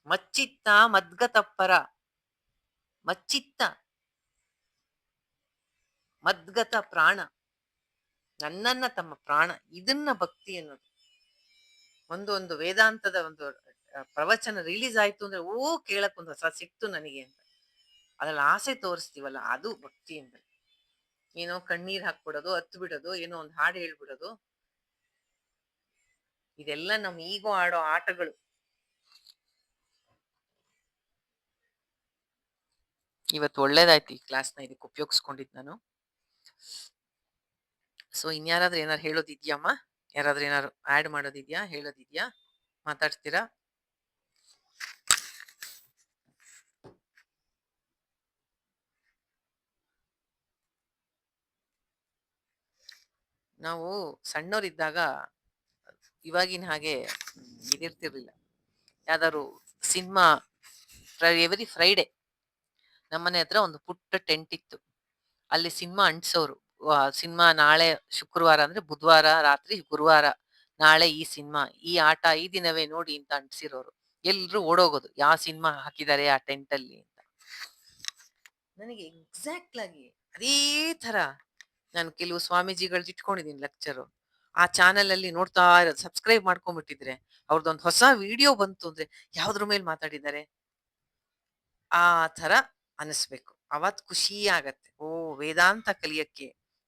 ಮಚ್ಚಿತ್ತ ಮದ್ಗತಪ್ಪರ, ಮಚ್ಚಿತ್ತ ಮದ್ಗತ ಪ್ರಾಣ, ನನ್ನನ್ನ ತಮ್ಮ ಪ್ರಾಣ, ಇದನ್ನ ಭಕ್ತಿ ಅನ್ನೋದು. ಒಂದು ವೇದಾಂತದ ಒಂದು ಪ್ರವಚನ ರಿಲೀಸ್ ಆಯ್ತು ಅಂದ್ರೆ, ಓ ಕೇಳಕ್ ಒಂದು ಹೊಸ ಸಿಕ್ತು ನನಗೆ ಅಂತ ಅದ್ರಲ್ಲಿ ಆಸೆ ತೋರಿಸ್ತೀವಲ್ಲ, ಅದು ಭಕ್ತಿ ಅಂದ್ರೆ. ಏನೋ ಕಣ್ಣೀರ್ ಹಾಕ್ಬಿಡೋದು, ಹತ್ತು ಬಿಡೋದು, ಏನೋ ಒಂದು ಹಾಡು ಹೇಳ್ಬಿಡೋದು, ಇದೆಲ್ಲ ನಮ್ ಈಗೋ ಆಡೋ ಆಟಗಳು. ಇವತ್ತು ಒಳ್ಳೇದಾಯ್ತು ಈ ಕ್ಲಾಸ್ನ ಇದಕ್ಕೆ ಉಪಯೋಗಿಸ್ಕೊಂಡಿದ್ ನಾನು. ಸೊ ಇನ್ಯಾರಾದ್ರೂ ಏನಾರು ಹೇಳೋದಿದ್ಯಮ್ಮ? ಯಾರಾದ್ರೂ ಏನಾರು ಆಡ್ ಮಾಡೋದಿದ್ಯಾ, ಹೇಳೋದಿದ್ಯಾ, ಮಾತಾಡ್ತೀರಾ? ನಾವು ಸಣ್ಣವರಿದ್ದಾಗ ಇವಾಗಿನ ಹಾಗೆ ಇದಿರ್ತಿರ್ಲಿಲ್ಲ. ಯಾವ್ದಾದ್ರು ಸಿನಿಮಾ ಎವ್ರಿ ಫ್ರೈಡೆ ನಮ್ಮನೆ ಹತ್ರ ಒಂದು ಪುಟ್ಟ ಟೆಂಟ್ ಇತ್ತು. ಅಲ್ಲಿ ಸಿನಿಮಾ ಅಂಟಿಸೋರು. ಸಿನಿಮಾ ನಾಳೆ ಶುಕ್ರವಾರ ಅಂದ್ರೆ ಬುಧವಾರ ರಾತ್ರಿ, ಗುರುವಾರ ನಾಳೆ ಈ ಸಿನಿಮಾ, ಈ ಆಟ ಈ ದಿನವೇ ನೋಡಿ ಅಂತ ಅಂಟಿಸಿರೋರು. ಎಲ್ರು ಓಡೋಗೋದು ಯಾವ ಸಿನಿಮಾ ಹಾಕಿದ್ದಾರೆ ಆ ಟೆಂಟ್ ಅಲ್ಲಿ ಅಂತ. ನನಗೆ ಎಕ್ಸಾಕ್ಟ್ ಆಗಿ ಅದೇ ತರ ನಾನು ಕೆಲವು ಸ್ವಾಮೀಜಿಗಳ್ದು ಇಟ್ಕೊಂಡಿದ್ದೀನಿ ಲೆಕ್ಚರು. ಆ ಚಾನೆಲ್ ಅಲ್ಲಿ ನೋಡ್ತಾ ಇರೋದು, ಸಬ್ಸ್ಕ್ರೈಬ್ ಮಾಡ್ಕೊಂಡ್ಬಿಟ್ಟಿದ್ರೆ ಅವ್ರದ್ದೊಂದು ಹೊಸ ವಿಡಿಯೋ ಬಂತು ಅಂದ್ರೆ ಯಾವ್ದ್ರ ಮೇಲೆ ಮಾತಾಡಿದ್ದಾರೆ ಆ ತರ ಅನಿಸ್ಬೇಕು. ಅವತ್ ಖುಷಿ ಆಗತ್ತೆ. ಓ ವೇದಾಂತ ಕಲಿಯಕ್ಕೆ,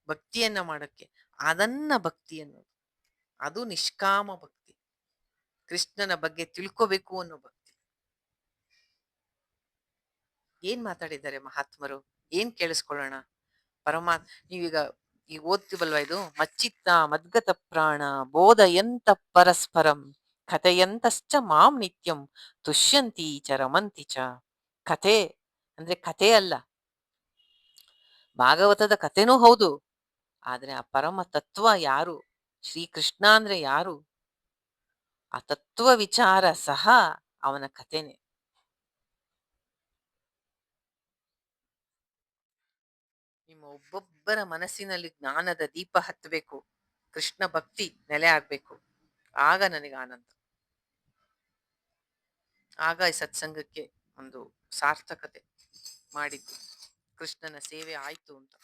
ಭಕ್ತಿಯನ್ನ ಮಾಡಕ್ಕೆ, ಅದನ್ನ ಭಕ್ತಿ ಅನ್ನೋದು. ಅದು ನಿಷ್ಕಾಮ ಭಕ್ತಿ, ಕೃಷ್ಣನ ಬಗ್ಗೆ ತಿಳ್ಕೋಬೇಕು ಅನ್ನೋ ಭಕ್ತಿ. ಏನ್ ಮಾತಾಡಿದ್ದಾರೆ ಮಹಾತ್ಮರು, ಏನ್ ಕೇಳಿಸ್ಕೊಳ್ಳೋಣ? ನೀವೀಗ ಈಗ ಓದ್ತೀವಲ್ವಾ ಇದು, ಮಚ್ಚಿತ್ತ ಮದ್ಗತ ಪ್ರಾಣ ಬೋಧಯಂತ ಪರಸ್ಪರಂ ಕಥೆಯಂತಶ್ಚ ಮಾಂ ನಿತ್ಯಂ ತುಷ್ಯಂತಿ ಚ ರಮಂತಿ ಚ. ಕಥೆ ಅಂದ್ರೆ ಕಥೆ ಅಲ್ಲ, ಭಾಗವತದ ಕಥೆನೂ ಹೌದು. ಆದ್ರೆ ಆ ಪರಮ ತತ್ವ ಯಾರು, ಶ್ರೀಕೃಷ್ಣ ಅಂದ್ರೆ ಯಾರು, ಆ ತತ್ವ ವಿಚಾರ ಸಹ ಅವನ ಕಥೆನೆ. ನಿಮ್ಮ ಒಬ್ಬೊಬ್ಬರ ಮನಸ್ಸಿನಲ್ಲಿ ಜ್ಞಾನದ ದೀಪ ಹತ್ತಬೇಕು, ಕೃಷ್ಣ ಭಕ್ತಿ ನೆಲೆ ಆಗ್ಬೇಕು. ಆಗ ನನಗೆ ಆನಂದ, ಆಗ ಈ ಸತ್ಸಂಗಕ್ಕೆ ಒಂದು ಸಾರ್ಥಕತೆ ಮಾಡಿದ್ದು, ಕೃಷ್ಣನ ಸೇವೆ ಆಯ್ತು ಅಂತ.